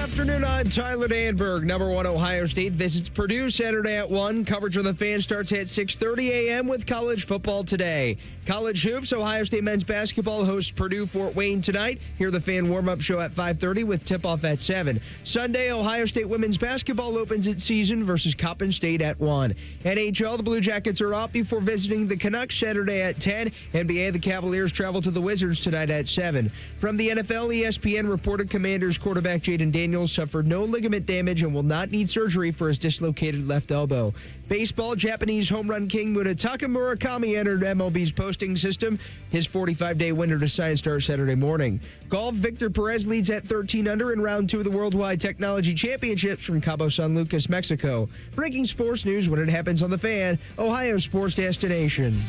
afternoon. I'm Tyler Danberg. Number 1 Ohio State visits Purdue Saturday at 1. Coverage of the Fan starts at 6:30 a.m. with college football today. College hoops, Ohio State men's basketball hosts Purdue Fort Wayne tonight. Hear the Fan warm-up show at 5:30 with tip-off at 7. Sunday, Ohio State women's basketball opens its season versus Coppin State at 1. NHL, the Blue Jackets are off before visiting the Canucks Saturday at 10. NBA, the Cavaliers travel to the Wizards tonight at 7. From the NFL, ESPN reported Commanders quarterback Jaden Daniels suffered no ligament damage and will not need surgery for his dislocated left elbow. Baseball, Japanese home run king Munetaka Murakami entered MLB's posting system. His 45-day winter to sign starts Saturday morning. Golf, Victor Perez leads at 13 under in round 2 of the Worldwide Technology Championships from Cabo San Lucas, Mexico. Breaking sports news when it happens on the Fan, Ohio sports destination.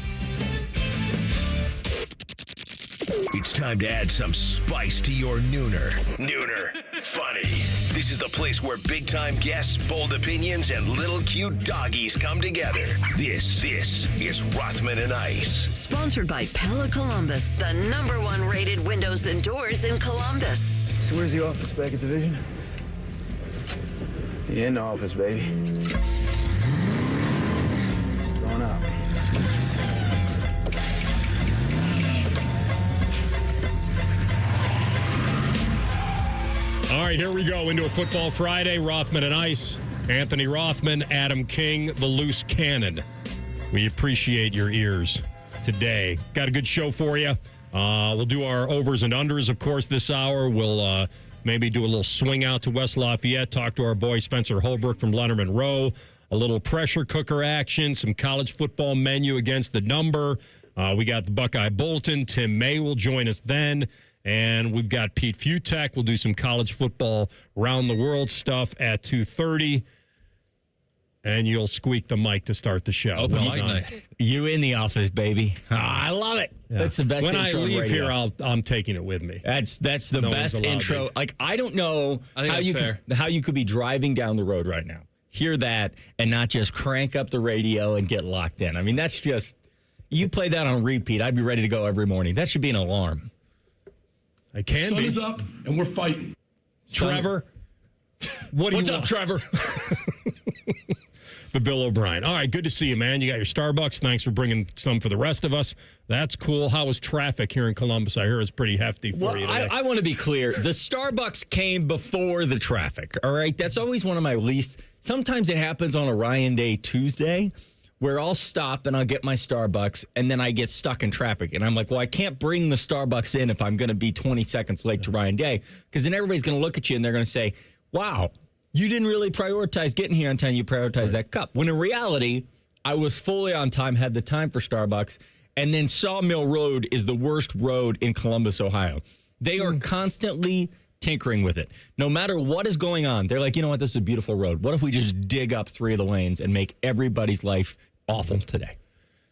It's time to add some spice to your nooner. Nooner funny. This is the place where big-time guests, bold opinions, and little cute doggies come together. This is Rothman and Ice. Sponsored by Pella Columbus, the #1 rated windows and doors in Columbus. So where's the office, back at Division? The in office, baby. Going up. All right, here we go into a Football Friday. Rothman and Ice. Anthony Rothman, Adam King, the loose cannon. We appreciate your ears today. Got a good show for you. We'll do our overs and unders, of course, this hour. We'll maybe do a little swing out to West Lafayette, talk to our boy Spencer Holbrook from Letterman Row, a little pressure cooker action, some college football menu against the number. We got the Buckeye Bulletin. Tim May will join us then. And we've got Pete Futek. We'll do some college football round the world stuff at 2:30. And you'll squeak the mic to start the show. Open mic night. You in the office, baby. I love it. Yeah. That's the best when intro. When I leave here, I'm taking it with me. That's the best intro. Like, I don't know how you could be driving down the road right now, hear that, and not just crank up the radio and get locked in. I mean, that's just, you play that on repeat, I'd be ready to go every morning. That should be an alarm. I can Sun be. is up, and we're fighting. Trevor. What's up, Trevor? The Bill O'Brien. All right, good to see you, man. You got your Starbucks. Thanks for bringing some for the rest of us. That's cool. How was traffic here in Columbus? I hear it's pretty hefty for you today. I want to be clear. The Starbucks came before the traffic, all right? That's always one of my least. Sometimes it happens on a Ryan Day Tuesday, where I'll stop and I'll get my Starbucks, and then I get stuck in traffic. And I'm like, well, I can't bring the Starbucks in if I'm going to be 20 seconds late to Ryan Day, because then everybody's going to look at you and they're going to say, wow, you didn't really prioritize getting here on time. You prioritized that cup. When in reality, I was fully on time, had the time for Starbucks, and then Sawmill Road is the worst road in Columbus, Ohio. They are constantly tinkering with it. No matter what is going on, they're like, you know what, this is a beautiful road. What if we just dig up 3 of the lanes and make everybody's life awful today?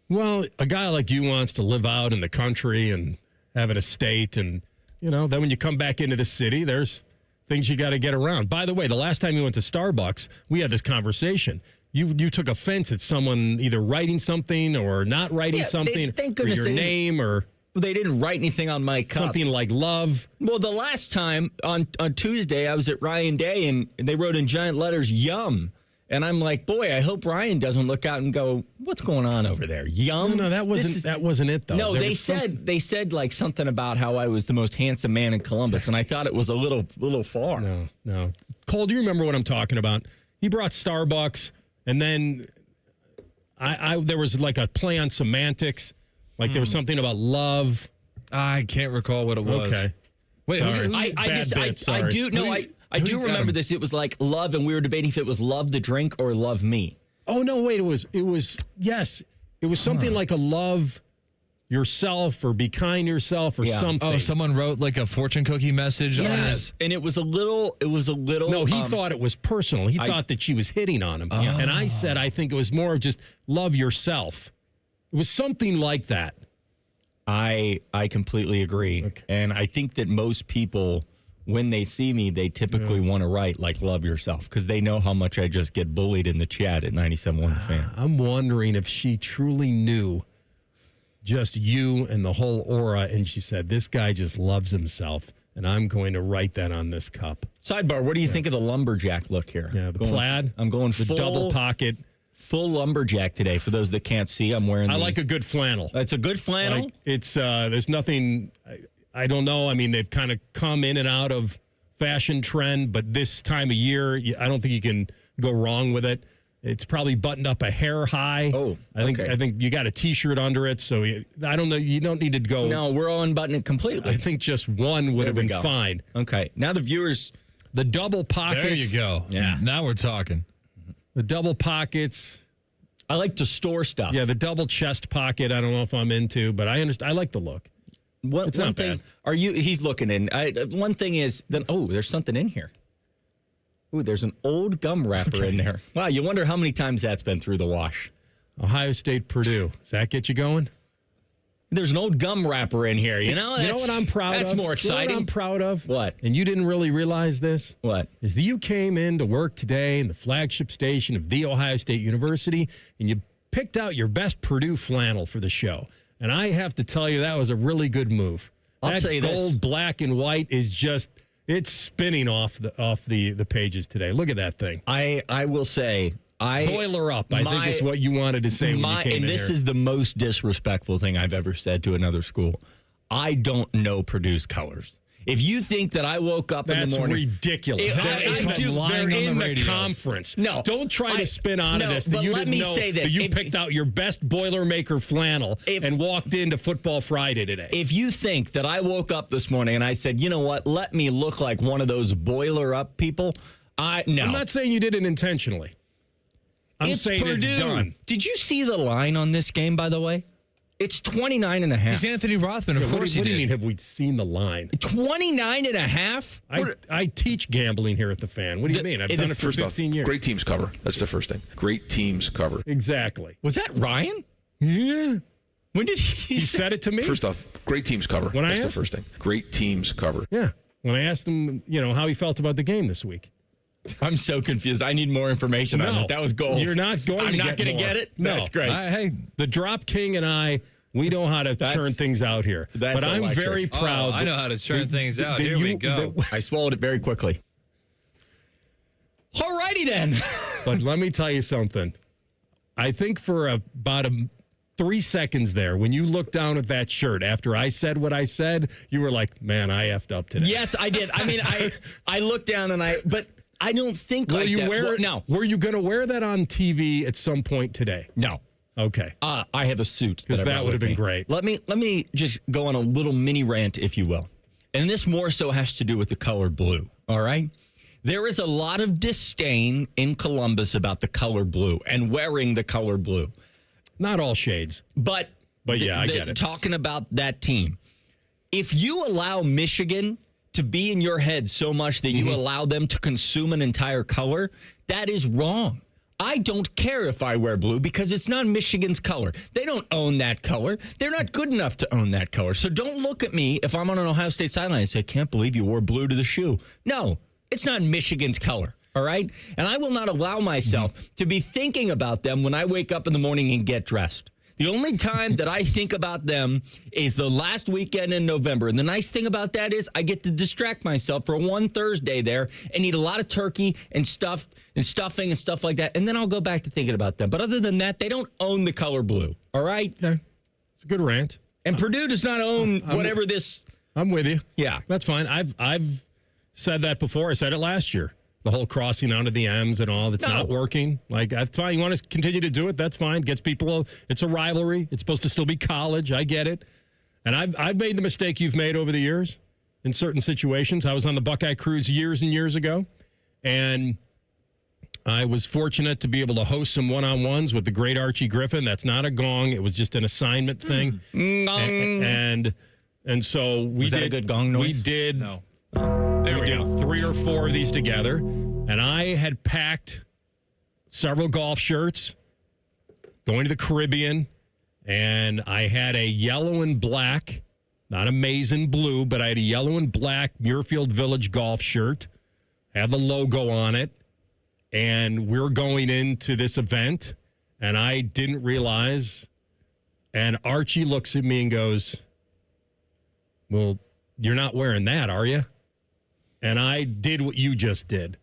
Well, a guy like you wants to live out in the country and have an estate, and, then when you come back into the city, there's things you got to get around. By the way, the last time you went to Starbucks, we had this conversation. You took offense at someone either writing something or not writing something, or your name, or they didn't write anything on my cup. Something like love. Well, the last time on Tuesday, I was at Ryan Day, and they wrote in giant letters, "Yum." And I'm like, boy, I hope Ryan doesn't look out and go, what's going on over there? Yum? No, that wasn't it, though. No, they said like something about how I was the most handsome man in Columbus, and I thought it was a little far. No. Cole, do you remember what I'm talking about? He brought Starbucks, and then there was like a play on semantics. Like there was something about love. I can't recall what it was. Okay. Wait, I do remember this. It was like love, and we were debating if it was love the drink or love me. Oh, no, wait. It was something like a love yourself or be kind to yourself or something. Oh, someone wrote like a fortune cookie message. Yes. And it was a little. No, he thought it was personal. He thought that she was hitting on him. Oh. And I said, I think it was more of just love yourself. It was something like that. I completely agree. Okay. And I think that most people, when they see me, they typically want to write like love yourself, because they know how much I just get bullied in the chat at 97.1 The Fan. I'm wondering if she truly knew just you and the whole aura, and she said, this guy just loves himself. and I'm going to write that on this cup. Sidebar, what do you think of the lumberjack look here? Yeah, the plaid. I'm going the full, double pocket. Full lumberjack today. For those that can't see, I'm wearing I like a good flannel. It's a good flannel? Like, it's there's nothing, I don't know. I mean, they've kind of come in and out of fashion trend, but this time of year, I don't think you can go wrong with it. It's probably buttoned up a hair high. Oh, I think you got a T-shirt under it, so I don't know. You don't need to go. No, we're all unbuttoning it completely. I think just one would have been fine. Okay, now the viewers. The double pockets. There you go. Yeah. Now we're talking. The double pockets. I like to store stuff. Yeah, the double chest pocket. I don't know if I'm into, but I understand. I like the look. It's one not thing. bad. Are you? He's looking in. One thing is then. Oh, there's something in here. Ooh, there's an old gum wrapper in there. Wow, you wonder how many times that's been through the wash. Ohio State, Purdue. Does that get you going? There's an old gum wrapper in here. You know what I'm proud of? That's more You know exciting. what I'm proud of? What? And you didn't really realize this? What? Is that you came in to work today in the flagship station of The Ohio State University, and you picked out your best Purdue flannel for the show. And I have to tell you, that was a really good move. I'll that tell you gold, this. black, and white is just, it's spinning off the pages today. Look at that thing. I will say, Boiler up, I think is what you wanted to say when you came in and this here. is the most disrespectful thing I've ever said to another school. I don't know Purdue's colors. If you think that I woke up in the morning, that's ridiculous. They're They're in the radio. conference. No, don't try to spin out of this. That but you let didn't me know say this. That you If- picked out your best Boilermaker flannel and walked into Football Friday today. If you think that I woke up this morning and I said, you know what, let me look like one of those boiler up people, no. I'm not saying you did it intentionally. I'm saying Purdue. it's done. Did you see the line on this game, by the way? It's 29 and a half. He's Anthony Rothman. Of course What do he you did. mean, have we seen the line? 29 and a half? I teach gambling here at the Fan. What do you mean? I've done it for First 15 off, years. great teams cover. That's the first thing. Great teams cover. Exactly. Was that Ryan? Yeah. When did he He say said it to me. First off, great teams cover. When I That's the asked- first thing. Great teams cover. Yeah. When I asked him, how he felt about the game this week. I'm so confused. I need more information on that. That was gold. You're not going I'm to not get going to more. get it? No. That's great. Hey, The Drop King and I, we know how to churn things out here. that's But I'm electric. very proud. I know how to churn things out. that Here we go. I swallowed it very quickly. All righty then. But let me tell you something. I think for about 3 seconds there, when you looked down at that shirt after I said what I said, you were like, man, I effed up today. Yes, I did. I mean, I looked down but I don't think Will like you that. wear it? No. Were you going to wear that on TV at some point today? No. Okay. I have a suit. 'Cause I that brought would with have been me. great. Let me just go on a little mini rant, if you will. And this more so has to do with the color blue. All right? There is a lot of disdain in Columbus about the color blue and wearing the color blue. Not all shades. But yeah, I get it. Talking about that team, if you allow Michigan to be in your head so much that you allow them to consume an entire color, that is wrong. I don't care if I wear blue because it's not Michigan's color. They don't own that color. They're not good enough to own that color. So don't look at me if I'm on an Ohio State sideline and say, can't believe you wore blue to the shoe. No, it's not Michigan's color. All right? And I will not allow myself to be thinking about them when I wake up in the morning and get dressed. The only time that I think about them is the last weekend in November. And the nice thing about that is I get to distract myself for one Thursday there and eat a lot of turkey and stuffing and stuff like that. And then I'll go back to thinking about them. But other than that, they don't own the color blue. All right? Yeah. It's a good rant. And Purdue does not own whatever this. I'm with you. Yeah. That's fine. I've said that before. I said it last year. The whole crossing out of the M's and all that's not working. Like, that's fine. You want to continue to do it? That's fine. Gets people. It's a rivalry. It's supposed to still be college. I get it. And I've made the mistake you've made over the years in certain situations. I was on the Buckeye Cruise years and years ago, and I was fortunate to be able to host some one-on-ones with the great Archie Griffin. That's not a gong. It was just an assignment thing. And so we Was did that a good gong noise? We did. No. We did 3 or 4 of these together, and I had packed several golf shirts going to the Caribbean, and I had a yellow and black, not a maize and blue, but I had a yellow and black Muirfield Village golf shirt, had the logo on it, and we're going into this event, and I didn't realize, and Archie looks at me and goes, well, you're not wearing that, are you? And I did what you just did.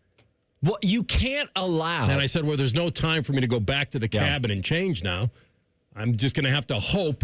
Well, you can't allow. And I said, well, there's no time for me to go back to the cabin and change now. I'm just going to have to hope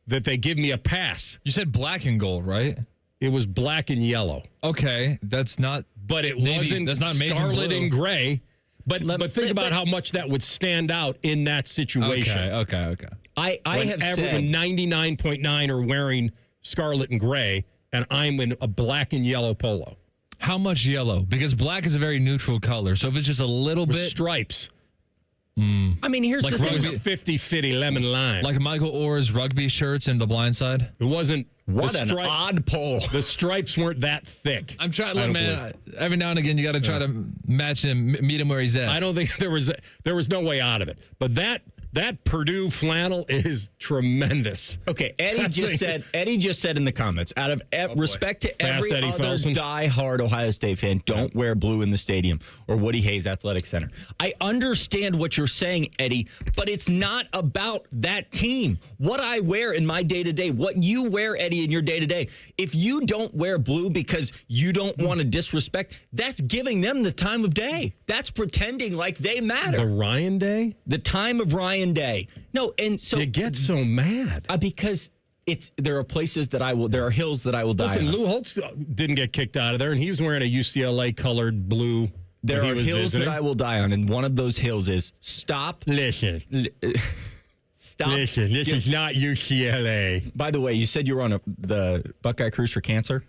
that they give me a pass. You said black and gold, right? It was black and yellow. Okay, that's not. But it Navy, wasn't that's not scarlet blue. and gray. But think about how much that would stand out in that situation. Okay. I have said when 99.9 are wearing scarlet and gray, and I'm in a black and yellow polo. How much yellow? Because black is a very neutral color. So if it's just a little With bit. stripes. I mean, here's Like the It thing. was rugby- 50-50 lemon lime. Like Michael Orr's rugby shirts in The Blind Side? It wasn't. What the an odd poll. The stripes weren't that thick. I'm trying, I look, don't man. Every now and again, you got to try to match him, meet him where he's at. I don't think there was no way out of it. But that Purdue flannel is tremendous. Okay, Eddie just said in the comments, out of respect to Fast every Eddie other Felsen. diehard Ohio State fan, don't wear blue in the stadium or Woody Hayes Athletic Center. I understand what you're saying, Eddie, but it's not about that team. What I wear in my day-to-day, what you wear, Eddie, in your day-to-day, if you don't wear blue because you don't want to disrespect, that's giving them the time of day. That's pretending like they matter. The Ryan Day? The time of Ryan Day. No, and so You get so mad. because there are places that there are hills that I will die Listen, on. Lou Holtz didn't get kicked out of there, and he was wearing a UCLA colored blue. There when he are was hills visiting. that I will die on, and one of those hills is stop. Listen, this is not UCLA. By the way, you said you were on the Buckeye Cruise for Cancer.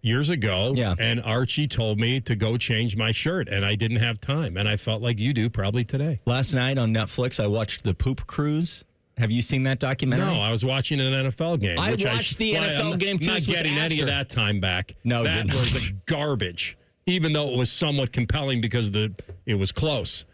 Years ago, Yeah. and Archie told me to go change my shirt, and I didn't have time, and I felt like you do probably today. Last night on Netflix, I watched The Poop Cruise. Have you seen that documentary? No, I was watching an NFL game. I which watched the NFL game, too. Not This was getting any after. of that time back. No, that you're not. was garbage. Even though it was somewhat compelling because it was close.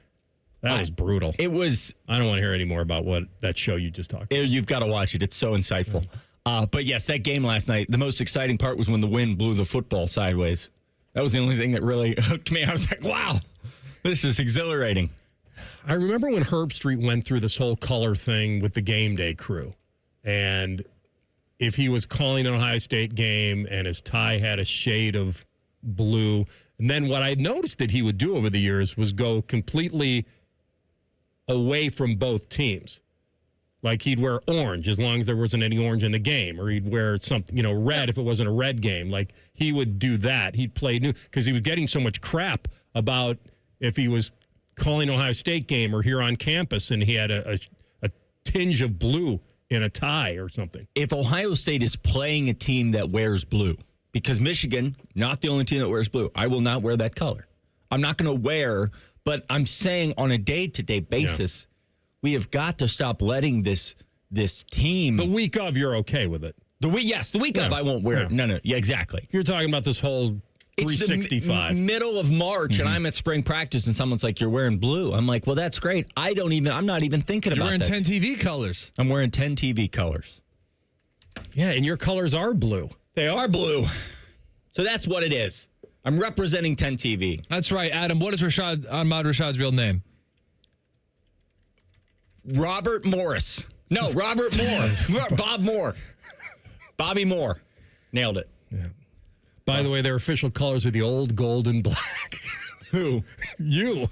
That was brutal. It was. I don't want to hear any more about what that show you just talked about. You've got to watch it. It's so insightful. But yes, that game last night, the most exciting part was when the wind blew the football sideways. That was the only thing that really hooked me. I was like, wow, this is exhilarating. I remember when Herb Street went through this whole color thing with the game day crew. And if he was calling an Ohio State game and his tie had a shade of blue. And then what I noticed that he would do over the years was go completely away from both teams. Like he'd wear orange as long as there wasn't any orange in the game, or he'd wear something, red if it wasn't a red game. Like he would do that. He'd play new because he was getting so much crap about if he was calling Ohio State game or here on campus and he had a tinge of blue in a tie or something. If Ohio State is playing a team that wears blue, because Michigan, not the only team that wears blue, I will not wear that color. I'm not going to wear, but I'm saying on a day-to-day basis, we have got to stop letting this team. The week of, you're okay with it. The week of, I won't wear it. No, yeah, exactly. You're talking about this whole It's 365. the middle of March, and I'm at spring practice, and someone's like, "You're wearing blue." I'm like, "Well, that's great. I'm not even thinking You're about wearing that." 10 TV colors. I'm wearing 10 TV colors. Yeah, and your colors are blue. They are blue. So that's what it is. I'm representing 10 TV. That's right, Adam. What is Ahmad Rashad's real name? Robert Morris. No, Robert Moore. Bob Moore. Bobby Moore. Nailed it. By the way, their official colors are the old gold and black. Who? You.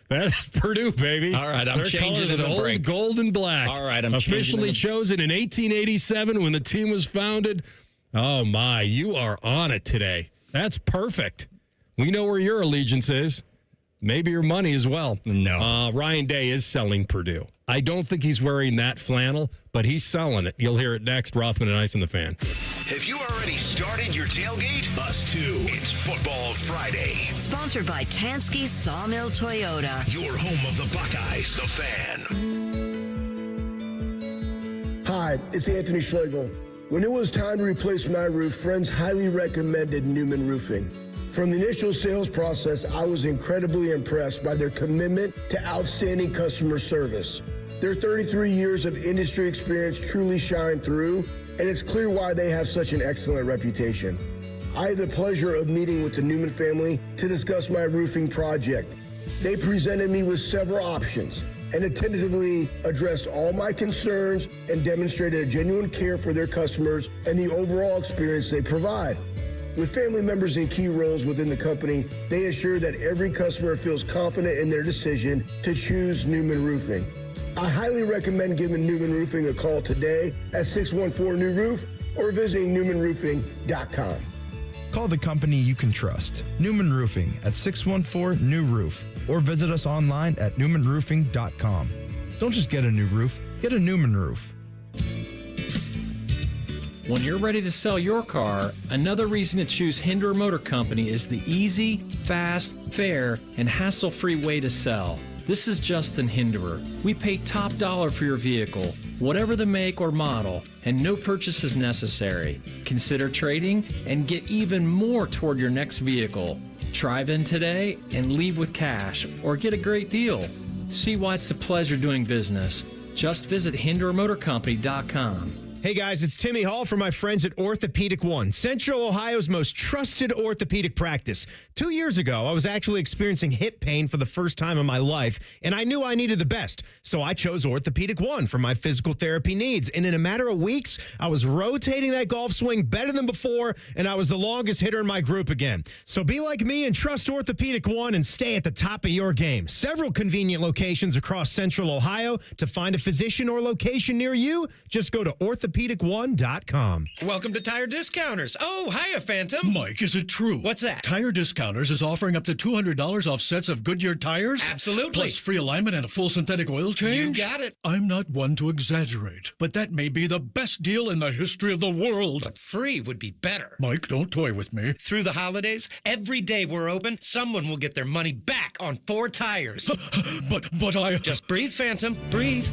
That's Purdue, baby. All right, I'm Their changing colors are in the the old break. gold and black. All right, I'm changing officially in the- chosen in 1887 when the team was founded. Oh my, you are on it today. That's perfect. We know where your allegiance is. Maybe your money as well. No. Ryan Day is selling Purdue. I don't think he's wearing that flannel, but he's selling it. You'll hear it next. Rothman and Ice on the Fan. Have you already started your tailgate? Us too. It's Football Friday. Sponsored by Tansky Sawmill Toyota. Your home of the Buckeyes, the Fan. Hi, it's Anthony Schlegel. When it was time to replace my roof, friends highly recommended Newman Roofing. From the initial sales process, I was incredibly impressed by their commitment to outstanding customer service. Their 33 years of industry experience truly shine through, and it's clear why they have such an excellent reputation. I had the pleasure of meeting with the Newman family to discuss my roofing project. They presented me with several options, and attentively addressed all my concerns and demonstrated a genuine care for their customers and the overall experience they provide. With family members in key roles within the company, they ensure that every customer feels confident in their decision to choose Newman Roofing. I highly recommend giving Newman Roofing a call today at 614-NEW-ROOF or visiting newmanroofing.com. Call the company you can trust, Newman Roofing, at 614-NEW-ROOF or visit us online at newmanroofing.com. Don't just get a new roof, get a Newman roof. When you're ready to sell your car, another reason to choose Hinderer Motor Company is the easy, fast, fair, and hassle-free way to sell. This is Justin Hinderer. We pay top dollar for your vehicle, whatever the make or model, and no purchase is necessary. Consider trading and get even more toward your next vehicle. Drive in today and leave with cash or get a great deal. See why it's a pleasure doing business. Just visit HindererMotorCompany.com. Hey guys, it's Timmy Hall from my friends at Orthopedic One, Central Ohio's most trusted orthopedic practice. 2 years ago, I was actually experiencing hip pain for the first time in my life, and I knew I needed the best. So I chose Orthopedic One for my physical therapy needs. And in a matter of weeks, I was rotating that golf swing better than before, and I was the longest hitter in my group again. So be like me and trust Orthopedic One and stay at the top of your game. Several convenient locations across Central Ohio. To find a physician or location near you, just go to orthopedic1.com. Welcome to Tire Discounters. Oh, hiya, Phantom. Mike, is it true? What's that? Tire Discounters is offering up to $200 off sets of Goodyear tires? Absolutely. Plus free alignment and a full synthetic oil change? You got it. I'm not one to exaggerate, but that may be the best deal in the history of the world. But free would be better. Mike, don't toy with me. Through the holidays, every day we're open, someone will get their money back on 4 tires. But I... Just breathe, Phantom. Breathe.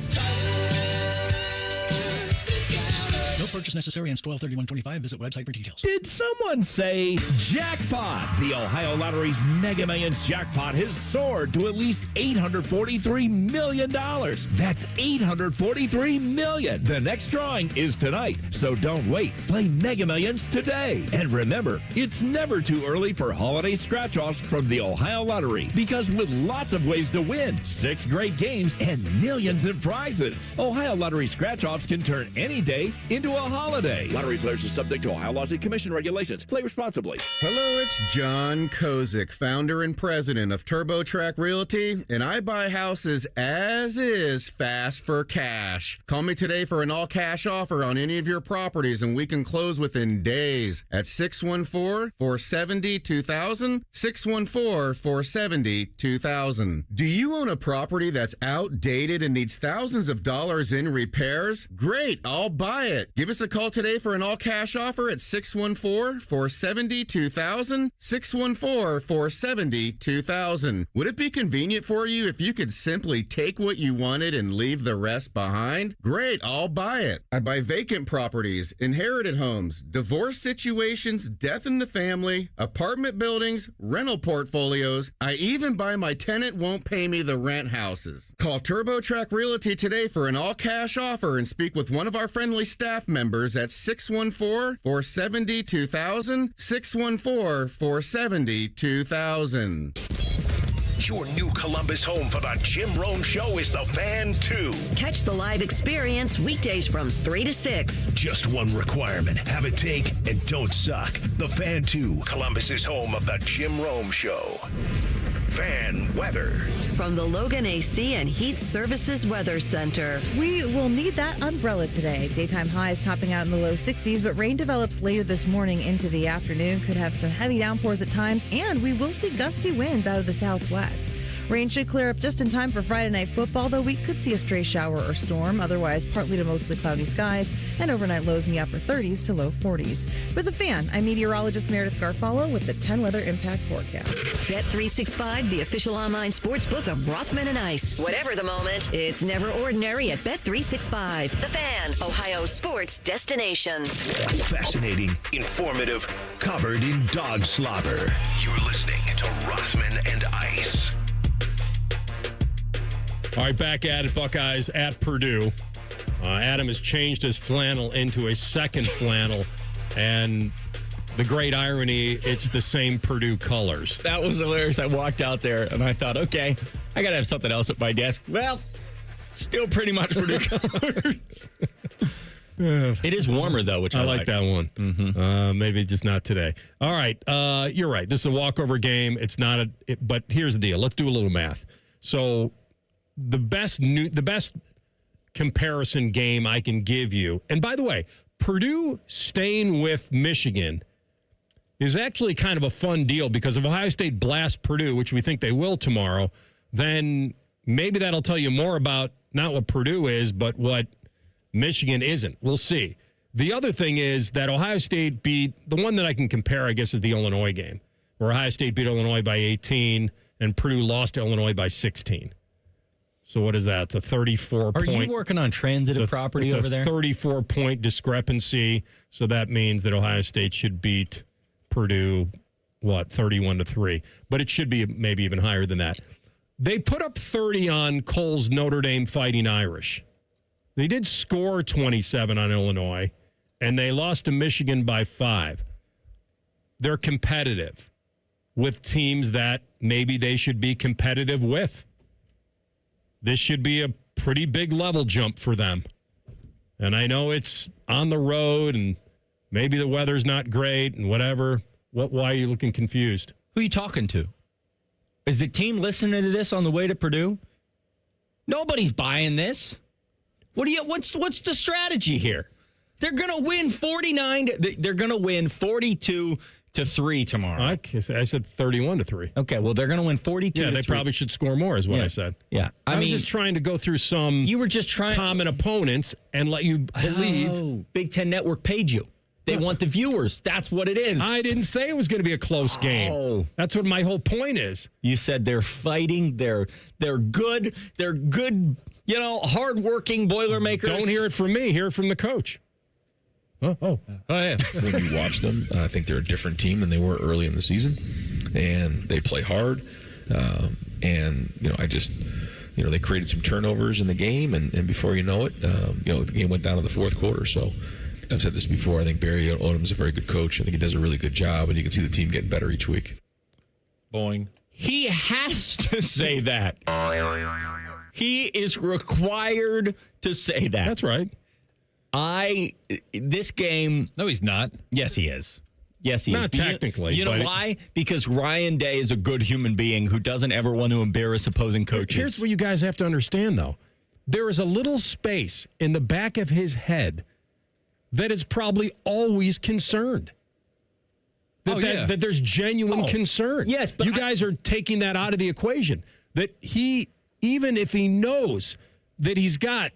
No purchase necessary and 12/31/25. Visit website for details. Did someone say jackpot? The Ohio Lottery's Mega Millions jackpot has soared to at least $843 million. That's $843 million. The next drawing is tonight, so don't wait. Play Mega Millions today. And remember, it's never too early for holiday scratch-offs from the Ohio Lottery, because with lots of ways to win, 6 great games, and millions in prizes, Ohio Lottery scratch-offs can turn any day into a holiday. Lottery players are subject to Ohio Laws and Commission regulations. Play responsibly. Hello, it's John Kozik, founder and president of TurboTrack Realty, and I buy houses as is fast for cash. Call me today for an all-cash offer on any of your properties, and we can close within days at 614-470-2000, 614-470-2000. Do you own a property that's outdated and needs thousands of dollars in repairs? Great, I'll buy it. Give us a call today for an all-cash offer at 614-470-2000, 614-470-2000. Would it be convenient for you if you could simply take what you wanted and leave the rest behind? Great, I'll buy it. I buy vacant properties, inherited homes, divorce situations, death in the family, apartment buildings, rental portfolios. I even buy my tenant won't pay me the rent houses. Call TurboTrack Realty today for an all-cash offer and speak with one of our friendly staff members at 614-470-2000, 614-470-2000. Your new Columbus home for the Jim Rome Show is the Fan 2. Catch the live experience weekdays from 3 to 6. Just one requirement. Have a take and don't suck. The Fan 2, Columbus's home of the Jim Rome Show. Fan weather. From the Logan AC and Heat Services Weather Center. We will need that umbrella today. Daytime highs topping out in the low 60s, but rain develops later this morning into the afternoon. Could have some heavy downpours at times, and we will see gusty winds out of the southwest. Rain should clear up just in time for Friday Night Football, though we could see a stray shower or storm. Otherwise, partly to mostly cloudy skies and overnight lows in the upper 30s to low 40s. For The Fan, I'm meteorologist Meredith Garfalo with the 10 Weather Impact Forecast. Bet365, the official online sports book of Rothman and Ice. Whatever the moment, it's never ordinary at Bet365. The Fan, Ohio's sports destination. Fascinating, informative, covered in dog slobber. You're listening to Rothman and Ice. All right, back at it, Buckeyes at Purdue. Adam has changed his flannel into a second flannel, and the great irony, it's the same Purdue colors. That was hilarious. I walked out there, and I thought, okay, I got to have something else at my desk. Well, Still pretty much Purdue colors. It is warmer, though, which I like that one. Mm-hmm. Maybe just not today. All right. You're right. This is a walkover game. It's not but here's the deal. Let's do a little math. So the best comparison game I can give you, and by the way, Purdue staying with Michigan is actually kind of a fun deal, because if Ohio State blasts Purdue, which we think they will tomorrow, then maybe that'll tell you more about not what Purdue is, but what Michigan isn't. We'll see. The other thing is that Ohio State beat, the one that I can compare, I guess, is the Illinois game, where Ohio State beat Illinois by 18 and Purdue lost to Illinois by 16. So what is that? It's a 34-point. Are you working on transitive property over there? It's a 34-point discrepancy. So that means that Ohio State should beat Purdue, 31-3. But it should be maybe even higher than that. They put up 30 on Cole's Notre Dame Fighting Irish. They did score 27 on Illinois, and they lost to Michigan by 5. They're competitive with teams that maybe they should be competitive with. This should be a pretty big level jump for them. And I know it's on the road, and maybe the weather's not great and whatever. Why are you looking confused? Who are you talking to? Is the team listening to this on the way to Purdue? Nobody's buying this. What's the strategy here? They're going to win 42-3 tomorrow. I said 31-3. Okay, well, they're going to win 42-3. Yeah, they probably should score more, is what I said. Yeah. I was just trying to go through some common opponents and let you believe. Oh, Big Ten Network paid you. They want the viewers. That's what it is. I didn't say it was going to be a close game. That's what my whole point is. You said they're fighting. They're good. They're good, hardworking Boilermakers. Don't hear it from me. Hear it from the coach. Oh, yeah. When you watch them, I think they're a different team than they were early in the season, and they play hard. They created some turnovers in the game, and before you know it, the game went down to the fourth quarter. So I've said this before. I think Barry Odom's a very good coach. I think he does a really good job, and you can see the team getting better each week. Boing. He has to say that. He is required to say that. That's right. This game. No, he's not. Yes, he is. Yes, he is. Not technically. You know why? Because Ryan Day is a good human being who doesn't ever want to embarrass opposing coaches. Here's what you guys have to understand, though. There is a little space in the back of his head that is probably always concerned. That there's genuine concern. Yes, but you guys are taking that out of the equation. That even if he knows that he's got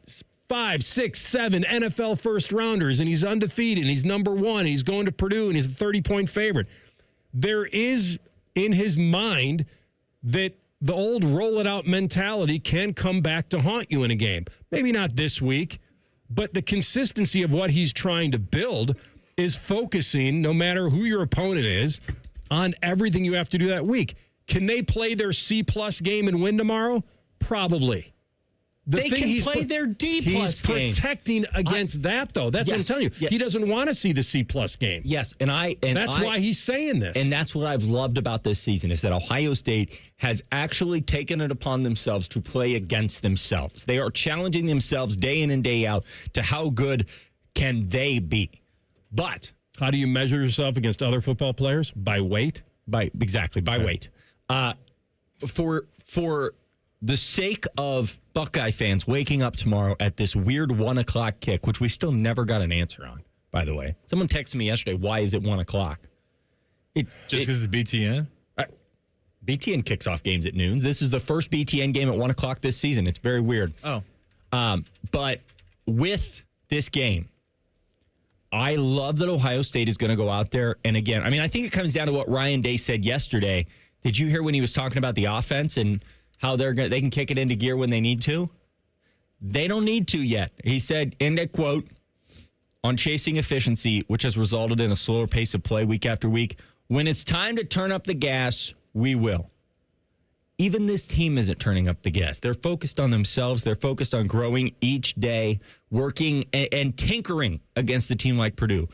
5, 6, 7 NFL first rounders and he's undefeated and he's number 1 and he's going to Purdue and he's a 30-point favorite, there is in his mind that the old roll it out mentality can come back to haunt you in a game. Maybe not this week, but the consistency of what he's trying to build is focusing, no matter who your opponent is, on everything you have to do that week. Can they play their C-plus game and win tomorrow? Probably. They can play their D-plus game. He's protecting against that, though. That's what I'm telling you. Yeah. He doesn't want to see the C-plus game. Yes, and that's why he's saying this. And that's what I've loved about this season, is that Ohio State has actually taken it upon themselves to play against themselves. They are challenging themselves day in and day out to how good can they be. But how do you measure yourself against other football players? By weight? By weight. For the sake of Buckeye fans waking up tomorrow at this weird 1:00 kick, which we still never got an answer on, by the way. Someone texted me yesterday, why is it 1:00? Just because of the BTN? BTN kicks off games at noon. This is the first BTN game at 1:00 this season. It's very weird. Oh. But with this game, I love that Ohio State is going to go out there. And again, I think it comes down to what Ryan Day said yesterday. Did you hear when he was talking about the offense and how they can kick it into gear when they need to? They don't need to yet. He said, and I quote, on chasing efficiency, which has resulted in a slower pace of play week after week, when it's time to turn up the gas, we will. Even this team isn't turning up the gas. They're focused on themselves. They're focused on growing each day, working and tinkering against a team like Purdue.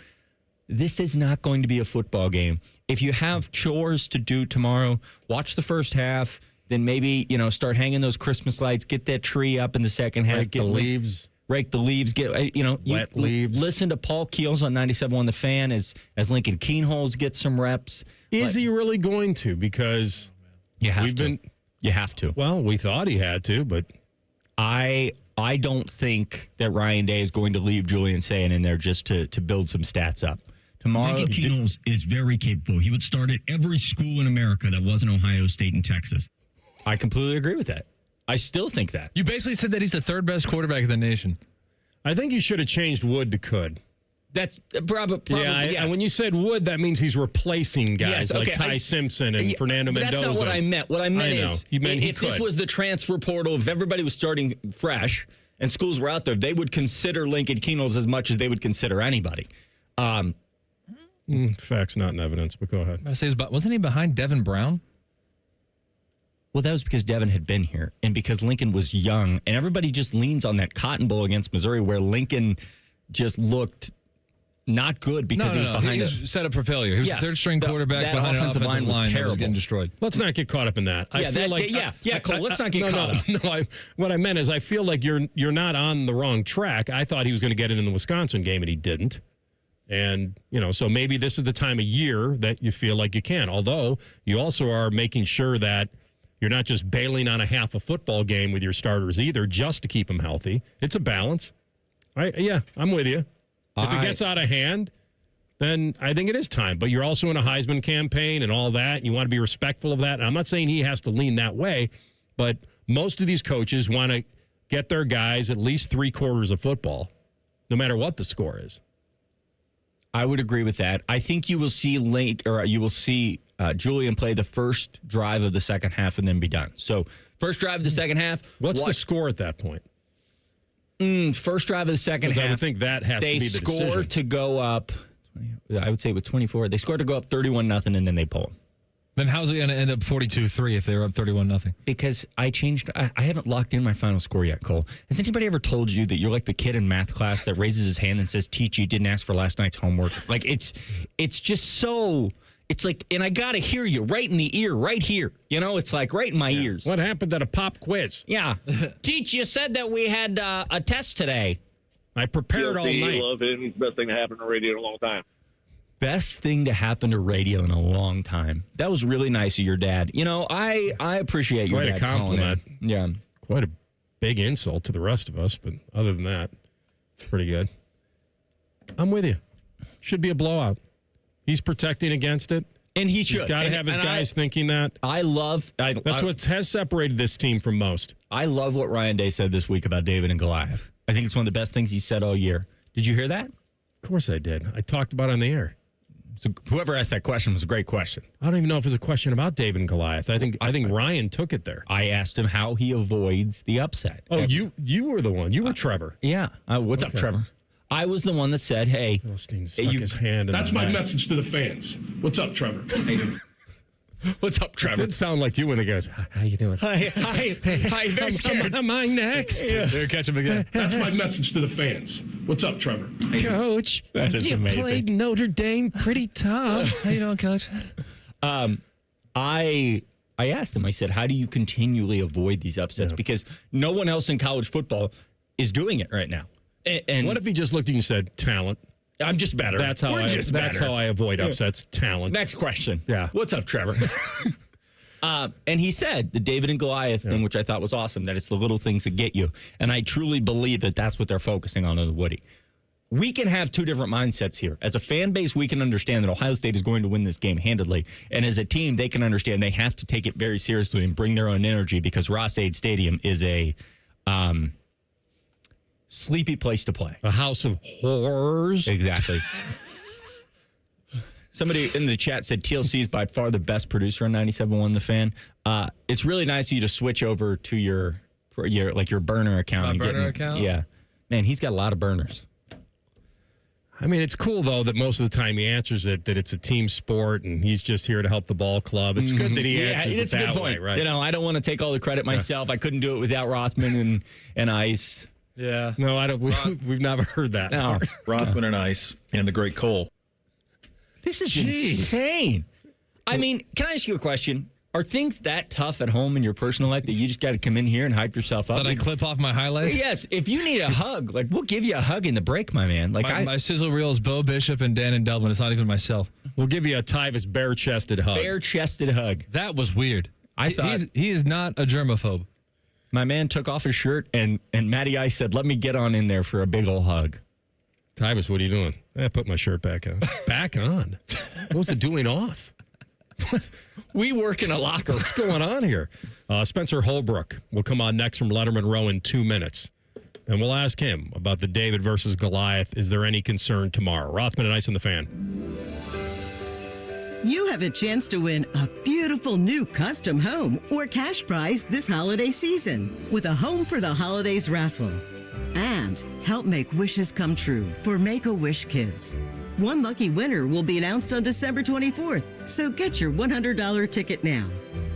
This is not going to be a football game. If you have chores to do tomorrow, watch the first half. then maybe, start hanging those Christmas lights, get that tree up in the second half. Rake the leaves. Rake the leaves. Wet leaves. Listen to Paul Keels on 97.1 The Fan as Lincoln Keenholz gets some reps. Is he really going to? Because you have to. You have to. Well, we thought he had to, but I don't think that Ryan Day is going to leave Julian Sayin in there just to build some stats up. Tomorrow, Lincoln Keenholz is very capable. He would start at every school in America that wasn't Ohio State and Texas. I completely agree with that. I still think that. You basically said that he's the third best quarterback in the nation. I think you should have changed Wood to could. That's probably yes. And when you said Wood, that means he's replacing guys okay, like Ty Simpson and Fernando Mendoza. That's not what I meant. What I meant is if this was the transfer portal, if everybody was starting fresh and schools were out there, they would consider Lincoln Keenholz as much as they would consider anybody. Facts, not in evidence, but go ahead. I say, wasn't he behind Devin Brown? Well, that was because Devin had been here and because Lincoln was young, and everybody just leans on that Cotton Bowl against Missouri where Lincoln just looked not good because he was behind. He was set up for failure. He was the third string quarterback that behind offensive an offensive line was that was getting destroyed. Let's not get caught up in that. I feel like Cole, let's not get caught up. No, what I meant is I feel like you're not on the wrong track. I thought he was going to get it in the Wisconsin game, and he didn't. And, so maybe this is the time of year that you feel like you can. Although you also are making sure that you're not just bailing on a half a football game with your starters either, just to keep them healthy. It's a balance. I'm with you. If it gets out of hand, then I think it is time. But you're also in a Heisman campaign and all that. And you want to be respectful of that. And I'm not saying he has to lean that way, but most of these coaches want to get their guys at least 3/4 of football, no matter what the score is. I would agree with that. I think you will see Julian play the first drive of the second half and then be done. So first drive of the second half. What's the score at that point? First drive of the second half. I would think that has to be the decision. They score to go up, I would say with 24. They score to go up 31-0, and then they pull them. Then how's it going to end up 42-3 if they were up 31-0? Because I haven't locked in my final score yet, Cole. Has anybody ever told you that you're like the kid in math class that raises his hand and says, "Teach, you didn't ask for last night's homework"? Like it's just so. It's like, and I got to hear you right in the ear, right here. It's like right in my ears. What happened at a pop quiz? Yeah. Teach, you said that we had a test today. I prepared all night. Love him. He's the best thing to happen to radio in a long time. Best thing to happen to radio in a long time. That was really nice of your dad. I appreciate your dad. Quite a compliment. Yeah. Quite a big insult to the rest of us, but other than that, it's pretty good. I'm with you. Should be a blowout. He's protecting against it. And he should. He's got to have his guys thinking that. That's what has separated this team from most. I love what Ryan Day said this week about David and Goliath. I think it's one of the best things he said all year. Did you hear that? Of course I did. I talked about it on the air. So whoever asked that question was a great question. I don't even know if it was a question about David and Goliath. I think Ryan took it there. I asked him how he avoids the upset. Oh, you were the one. You were Trevor. Yeah. What's up, Trevor? I was the one that said, "Hey, his hand." That's my message to the fans. What's up, Trevor? What's up, Trevor? It did sound like you when the guys, "How you doing?" Hi. Very scared. Am I next? Yeah. There, catch him again. That's my message to the fans. What's up, Trevor? Coach, that is amazing. Played Notre Dame pretty tough. How you doing, Coach? I asked him. I said, "How do you continually avoid these upsets?" Because no one else in college football is doing it right now. And what if he just looked at you and said, "Talent"? I'm just better. That's how I avoid upsets. Talent. Next question. Yeah. What's up, Trevor? And he said the David and Goliath thing, which I thought was awesome, that it's the little things that get you. And I truly believe that that's what they're focusing on in the Woody. We can have two different mindsets here. As a fan base, we can understand that Ohio State is going to win this game handedly. And as a team, they can understand they have to take it very seriously and bring their own energy because Ross-Ade Stadium is a sleepy place to play. A house of horrors. Exactly. Somebody in the chat said TLC is by far the best producer on 97.1 The Fan. It's really nice of you to switch over to your burner account. Account? Yeah. Man, he's got a lot of burners. I mean, it's cool, though, that most of the time he answers it, that it's a team sport and he's just here to help the ball club. It's good that he answers it that way, right? I don't want to take all the credit myself. I couldn't do it without Rothman and Ice. Yeah. No, I don't. We've never heard that. No. Rothman and Ice and the great Cole. This is insane. I mean, can I ask you a question? Are things that tough at home in your personal life that you just got to come in here and hype yourself up? That I clip off my highlights? Yes. If you need a hug, like we'll give you a hug in the break, my man. Like my sizzle reel is Bo Bishop and Dan in Dublin. It's not even myself. We'll give you a Tyvus bare-chested hug. Bare-chested hug. That was weird. I thought he is not a germaphobe. My man took off his shirt and Matty Ice said, "Let me get on in there for a big old hug." Tyvus, what are you doing? I put my shirt back on. Back on? What was it doing off? We work in a locker. What's going on here? Spencer Holbrook will come on next from Letterman Row in 2 minutes. And we'll ask him about the David versus Goliath. Is there any concern tomorrow? Rothman and Ice on the Fan. You have a chance to win a beautiful new custom home or cash prize this holiday season with a Home for the Holidays raffle. And help make wishes come true for Make-A-Wish Kids. One lucky winner will be announced on December 24th, so get your $100 ticket now.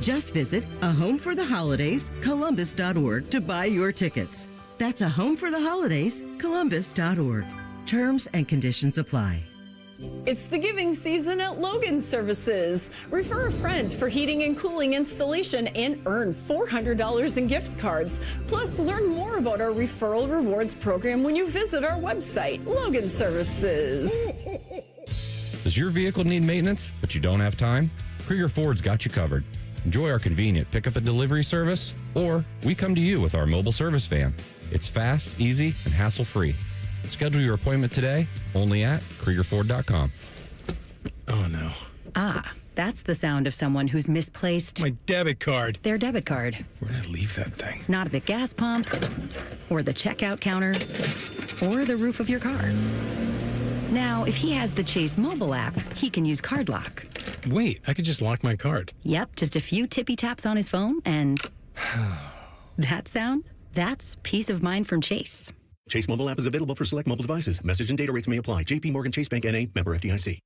Just visit ahomefortheholidays.columbus.org to buy your tickets. That's ahomefortheholidays.columbus.org. Terms and conditions apply. It's the giving season at Logan Services. Refer a friend for heating and cooling installation and earn $400 in gift cards. Plus, learn more about our referral rewards program when you visit our website, Logan Services. Does your vehicle need maintenance, but you don't have time? Krieger Ford's got you covered. Enjoy our convenient pickup and delivery service, or we come to you with our mobile service van. It's fast, easy, and hassle-free. Schedule your appointment today, only at KriegerFord.com. Oh, no. Ah, that's the sound of someone who's misplaced My debit card. their debit card. Where did I leave that thing? Not at the gas pump, or the checkout counter, or the roof of your car. Now, if he has the Chase mobile app, he can use Card Lock. Wait, I could just lock my card. Yep, just a few tippy taps on his phone, and that sound? That's peace of mind from Chase. Chase mobile app is available for select mobile devices. Message and data rates may apply. JP Morgan Chase Bank N.A. member FDIC.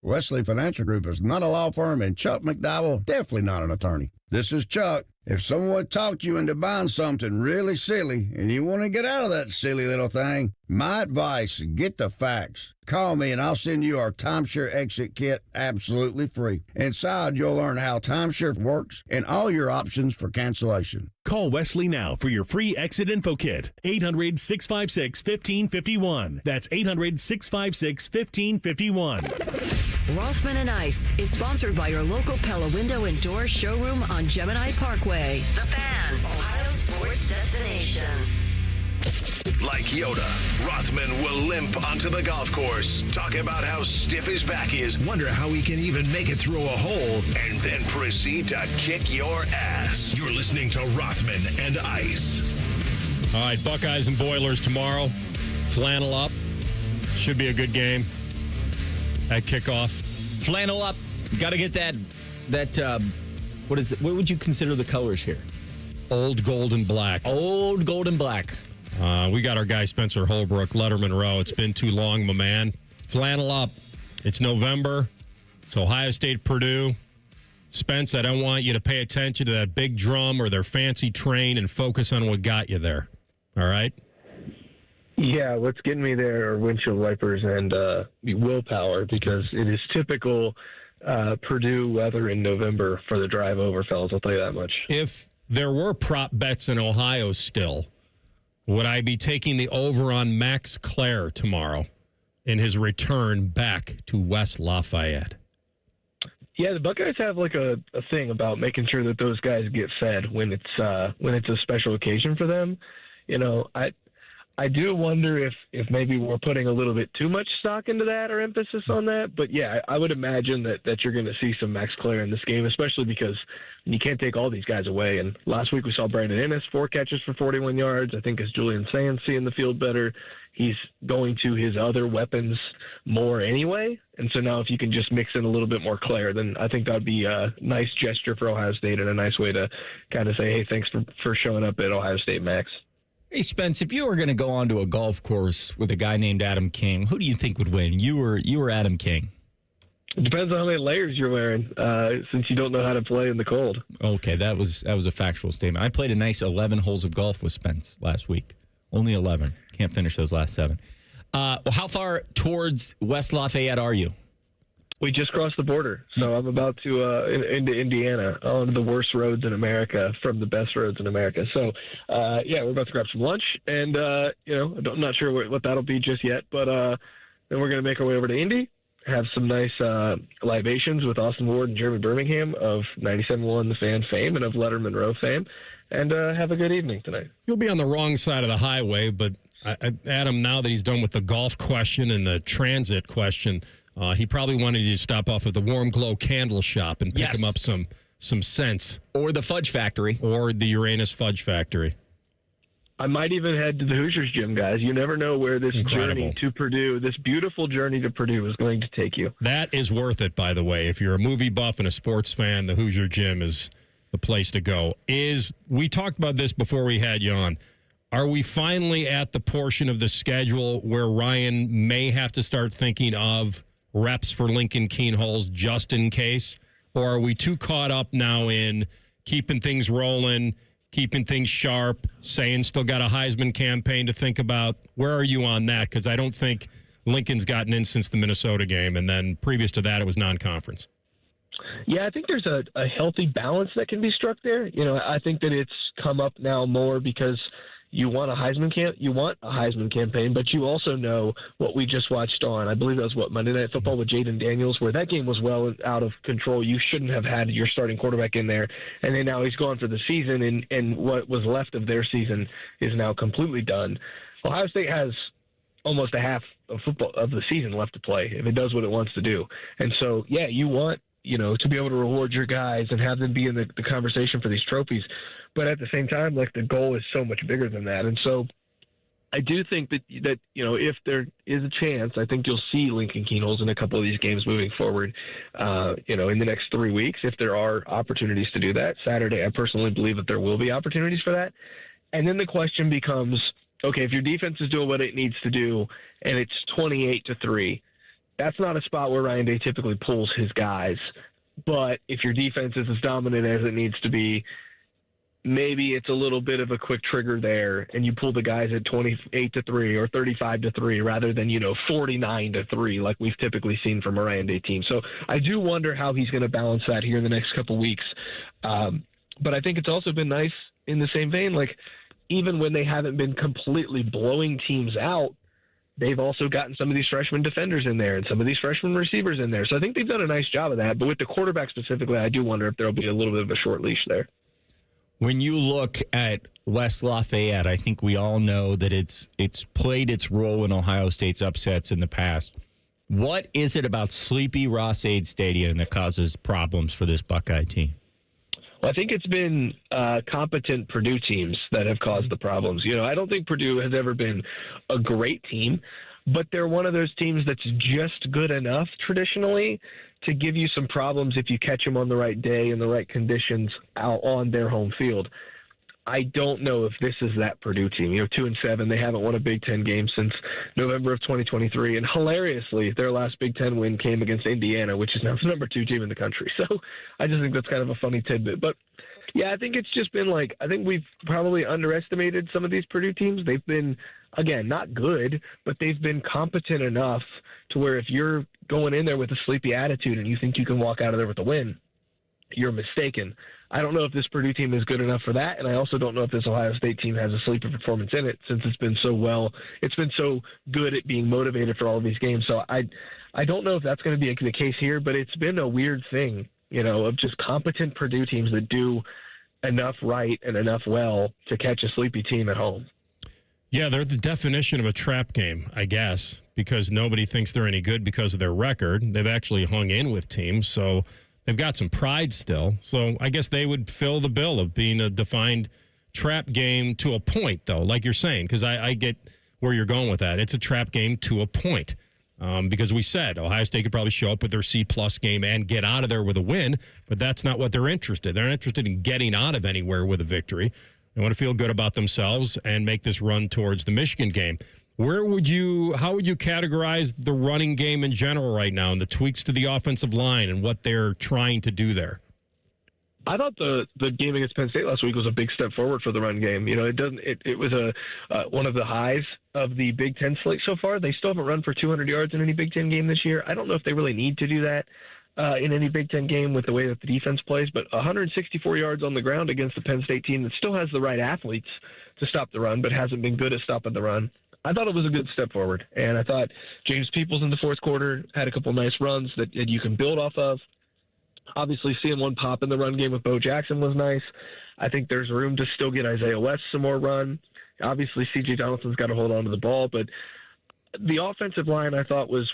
Wesley Financial Group is not a law firm, and Chuck McDowell definitely not an attorney. This is Chuck. If someone talked you into buying something really silly and you want to get out of that silly little thing, my advice, get the facts. Call me and I'll send you our timeshare exit kit absolutely free. Inside, you'll learn how timeshare works and all your options for cancellation. Call Wesley now for your free exit info kit. 800-656-1551. That's 800-656-1551. Rothman and Ice is sponsored by your local Pella Window and Door showroom on Gemini Parkway. The Fan, Ohio sports destination. Like Yoda, Rothman will limp onto the golf course, talk about how stiff his back is, wonder how he can even make it through a hole, and then proceed to kick your ass. You're listening to Rothman and Ice. All right, Buckeyes and Boilers tomorrow. Flannel up. Should be a good game at kickoff. Flannel up. Got to get that what is it? What would you consider the colors here? Old gold and black. Old gold and black. We got our guy Spencer Holbrook, Letterman Row. It's been too long, my man. Flannel up. It's November. It's Ohio State, Purdue. Spence, I don't want you to pay attention to that big drum or their fancy train and focus on what got you there. All right? Yeah, what's getting me there are windshield wipers and willpower, because it is typical Purdue weather in November for the drive over, fellas. I'll tell you that much. If there were prop bets in Ohio still, would I be taking the over on Max Clare tomorrow in his return back to West Lafayette? Yeah, the Buckeyes have like a thing about making sure that those guys get fed when it's a special occasion for them. You know, I do wonder if maybe we're putting a little bit too much stock into that or emphasis on that. But, yeah, I would imagine that you're going to see some Max Clare in this game, especially because you can't take all these guys away. And last week we saw Brandon Ennis, 4 catches for 41 yards. I think as Julian Sands seeing the field better, he's going to his other weapons more anyway. And so now if you can just mix in a little bit more Clare, then I think that would be a nice gesture for Ohio State and a nice way to kind of say, hey, thanks for showing up at Ohio State, Max. Hey, Spence, if you were going to go onto a golf course with a guy named Adam King, who do you think would win? You were Adam King. It depends on how many layers you're wearing, since you don't know how to play in the cold. Okay, that was a factual statement. I played a nice 11 holes of golf with Spence last week. Only 11. Can't finish those last 7. Well, how far towards West Lafayette are you? We just crossed the border, so I'm about to into Indiana on the worst roads in America from the best roads in America. So, we're about to grab some lunch, and I'm not sure what that'll be just yet, but then we're going to make our way over to Indy, have some nice libations with Austin Ward and Jeremy Birmingham of 97.1 The Fan fame and of Letterman Row fame, and have a good evening tonight. You'll be on the wrong side of the highway, but Adam, now that he's done with the golf question and the transit question, he probably wanted you to stop off at the Warm Glow Candle Shop and pick him up some scents. Or the Fudge Factory. Or the Uranus Fudge Factory. I might even head to the Hoosiers gym, guys. You never know where this journey to Purdue, this beautiful journey to Purdue is going to take you. That is worth it, by the way. If you're a movie buff and a sports fan, the Hoosier gym is the place to go. We talked about this before we had you on. Are we finally at the portion of the schedule where Ryan may have to start thinking of reps for Lincoln Keenholz just in case? Or are we too caught up now in keeping things rolling, keeping things sharp, saying still got a Heisman campaign to think about? Where are you on that? Because I don't think Lincoln's gotten in since the Minnesota game, and then previous to that, it was non-conference. Yeah, I think there's a healthy balance that can be struck there. I think that it's come up now more because you want a Heisman campaign, but you also know what we just watched on, I believe that was Monday Night Football with Jaden Daniels, where that game was well out of control. You shouldn't have had your starting quarterback in there, and then now he's gone for the season, and what was left of their season is now completely done. Ohio State has almost a half of the season left to play if it does what it wants to do, and so you want to be able to reward your guys and have them be in the conversation for these trophies. But at the same time, the goal is so much bigger than that. And so I do think that if there is a chance, I think you'll see Lincoln Keenholz in a couple of these games moving forward, in the next 3 weeks, if there are opportunities to do that. Saturday, I personally believe that there will be opportunities for that. And then the question becomes, okay, if your defense is doing what it needs to do and it's 28-3, that's not a spot where Ryan Day typically pulls his guys. But if your defense is as dominant as it needs to be, maybe it's a little bit of a quick trigger there, and you pull the guys at 28-3 or 35-3 rather than 49-3 like we've typically seen from a Ryan Day team. So I do wonder how he's going to balance that here in the next couple weeks. But I think it's also been nice in the same vein, even when they haven't been completely blowing teams out, they've also gotten some of these freshman defenders in there and some of these freshman receivers in there. So I think they've done a nice job of that. But with the quarterback specifically, I do wonder if there'll be a little bit of a short leash there. When you look at West Lafayette, I think we all know that it's played its role in Ohio State's upsets in the past. What is it about sleepy Ross-Ade Stadium that causes problems for this Buckeye team? Well, I think it's been competent Purdue teams that have caused the problems. I don't think Purdue has ever been a great team, but they're one of those teams that's just good enough traditionally to give you some problems if you catch them on the right day and the right conditions out on their home field. I don't know if this is that Purdue team. 2-7, they haven't won a Big Ten game since November of 2023. And hilariously, their last Big Ten win came against Indiana, which is now the number 2 team in the country. So I just think that's kind of a funny tidbit. But yeah, I think it's just been I think we've probably underestimated some of these Purdue teams. They've been, again, not good, but they've been competent enough to where if you're going in there with a sleepy attitude and you think you can walk out of there with a win, you're mistaken. I don't know if this Purdue team is good enough for that, and I also don't know if this Ohio State team has a sleeper performance in it since it's been so good at being motivated for all of these games. So I don't know if that's going to be the case here, but it's been a weird thing, of just competent Purdue teams that do enough right and enough well to catch a sleepy team at home. Yeah, they're the definition of a trap game, I guess, because nobody thinks they're any good because of their record. They've actually hung in with teams, so they've got some pride still. So I guess they would fill the bill of being a defined trap game to a point, though, like you're saying, because I get where you're going with that. It's a trap game to a point. Because we said Ohio State could probably show up with their C-plus game and get out of there with a win, but that's not what they're interested in. They're interested in getting out of anywhere with a victory. They want to feel good about themselves and make this run towards the Michigan game. How would you categorize the running game in general right now and the tweaks to the offensive line and what they're trying to do there? I thought the game against Penn State last week was a big step forward for the run game. It was one of the highs of the Big Ten slate so far. They still haven't run for 200 yards in any Big Ten game this year. I don't know if they really need to do that in any Big Ten game with the way that the defense plays, but 164 yards on the ground against the Penn State team that still has the right athletes to stop the run, but hasn't been good at stopping the run. I thought it was a good step forward, and I thought James Peoples in the fourth quarter had a couple nice runs that you can build off of. Obviously, seeing one pop in the run game with Bo Jackson was nice. I think there's room to still get Isaiah West some more run. Obviously, C.J. Donaldson's got to hold on to the ball, but the offensive line I thought was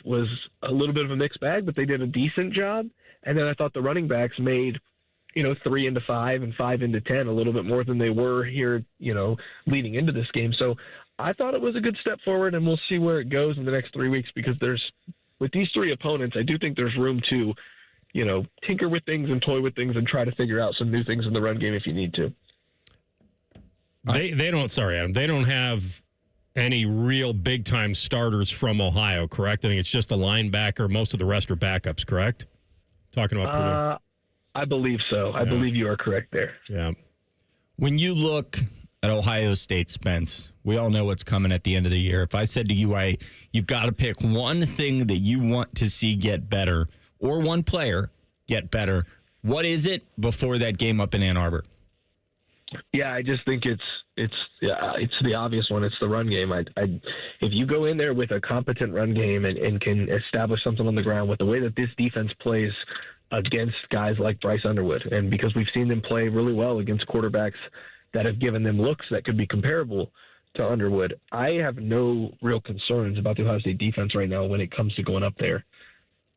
a little bit of a mixed bag, but they did a decent job. And then I thought the running backs made 3 into 5 and 5 into 10 a little bit more than they were here, leading into this game. So I thought it was a good step forward, and we'll see where it goes in the next 3 weeks because with these 3 opponents, I do think there's room to, tinker with things and toy with things and try to figure out some new things in the run game if you need to. They don't, sorry, Adam, they don't have any real big-time starters from Ohio, correct? I think it's just a linebacker. Most of the rest are backups, correct? Talking about Purdue. I believe so. I believe you are correct there. Yeah. When you look at Ohio State, Spence, we all know what's coming at the end of the year. If I said to you, you've got to pick one thing that you want to see get better or one player get better, what is it before that game up in Ann Arbor? Yeah, I just think it's the obvious one. It's the run game. If you go in there with a competent run game and can establish something on the ground with the way that this defense plays against guys like Bryce Underwood, and because we've seen them play really well against quarterbacks that have given them looks that could be comparable to Underwood, I have no real concerns about the Ohio State defense right now when it comes to going up there.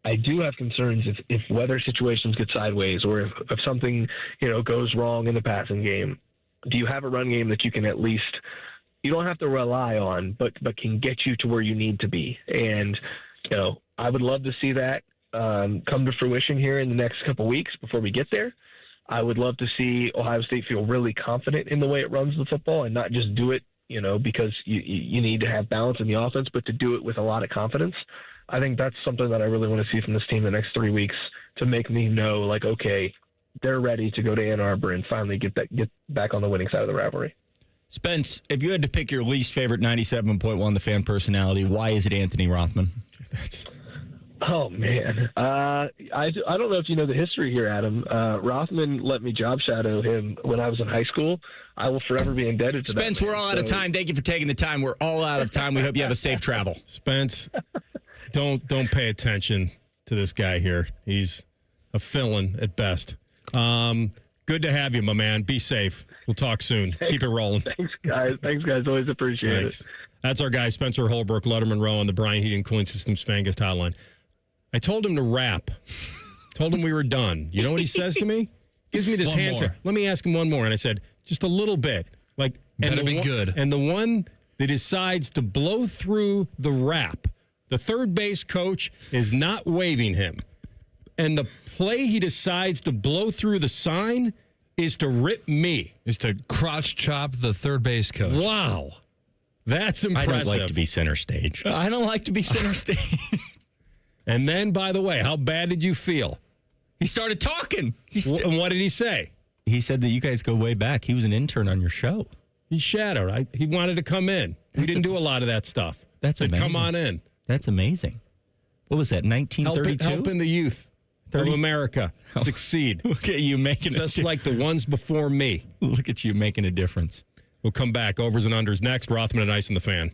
I do have concerns if weather situations get sideways or if something, goes wrong in the passing game. Do you have a run game that you can at least, you don't have to rely on, but can get you to where you need to be? And, I would love to see that come to fruition here in the next couple weeks before we get there. I would love to see Ohio State feel really confident in the way it runs the football and not just do it, because you need to have balance in the offense, but to do it with a lot of confidence. I think that's something that I really want to see from this team the next 3 weeks to make me know, okay, they're ready to go to Ann Arbor and finally get back on the winning side of the rivalry. Spence, if you had to pick your least favorite 97.1 The Fan personality, why is it Anthony Rothman? Oh, man. I don't know if you know the history here, Adam. Rothman let me job shadow him when I was in high school. I will forever be indebted to that. Spence, we're all out of time. Thank you for taking the time. We're all out of time. We hope you have a safe travel. Spence, don't pay attention to this guy here. He's a fill-in at best. Good to have you, my man. Be safe. We'll talk soon. Keep it rolling. Thanks, guys. Always appreciate it. That's our guy, Spencer Holbrook, Letterman Row on the Bryan Heating and Cooling Systems Fan Guest Hotline. I told him to wrap. Told him we were done. You know what he says to me? Gives me this hand sign. Let me ask him one more. And I said, just a little bit. That'd be good. And the one that decides to blow through the wrap, the third base coach is not waving him. And the play he decides to blow through the sign is to rip me. Is to crotch chop the third base coach. Wow. That's impressive. I don't like to be center stage. I don't like to be center stage. And then, by the way, how bad did you feel? He started talking. And what did he say? He said that you guys go way back. He was an intern on your show. He shadowed. He wanted to come in. We didn't do a lot of that stuff. That's amazing. Come on in. That's amazing. What was that, 1932? Helping the youth of America succeed. Look at you making a difference. Just like the ones before me. Look at you making a difference. We'll come back. Overs and unders next. Rothman and Ice and the Fan.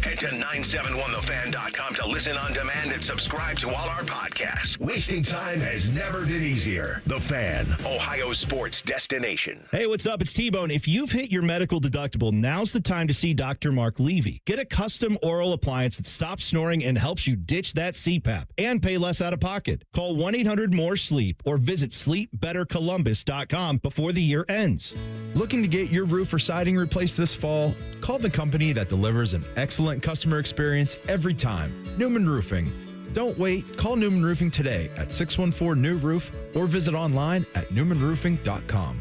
Head to 971thefan.com to listen on demand and subscribe to all our podcasts. Wasting time has never been easier. The Fan, Ohio sports destination. Hey, what's up? It's T-Bone. If you've hit your medical deductible, now's the time to see Dr. Mark Levy. Get a custom oral appliance that stops snoring and helps you ditch that CPAP and pay less out of pocket. Call 1-800-MORE-SLEEP or visit sleepbettercolumbus.com before the year ends. Looking to get your roof or siding replaced this fall? Call the company that delivers an excellent customer experience every time. Newman Roofing. Don't wait. Call Newman Roofing today at 614-NEW-ROOF or visit online at newmanroofing.com.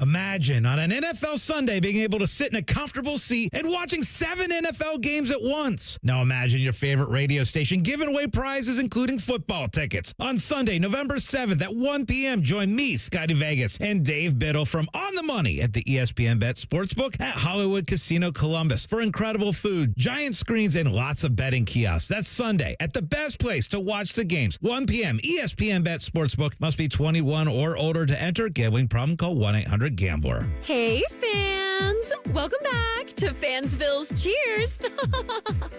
Imagine on an NFL Sunday being able to sit in a comfortable seat and watching 7 NFL games at once. Now imagine your favorite radio station giving away prizes, including football tickets. On Sunday, November 7th at 1 p.m., join me, Scotty Vegas, and Dave Biddle from On the Money at the ESPN Bet Sportsbook at Hollywood Casino Columbus for incredible food, giant screens, and lots of betting kiosks. That's Sunday at the best place to watch the games. 1 p.m., ESPN Bet Sportsbook. Must be 21 or older to enter. Gambling problem? Call 1-800-GAMBLER. Hey, fans! Welcome back to Fansville's Cheers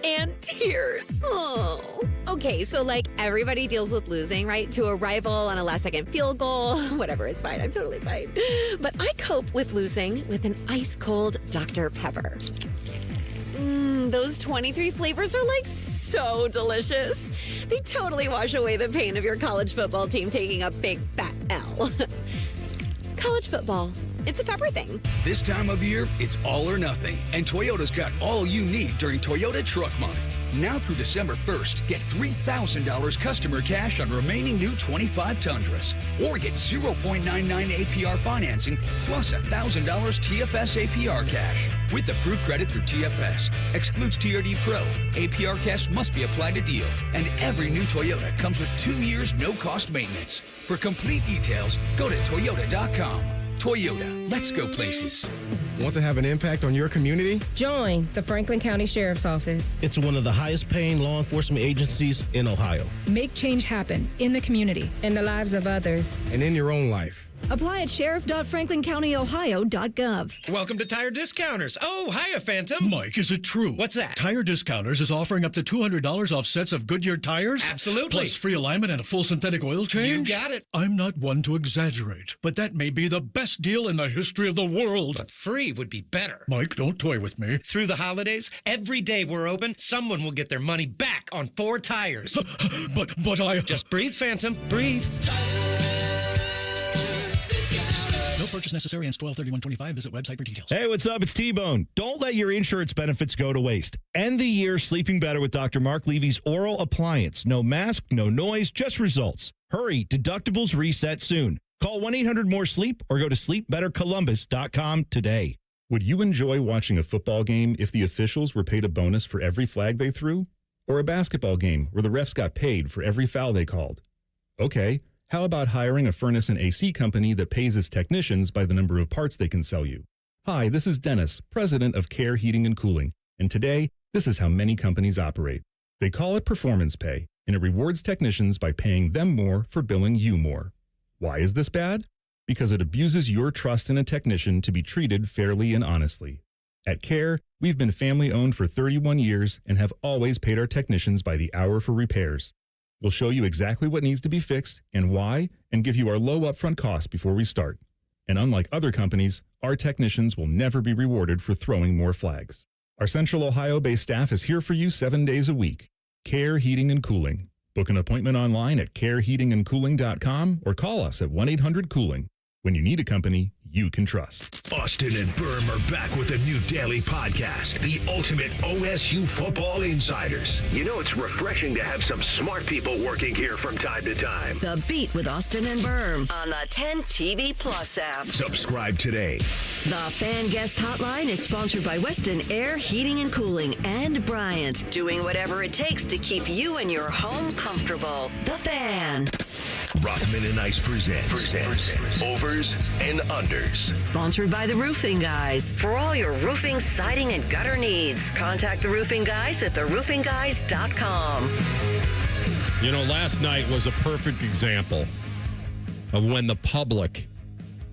and Tears. Oh. Okay, so like everybody deals with losing, right? To a rival on a last-second field goal. Whatever, it's fine. I'm totally fine. But I cope with losing with an ice-cold Dr. Pepper. Those 23 flavors are like so delicious. They totally wash away the pain of your college football team taking a big fat L. College football. It's a pepper thing. This time of year, it's all or nothing, and Toyota's got all you need during Toyota Truck Month. Now through December 1st, get $3,000 customer cash on remaining new 25 Tundras. Or get 0.99 APR financing plus $1,000 TFS APR cash. With approved credit through TFS. Excludes TRD Pro. APR cash must be applied to deal. And every new Toyota comes with 2 years no-cost maintenance. For complete details, go to Toyota.com. Toyota, let's go places. Want to have an impact on your community? Join the Franklin County Sheriff's Office. It's one of the highest paying law enforcement agencies in Ohio. Make change happen in the community. In the lives of others. And in your own life. Apply at sheriff.franklincountyohio.gov. Welcome to Tire Discounters. Oh, hiya, Phantom. Mike, is it true? What's that? Tire Discounters is offering up to $200 off sets of Goodyear tires? Absolutely. Plus free alignment and a full synthetic oil change? You got it. I'm not one to exaggerate, but that may be the best deal in the history of the world. But free would be better. Mike, don't toy with me. Through the holidays, every day we're open, someone will get their money back on 4 tires. But I... Just breathe, Phantom. Breathe. No purchase necessary. Ends 12/31/25. Visit website for details. Hey, what's up? It's T-Bone. Don't let your insurance benefits go to waste. End the year sleeping better with Dr. Mark Levy's oral appliance. No mask, no noise, just results. Hurry, deductibles reset soon. Call 1-800-MORE-SLEEP or go to sleepbettercolumbus.com today. Would you enjoy watching a football game if the officials were paid a bonus for every flag they threw? Or a basketball game where the refs got paid for every foul they called? Okay. How about hiring a furnace and AC company that pays its technicians by the number of parts they can sell you? Hi, this is Dennis, president of Care Heating and Cooling, and today, this is how many companies operate. They call it performance pay, and it rewards technicians by paying them more for billing you more. Why is this bad? Because it abuses your trust in a technician to be treated fairly and honestly. At Care, we've been family-owned for 31 years and have always paid our technicians by the hour for repairs. We'll show you exactly what needs to be fixed and why, and give you our low upfront cost before we start. And unlike other companies, our technicians will never be rewarded for throwing more flags. Our Central Ohio-based staff is here for you 7 days a week. Care Heating and Cooling. Book an appointment online at careheatingandcooling.com or call us at 1-800-COOLING. When you need a company you can trust. Austin and Berm are back with a new daily podcast, the ultimate OSU football insiders. You know it's refreshing to have some smart people working here from time to time. The Beat with Austin and Berm on the 10 TV Plus app. Subscribe today. The Fan Guest Hotline is sponsored by Weston Air Heating and Cooling and Bryant, doing whatever it takes to keep you and your home comfortable. The Fan. Rothman and Ice presents Overs and Unders. Sponsored by the Roofing Guys. For all your roofing, siding, and gutter needs, contact the Roofing Guys at theroofingguys.com. You know, last night was a perfect example of when the public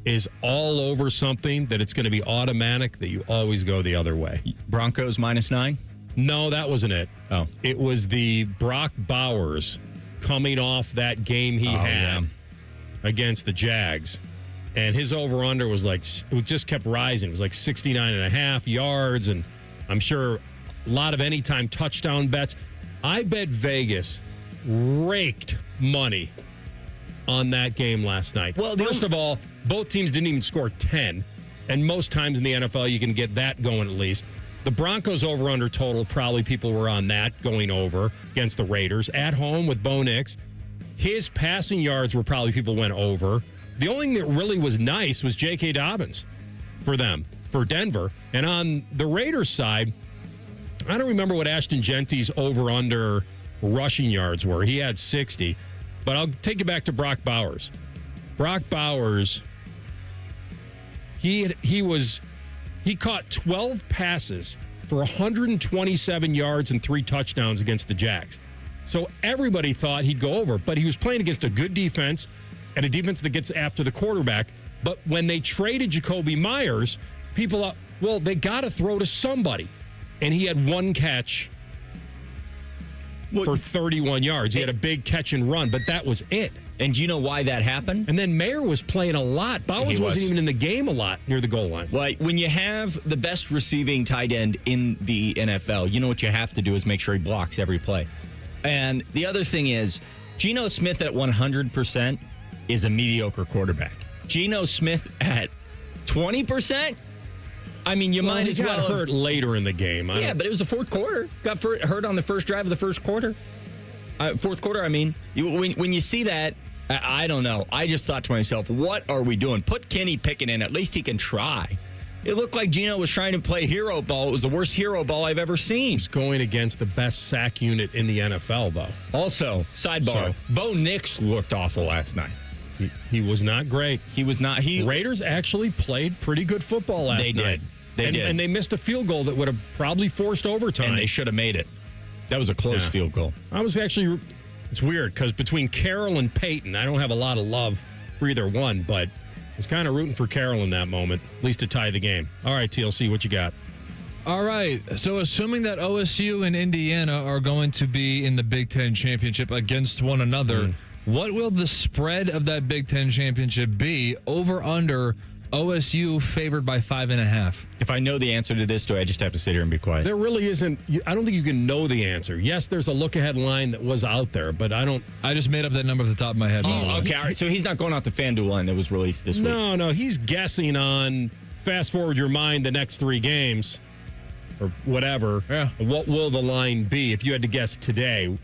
is all over something that it's going to be automatic that you always go the other way. Broncos -9? No, that wasn't it. Oh. It was the Brock Bowers coming off that game he had against the Jags. And his over-under was like, it just kept rising. It was like 69.5 yards. And I'm sure a lot of anytime touchdown bets. I bet Vegas raked money on that game last night. Well, first of all, both teams didn't even score 10. And most times in the NFL, you can get that going at least. The Broncos over-under total, probably people were on that going over against the Raiders. At home with Bo Nix. His passing yards were probably people went over. The only thing that really was nice was J.K. Dobbins for them, for Denver. And on the Raiders side, I don't remember what Ashton Genty's over-under rushing yards were. He had 60. But I'll take you back to Brock Bowers. Brock Bowers, he caught 12 passes for 127 yards and 3 touchdowns against the Jags. So everybody thought he'd go over, but he was playing against a good defense and a defense that gets after the quarterback. But when they traded Jacoby Myers, people thought, well, they got to throw to somebody. And he had 1 catch for 31 yards. He had a big catch and run, but that was it. And do you know why that happened? And then Mayer was playing a lot. Bowens wasn't even in the game a lot near the goal line. Well, when you have the best receiving tight end in the NFL, you know what you have to do is make sure he blocks every play. And the other thing is, Geno Smith at 100% is a mediocre quarterback. Geno Smith at 20%? I mean, you might as well got hurt later in the game. Yeah, but it was the fourth quarter. Got hurt on the first drive of the first quarter. Fourth quarter, I mean. When you see that, I don't know. I just thought to myself, what are we doing? Put Kenny Pickett in. At least he can try. It looked like Geno was trying to play hero ball. It was the worst hero ball I've ever seen. He's going against the best sack unit in the NFL, though. Also, sidebar, Bo Nix looked awful last night. He was not great. He was not. Raiders actually played pretty good football last night. They did. And they missed a field goal that would have probably forced overtime. And they should have made it. That was a close field goal. It's weird because between Carroll and Peyton, I don't have a lot of love for either one, but I was kind of rooting for Carroll in that moment, at least to tie the game. All right, TLC, what you got? All right. So assuming that OSU and Indiana are going to be in the Big Ten championship against one another, what will the spread of that Big Ten championship be? Over under OSU favored by 5.5. If I know the answer to this, do I just have to sit here and be quiet? There really isn't. I don't think you can know the answer. Yes, there's a look-ahead line that was out there, but I don't. I just made up that number off the top of my head. Okay, all right. So he's not going out the FanDuel line that was released this week. No, he's guessing on fast forward your mind the next 3 games or whatever. Yeah. What will the line be if you had to guess today?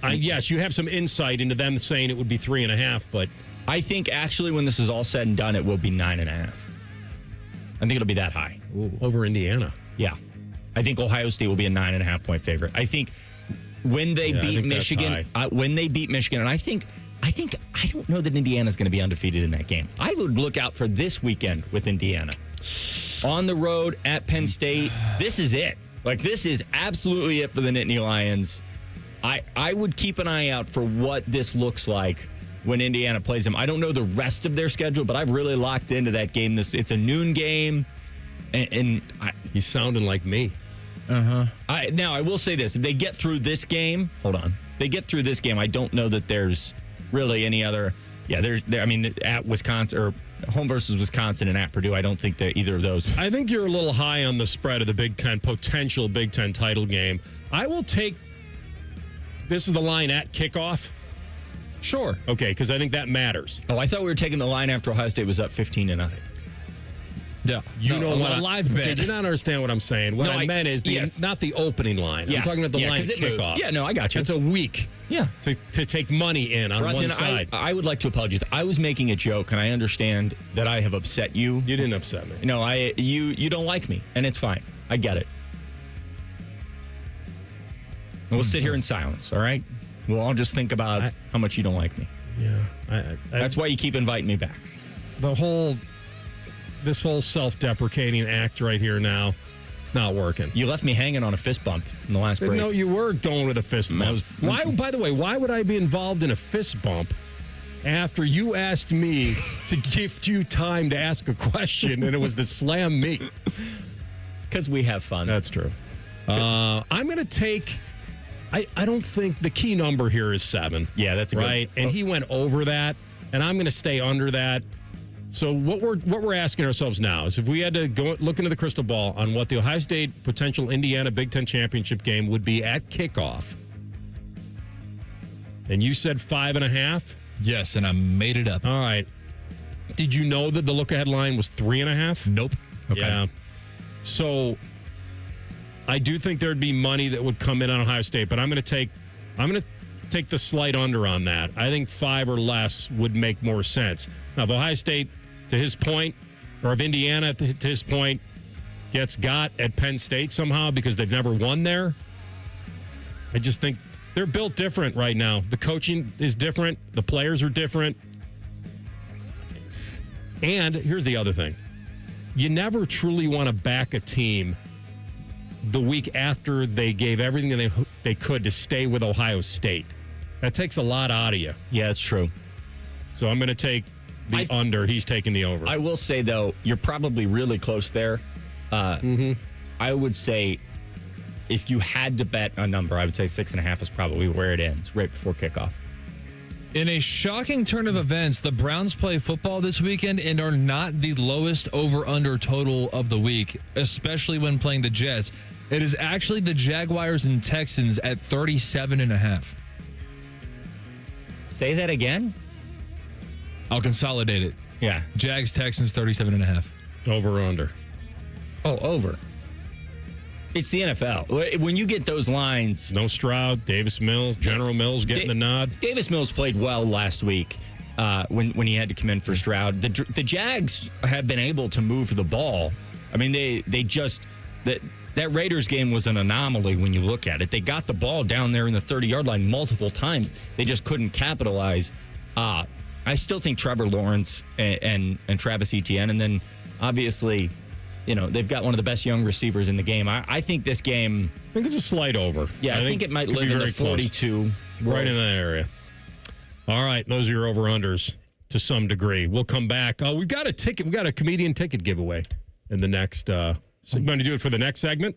Yes, you have some insight into them saying it would be 3.5, but I think actually when this is all said and done, it will be 9.5. I think it'll be that high. Ooh, over Indiana. Yeah. I think Ohio State will be a 9.5 point favorite. I think when they beat Michigan, and I don't know that Indiana's going to be undefeated in that game. I would look out for this weekend with Indiana. On the road at Penn State, this is it. This is absolutely it for the Nittany Lions. I would keep an eye out for what this looks like when Indiana plays them. I don't know the rest of their schedule, but I've really locked into that game. It's a noon game, and he's sounding like me. Now, I will say this. If they get through this game, I don't know that there's really any other. Yeah, at Wisconsin or home versus Wisconsin and at Purdue, I don't think that either of those. I think you're a little high on the spread of the Big Ten, potential Big Ten title game. I will take. This is the line at kickoff. Sure. Okay, because I think that matters. Oh, I thought we were taking the line after Ohio State was up 15-0. Yeah. Live bet. Okay, you don't understand what I'm saying. What I meant is not the opening line. Yes. I'm talking about the line at kickoff. Moves. Yeah, no, I got you. It's a week. Yeah. To take money in on one side. I would like to apologize. I was making a joke, and I understand that I have upset you. You didn't upset me. No, you don't like me, and it's fine. I get it. And we'll sit here in silence, all right? We'll all just think about how much you don't like me. Yeah. That's why you keep inviting me back. This whole self-deprecating act right here now, it's not working. You left me hanging on a fist bump in the last break. No, you were going with a fist bump. By the way, why would I be involved in a fist bump after you asked me to gift you time to ask a question and it was to slam me? Because we have fun. That's true. I'm going to take... I don't think the key number here is 7. Yeah, that's right. And he went over that, and I'm going to stay under that. So what we're asking ourselves now is if we had to go look into the crystal ball on what the Ohio State potential Indiana Big Ten championship game would be at kickoff, and you said 5.5. Yes, and I made it up. All right. Did you know that the look-ahead line was 3.5? Nope. Okay. Yeah. So I do think there'd be money that would come in on Ohio State, but I'm going to take the slight under on that. I think 5 or less would make more sense. Now, if Ohio State, to his point, or if Indiana, to his point, gets got at Penn State somehow because they've never won there, I just think they're built different right now. The coaching is different. The players are different. And here's the other thing. You never truly want to back a team the week after they gave everything they could to stay with Ohio State. That takes a lot out of you. Yeah, it's true. So I'm going to take the under. He's taking the over. I will say, though, you're probably really close there. I would say if you had to bet a number, I would say 6.5 is probably where it ends, right before kickoff. In a shocking turn of events, the Browns play football this weekend and are not the lowest over-under total of the week, especially when playing the Jets. It is actually the Jaguars and Texans at 37.5. Say that again? I'll consolidate it. Yeah. Jags, Texans, 37.5. Over or under? Oh, over. It's the NFL. When you get those lines... No Stroud, Davis Mills, General Mills getting the nod. Davis Mills played well last week when he had to come in for Stroud. The Jags have been able to move the ball. I mean, they just... That Raiders game was an anomaly when you look at it. They got the ball down there in the 30-yard line multiple times. They just couldn't capitalize. I still think Trevor Lawrence and Travis Etienne, and then obviously... You know, they've got one of the best young receivers in the game. I think this game... I think it's a slight over. Yeah, I think it might live in the 42. Right in that area. All right, those are your over-unders to some degree. We'll come back. We've got a ticket. We've got a comedian ticket giveaway in the next... you going to do it for the next segment?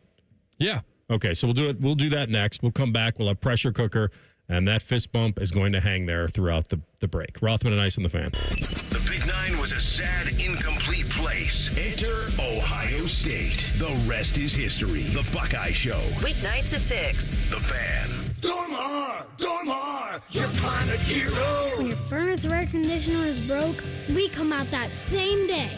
Yeah. Okay, so we'll do it. We'll do that next. We'll come back. We'll have pressure cooker, and that fist bump is going to hang there throughout the break. Rothman and Ice on the Fan. The Big Nine was a sad, incomplete place. Enter Ohio State. The rest is history. The Buckeye Show. Weeknights at 6. The Fan. Dormar, your planet hero. When your furnace or air conditioner is broke, we come out that same day.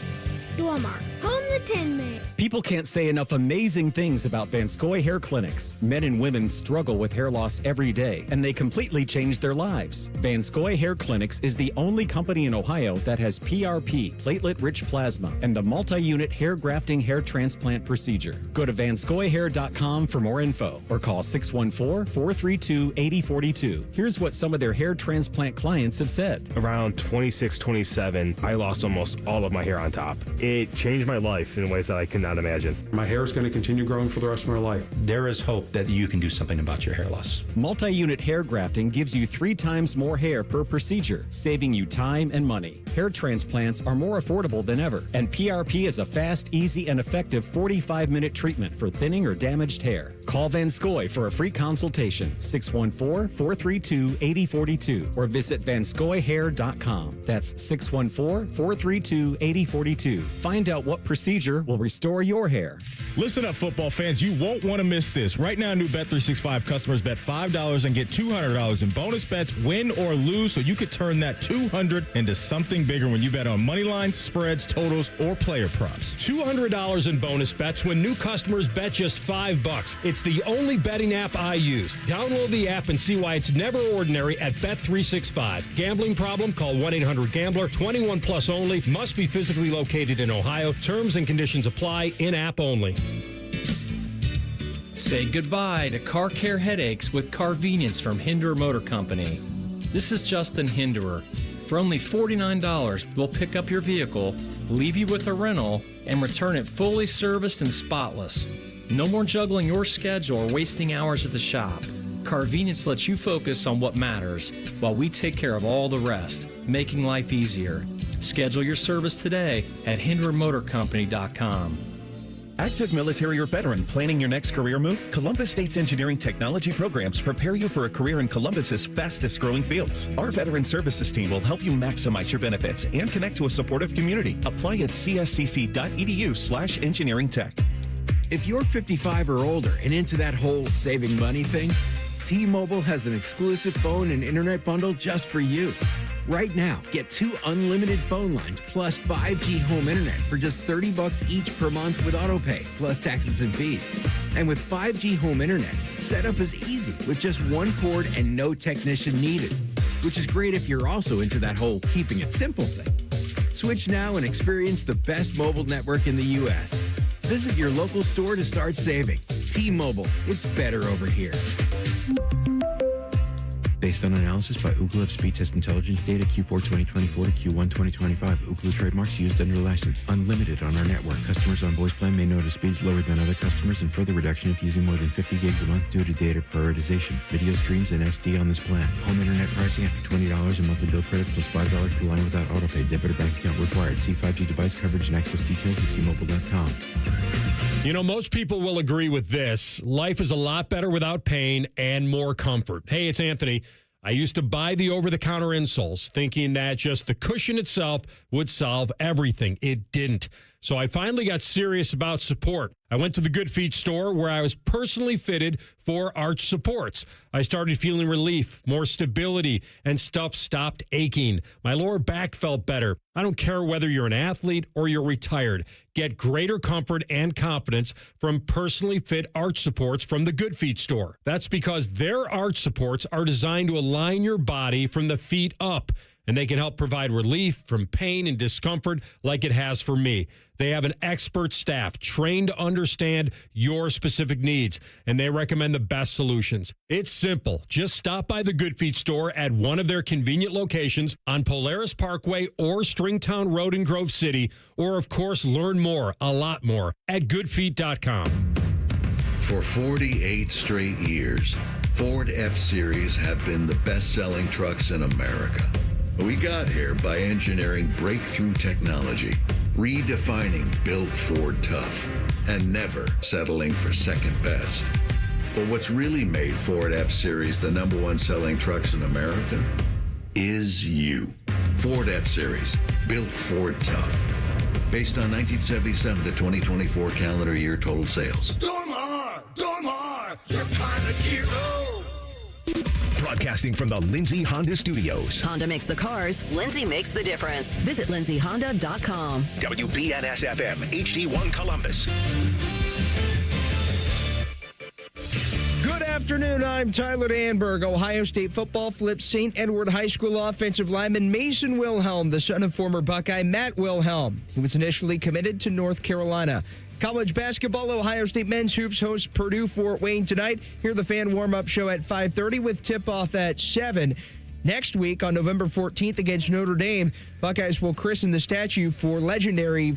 Dormar, home the Tin Man. People can't say enough amazing things about Vanscoy Hair Clinics. Men and women struggle with hair loss every day, and they completely change their lives. Vanscoy Hair Clinics is the only company in Ohio that has PRP, platelet-rich plasma, and the multi-unit hair grafting hair transplant procedure. Go to vanscoyhair.com for more info, or call 614-432-8042. Here's what some of their hair transplant clients have said. Around 26, 27, I lost almost all of my hair on top. It changed my life in ways that I could not imagine. My hair is going to continue growing for the rest of my life. There is hope that you can do something about your hair loss. Multi-unit hair grafting gives you 3 times more hair per procedure, saving you time and money. Hair transplants are more affordable than ever, and PRP is a fast, easy, and effective 45-minute treatment for thinning or damaged hair. Call Vanscoy for a free consultation, 614-432-8042, or visit vanscoyhair.com. That's 614-432-8042. Find out what procedure will restore your hair. Listen up, football fans. You won't want to miss this. Right now, new Bet365 customers bet $5 and get $200 in bonus bets, win or lose, so you could turn that $200 into something bigger when you bet on money lines, spreads, totals, or player props. $200 in bonus bets when new customers bet just $5. It's the only betting app I use. Download the app and see why it's never ordinary at Bet365. Gambling problem? Call 1-800-GAMBLER. 21 plus only. Must be physically located in Ohio. Terms and conditions apply. In-app only. Say goodbye to car care headaches with Carvenience from Hinderer Motor Company. This is Justin Hinderer. For only $49, we'll pick up your vehicle, leave you with a rental, and return it fully serviced and spotless. No more juggling your schedule or wasting hours at the shop. Carvenience lets you focus on what matters while we take care of all the rest, making life easier. Schedule your service today at HindererMotorCompany.com. Active military or veteran planning your next career move? Columbus State's engineering technology programs prepare you for a career in Columbus's fastest growing fields. Our veteran services team will help you maximize your benefits and connect to a supportive community. Apply at cscc.edu/engineering tech. If you're 55 or older and into that whole saving money thing, T-Mobile has an exclusive phone and internet bundle just for you. Right now, get 2 unlimited phone lines plus 5G home internet for just $30 each per month with AutoPay, plus taxes and fees. And with 5G home internet, setup is easy with just one cord and no technician needed, which is great if you're also into that whole keeping it simple thing. Switch now and experience the best mobile network in the U.S. Visit your local store to start saving. T-Mobile, it's better over here. Based on analysis by Ookla of speed test intelligence data Q4 2024 to Q1 2025. Ookla trademarks used under license. Unlimited on our network. Customers on voice plan may notice speeds lower than other customers and further reduction if using more than 50 gigs a month due to data prioritization. Video streams and SD on this plan. Home internet pricing after $20 and monthly bill credit plus $5 per line without autopay. Debit or bank account required. See 5G device coverage and access details at T-Mobile.com. You know, most people will agree with this. Life is a lot better without pain and more comfort. Hey, it's Anthony. I used to buy the over-the-counter insoles thinking that just the cushion itself would solve everything. It didn't. So I finally got serious about support. I went to the Good Feet store where I was personally fitted for arch supports. I started feeling relief, more stability, and stuff stopped aching. My lower back felt better. I don't care whether you're an athlete or you're retired. Get greater comfort and confidence from personally fit arch supports from the Good Feet store. That's because their arch supports are designed to align your body from the feet up, and they can help provide relief from pain and discomfort like it has for me. They have an expert staff trained to understand your specific needs, and they recommend the best solutions. It's simple. Just stop by the Good Feet store at one of their convenient locations on Polaris Parkway or Stringtown Road in Grove City, or, of course, learn more, a lot more, at goodfeet.com. For 48 straight years, Ford F-Series have been the best-selling trucks in America. We got here by engineering breakthrough technology, redefining Built Ford Tough, and never settling for second best. But what's really made Ford F-Series the #1 selling trucks in America is you. Ford F-Series, Built Ford Tough. Based on 1977 to 2024 calendar year total sales. Dormar, you're kind of hero. Broadcasting from the Lindsay Honda Studios. Honda makes the cars. Lindsay makes the difference. Visit lindsayhonda.com. WBNS-FM, HD1 Columbus. Good afternoon. I'm Tyler Danberg. Ohio State football flips St. Edward High School offensive lineman Mason Wilhelm, the son of former Buckeye Matt Wilhelm. He was initially committed to North Carolina. College basketball, Ohio State men's hoops hosts Purdue Fort Wayne tonight. Hear the fan warm-up show at 5:30 with tip-off at 7. Next week on November 14th against Notre Dame, Buckeyes will christen the statue for legendary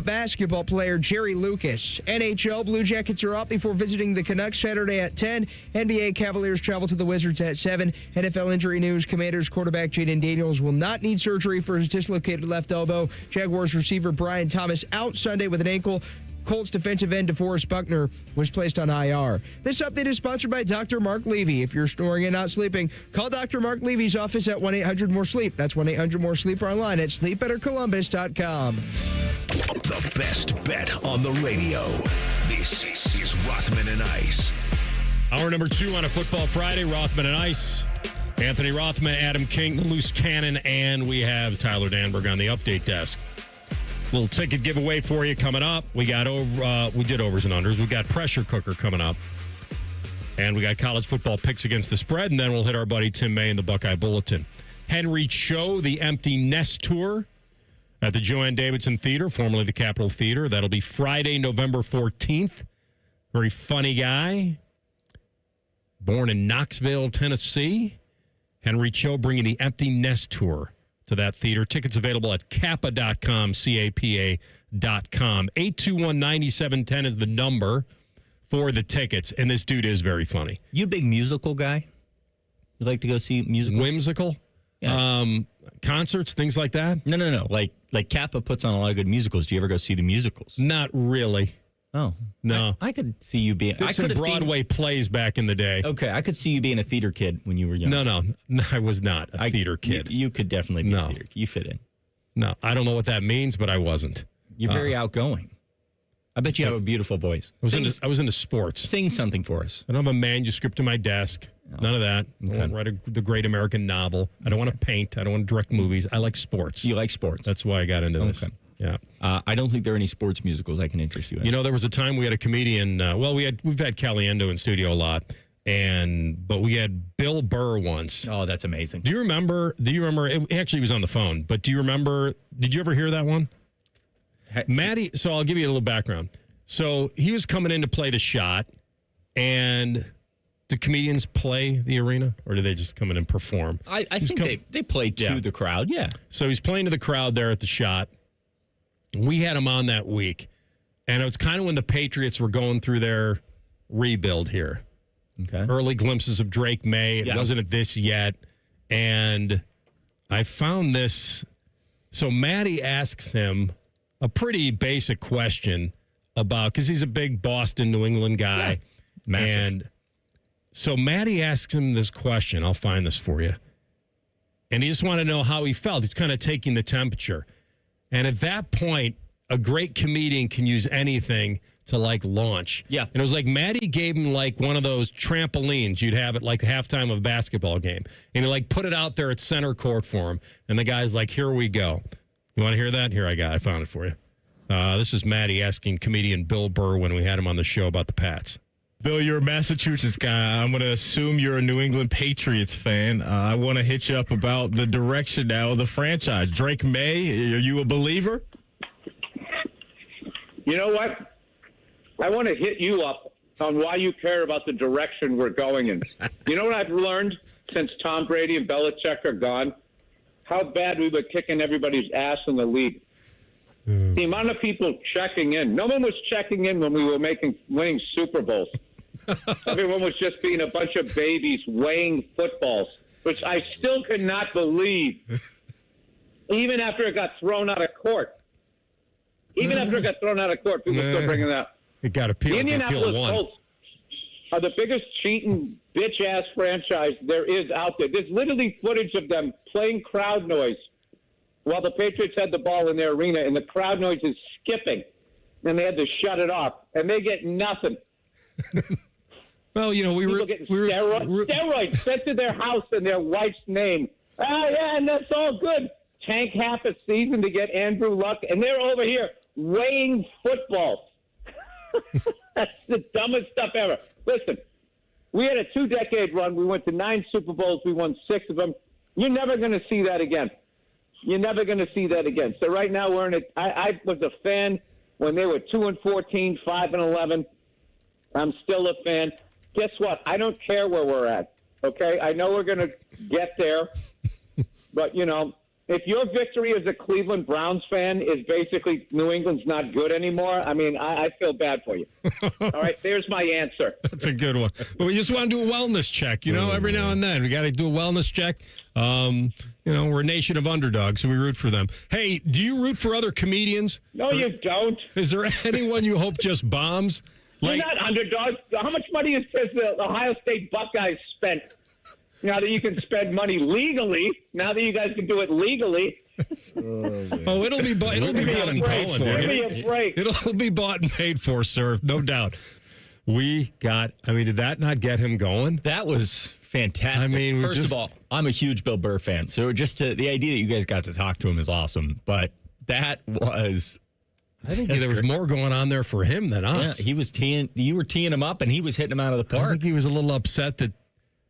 basketball player Jerry Lucas. NHL Blue Jackets are up before visiting the Canucks Saturday at 10. NBA Cavaliers travel to the Wizards at 7. NFL injury news, Commanders quarterback Jaden Daniels will not need surgery for his dislocated left elbow. Jaguars receiver Brian Thomas out Sunday with an ankle. Colts defensive end DeForest Buckner was placed on IR. This update is sponsored by Dr. Mark Levy. If you're snoring and not sleeping, call Dr. Mark Levy's office at 1-800-MORE-SLEEP. That's 1-800-MORE-SLEEP or online at sleepbettercolumbus.com. The best bet on the radio. This is Rothman and Ice. Hour number 2 on a Football Friday, Rothman and Ice. Anthony Rothman, Adam King, the loose cannon, and we have Tyler Danberg on the update desk. Little ticket giveaway for you coming up. We did overs and unders. We got pressure cooker coming up. And we got college football picks against the spread, and then we'll hit our buddy Tim May in the Buckeye Bulletin. Henry Cho, the Empty Nest Tour at the Joanne Davidson Theater, formerly the Capitol Theater. That'll be Friday, November 14th. Very funny guy. Born in Knoxville, Tennessee. Henry Cho bringing the Empty Nest Tour to that theater. Tickets available at kappa.com, CAPA.com. 821-9710 is the number for the tickets, and this dude is very funny. You a big musical guy? You like to go see musicals? Whimsical? Yeah. Concerts, things like that? No. Like Kappa puts on a lot of good musicals. Do you ever go see the musicals? Not really. Oh. No. I could see you being... Did some Broadway plays back in the day. Okay, I could see you being a theater kid when you were young. No, I was not a theater kid. You could definitely be a theater kid. You fit in. No, I don't know what that means, but I wasn't. You're very outgoing. I bet you have a beautiful voice. I was into sports. Sing something for us. I don't have a manuscript to my desk. None of that. I don't want to write the great American novel. I don't want to paint. I don't want to direct movies. I like sports. You like sports. That's why I got into this. Okay. Yeah. I don't think there are any sports musicals I can interest you in. You know, there was a time we had a comedian. We've had Caliendo in studio a lot, but we had Bill Burr once. Oh, that's amazing. Do you remember? It actually was on the phone, but do you remember? Did you ever hear that one? Maddie. So I'll give you a little background. So he was coming in to play the shot, and do comedians play the arena, or do they just come in and perform? I think they play to the crowd. Yeah. So he's playing to the crowd there at the shot. We had him on that week, and it was kind of when the Patriots were going through their rebuild here. Okay. Early glimpses of Drake May. It wasn't at this yet. And I found this. So Maddie asks him a pretty basic question about, because he's a big Boston, New England guy. Yeah. Massive. And so Maddie asks him this question. I'll find this for you. And he just wanted to know how he felt. He's kind of taking the temperature. And at that point, a great comedian can use anything to launch. Yeah. And it was like Maddie gave him one of those trampolines you'd have at the halftime of a basketball game. And he put it out there at center court for him. And the guy's like, here we go. You want to hear that? Here I found it for you. This is Maddie asking comedian Bill Burr when we had him on the show about the Pats. Bill, you're a Massachusetts guy. I'm going to assume you're a New England Patriots fan. I want to hit you up about the direction now of the franchise. Drake May, are you a believer? You know what? I want to hit you up on why you care about the direction we're going in. You know what I've learned since Tom Brady and Belichick are gone? How bad we were kicking everybody's ass in the league. The amount of people checking in. No one was checking in when we were winning Super Bowls. Everyone was just being a bunch of babies weighing footballs, which I still could not believe. Even after it got thrown out of court. People still bringing that. It got appealed. The Indianapolis Colts are the biggest cheating bitch-ass franchise there is out there. There's literally footage of them playing crowd noise while the Patriots had the ball in their arena, and the crowd noise is skipping, and they had to shut it off, and they get nothing. Well, we were steroids sent to their house in their wife's name. And that's all good. Tank half a season to get Andrew Luck, and they're over here weighing footballs. That's the dumbest stuff ever. Listen, we had a 2-decade run. We went to 9 Super Bowls. We won 6 of them. You're never going to see that again. So right now we're in it. I was a fan when they were 2-14, 5-11. I'm still a fan. Guess what? I don't care where we're at. Okay, I know we're going to get there, but if your victory as a Cleveland Browns fan is basically New England's not good anymore, I feel bad for you. All right, there's my answer. That's a good one. But we just want to do a wellness check, every now and then. We got to do a wellness check. We're a nation of underdogs, so we root for them. Hey, do you root for other comedians? No, you don't. Is there anyone you hope just bombs? You're not underdogs. How much money has the Ohio State Buckeyes spent? Now that you can spend money legally, now that you guys can do it legally. It'll be bought and paid for. Give me a break. It'll be bought and paid for, sir. No doubt. Did that not get him going? That was fantastic. First of all, I'm a huge Bill Burr fan, so just the idea that you guys got to talk to him is awesome. But that was... I think there was more going on there for him than us. Yeah, you were teeing him up, and he was hitting him out of the park. I think he was a little upset that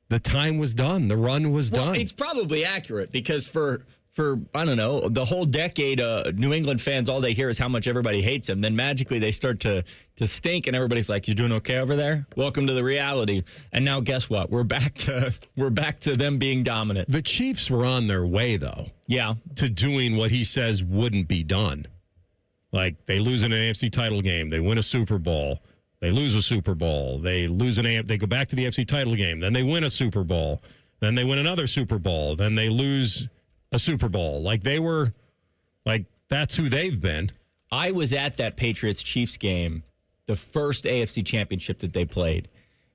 the time was done. The run was done. It's probably accurate because for I don't know, the whole decade, New England fans, all they hear is how much everybody hates them. Then magically they start to stink, and everybody's like, "You doing okay over there? Welcome to the reality." And now guess what? We're back to them being dominant. The Chiefs were on their way, though. Yeah, to doing what he says wouldn't be done. Like, they lose an AFC title game, they win a Super Bowl, they lose a Super Bowl, they go back to the AFC title game, then they win a Super Bowl, then they win another Super Bowl, then they lose a Super Bowl. That's who they've been. I was at that Patriots-Chiefs game, the first AFC championship that they played,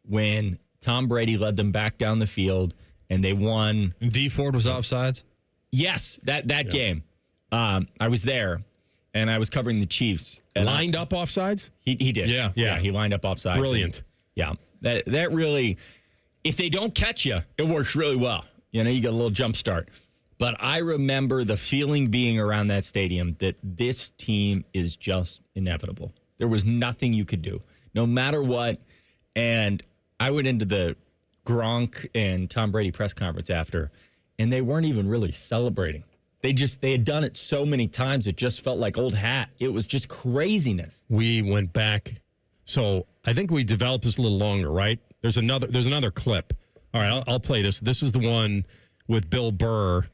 when Tom Brady led them back down the field, and they won. And D Ford was offsides? Yes, that game. I was there. And I was covering the Chiefs. Lined up offsides? He did. Yeah. He lined up offsides. Brilliant. That really, if they don't catch you, it works really well. You know, you get a little jump start. But I remember the feeling being around that stadium that this team is just inevitable. There was nothing you could do, no matter what. And I went into the Gronk and Tom Brady press conference after, and they weren't even really celebrating. They had done it so many times, it just felt like old hat. It was just craziness. We went back. So I think we developed this a little longer, right? There's another clip. All right, I'll play this. This is the one with Bill Burr.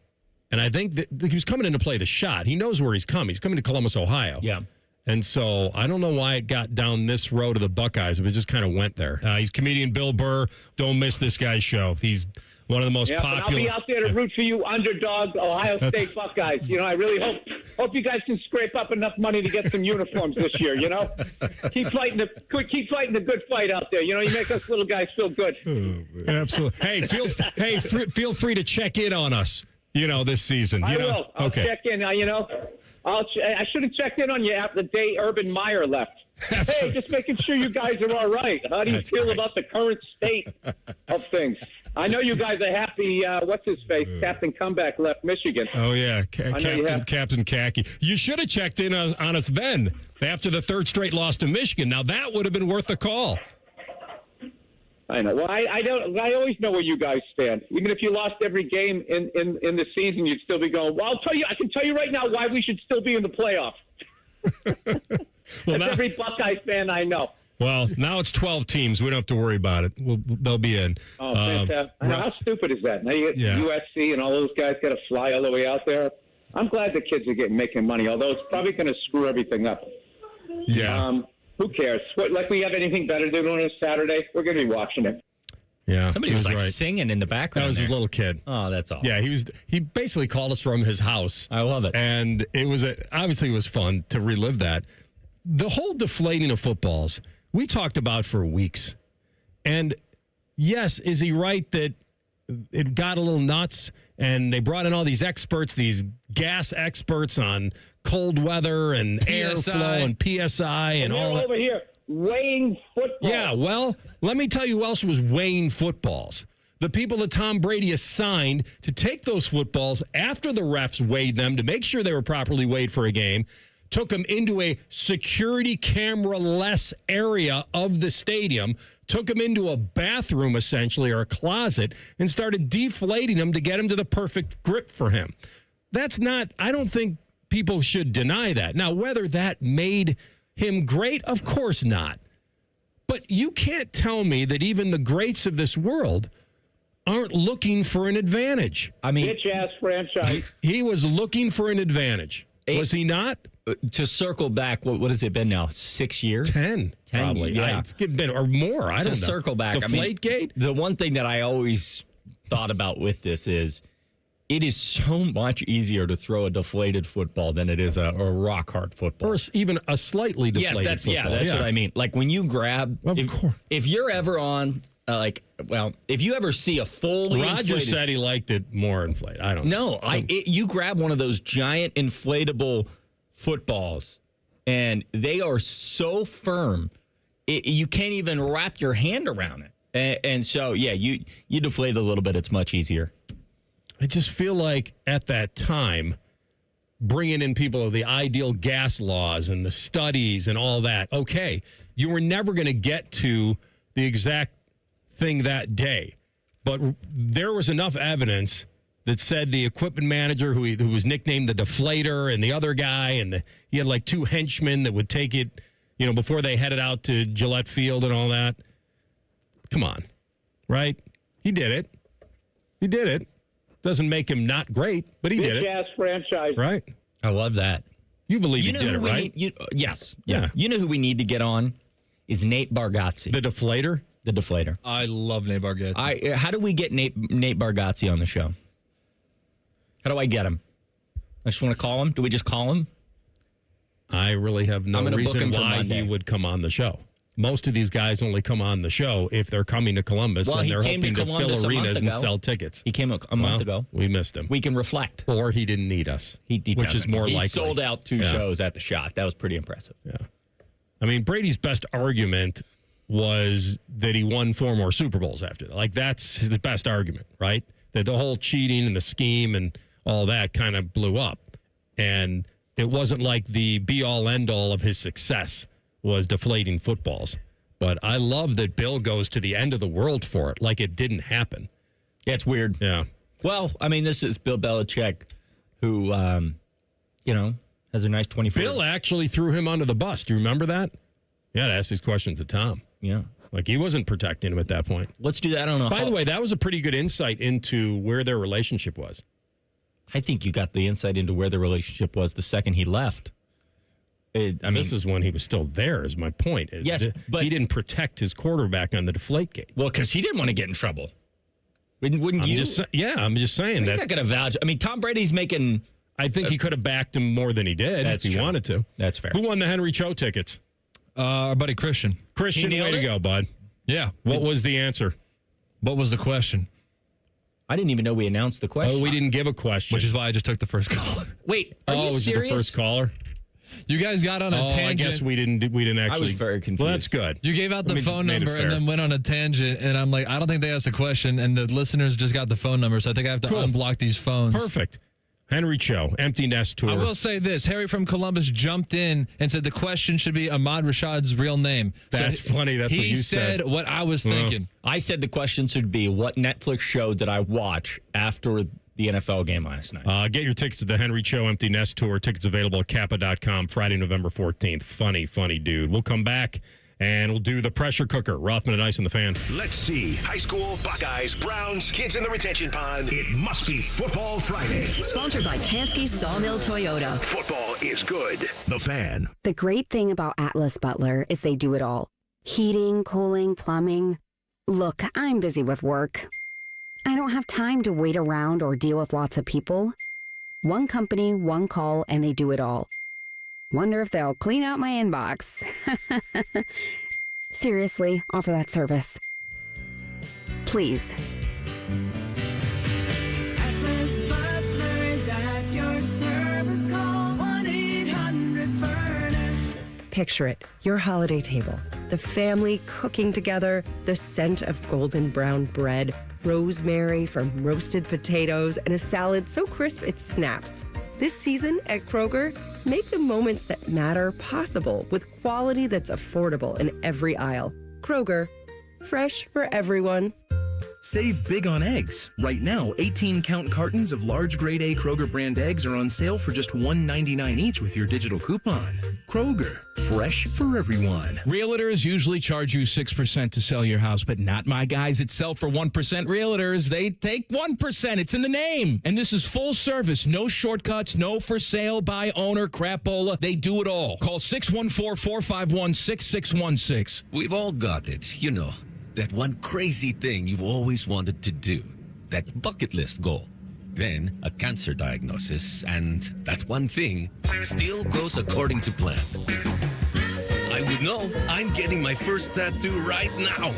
And I think that he was coming in to play the shot. He knows where he's coming. He's coming to Columbus, Ohio. Yeah. And so I don't know why it got down this road of the Buckeyes, but it just kind of went there. He's comedian Bill Burr. Don't miss this guy's show. He's one of the most popular. I'll be out there to root for you, underdog Ohio State Buckeyes. You know, I really hope you guys can scrape up enough money to get some uniforms this year. You know, keep fighting the good fight out there. You know, you make us little guys feel good. Absolutely. Hey, feel free to check in on us. You know, this season. I will. will. I'll check in. You know, I should have checked in on you after the day Urban Meyer left. Hey, just making sure you guys are all right. How do you feel about the current state of things? I know you guys are happy. What's his face? Captain Comeback left Michigan. Oh, yeah. Captain Khaki. You should have checked in on us then after the third straight loss to Michigan. Now, that would have been worth a call. I know. Well, I always know where you guys stand. Even if you lost every game in the season, you'd still be going, well, I can tell you right now why we should still be in the playoffs. That's every Buckeye fan I know. Well, now it's 12 teams. We don't have to worry about it. They'll be in. Oh, fantastic. How stupid is that? Now you get USC and all those guys got to fly all the way out there. I'm glad the kids are making money, although it's probably going to screw everything up. Yeah. Who cares? Like we have anything better to do on a Saturday? We're going to be watching it. Yeah, somebody was like singing in the background. That was his little kid. Oh, that's awesome. Yeah, he basically called us from his house. I love it. And it was obviously it was fun to relive that. The whole deflating of footballs we talked about for weeks. And yes, is he right that it got a little nuts and they brought in all these experts, these gas experts on cold weather and airflow and PSI and all that. Over here weighing footballs. Yeah, well, let me tell you who else was weighing footballs. The people that Tom Brady assigned to take those footballs after the refs weighed them to make sure they were properly weighed for a game, took them into a security camera-less area of the stadium, took them into a bathroom, essentially, or a closet, and started deflating them to get them to the perfect grip for him. That's not, I don't think people should deny that. Now, whether that made him great, of course not. But you can't tell me that even the greats of this world aren't looking for an advantage. I mean, bitch-ass franchise. He was looking for an advantage. Was he not? To circle back, what has it been now? 6 years? 10 probably. Yeah. It's been, or more. I don't know. To circle back. Deflategate? The one thing that I always thought about with this is it is so much easier to throw a deflated football than it is a rock hard football. Or even a slightly deflated football. That's what I mean. Like when you grab, if you're ever on, if you ever see a fully Roger inflated, said he liked it more inflated. I don't know. No, you grab one of those giant inflatable footballs, and they are so firm, you can't even wrap your hand around it. And so, yeah, you deflate a little bit, it's much easier. I just feel like at that time, bringing in people of the ideal gas laws and the studies and all that, okay, you were never going to get to the exact thing that day. But there was enough evidence that said the equipment manager, who was nicknamed the Deflator, and the other guy, and he had like two henchmen that would take it, before they headed out to Gillette Field and all that. Come on, right? He did it. He did it. Doesn't make him not great, but he did it. Bitch-ass franchise. Right? I love that. You believe he did it, right? Yes. Yeah. You know who we need to get on is Nate Bargatze. The Deflator? The Deflator. I love Nate Bargatze. How do we get Nate Bargatze on the show? How do I get him? I just want to call him. Do we just call him? I really have no reason why he would come on the show. Most of these guys only come on the show if they're coming to Columbus and they're hoping to fill arenas and sell tickets. He came a month ago. We missed him. We can reflect. Or he didn't need us, which is more likely. He sold out 2 shows at the Shot. That was pretty impressive. Yeah. I mean, Brady's best argument was that he won 4 more Super Bowls after that. Like, that's the best argument, right? That the whole cheating and the scheme and all that kind of blew up. And it wasn't like the be-all, end-all of his success was deflating footballs. But I love that Bill goes to the end of the world for it, like it didn't happen. Yeah, it's weird. Yeah. Well, I mean, this is Bill Belichick, who, has a nice 24. Bill actually threw him under the bus. Do you remember that? You had to ask these questions to Tom. Yeah. Like, he wasn't protecting him at that point. Let's do that on a... By the way, that was a pretty good insight into where their relationship was. I think you got the insight into where the relationship was the second he left. This is when he was still there, is my point. Yes, but he didn't protect his quarterback on the Deflategate. Well, because he didn't want to get in trouble. Wouldn't you? I'm just saying that. He's not going to vouch. I mean, Tom Brady's making... I think he could have backed him more than he did if he wanted to. That's fair. Who won the Henry Cho tickets? Our buddy Christian. Christian, way to go, bud. Yeah. What was the answer? What was the question? I didn't even know we announced the question. Oh, we didn't give a question. Which is why I just took the first caller. Wait, are you was serious? it the first caller? You guys got on a tangent. I guess we didn't actually. I was very confused. Well, that's good. You gave out the phone number and then went on a tangent, and I'm like, I don't think they asked a question, and the listeners just got the phone number, so I think I have to unblock these phones. Perfect. Henry Cho, Empty Nest Tour. I will say this. Harry from Columbus jumped in and said the question should be Ahmad Rashad's real name. That's funny. That's what you said. He said what I was thinking. I said the question should be, what Netflix show did I watch after the NFL game last night? Get your tickets to the Henry Cho Empty Nest Tour. Tickets available at Kappa.com Friday, November 14th. Funny dude. We'll come back and we'll do the pressure cooker. Rothman and Ice and the Fan. Let's see. High school, Buckeyes, Browns, kids in the retention pond. It must be Football Friday. Sponsored by Tansky Sawmill Toyota. Football is good. The Fan. The great thing about Atlas Butler is they do it all. Heating, cooling, plumbing. Look, I'm busy with work. I don't have time to wait around or deal with lots of people. One company, one call, and they do it all. Wonder if they'll clean out my inbox. Seriously, offer that service. Please. Atlas Butler is at your service. Call 1-800-FURNACE. Picture it, your holiday table. The family cooking together, the scent of golden brown bread, rosemary from roasted potatoes, and a salad so crisp it snaps. This season at Kroger, make the moments that matter possible with quality that's affordable in every aisle. Kroger, fresh for everyone. Save big on eggs. Right now, 18-count cartons of large grade A Kroger brand eggs are on sale for just $1.99 each with your digital coupon. Kroger, fresh for everyone. Realtors usually charge you 6% to sell your house, but not my guys at Sell for 1% Realtors. They take 1%. It's in the name. And this is full service. No shortcuts, no for sale by owner crapola. They do it all. Call 614-451-6616. We've all got it, you know. That one crazy thing you've always wanted to do. That bucket list goal. Then a cancer diagnosis, and that one thing still goes according to plan. I would know. I'm getting my first tattoo right now.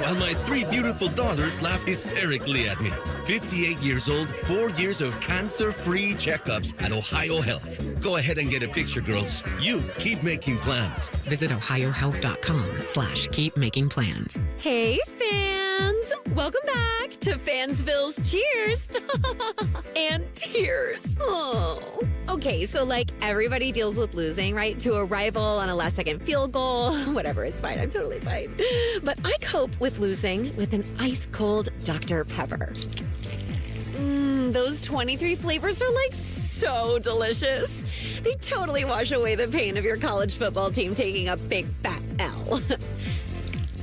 While my 3 beautiful daughters laugh hysterically at me. 58 years old, 4 years of cancer-free checkups at Ohio Health. Go ahead and get a picture, girls. You keep making plans. Visit ohiohealth.com/keepmakingplans. Hey, fans! Welcome back to Fansville's Cheers and Tears. Oh. Okay, so like everybody deals with losing, right? To a rival on a last-second field goal. Whatever, it's fine. I'm totally fine. But I cope with losing with an ice-cold Dr. Pepper. Those 23 flavors are like so delicious. They totally wash away the pain of your college football team taking a big fat L.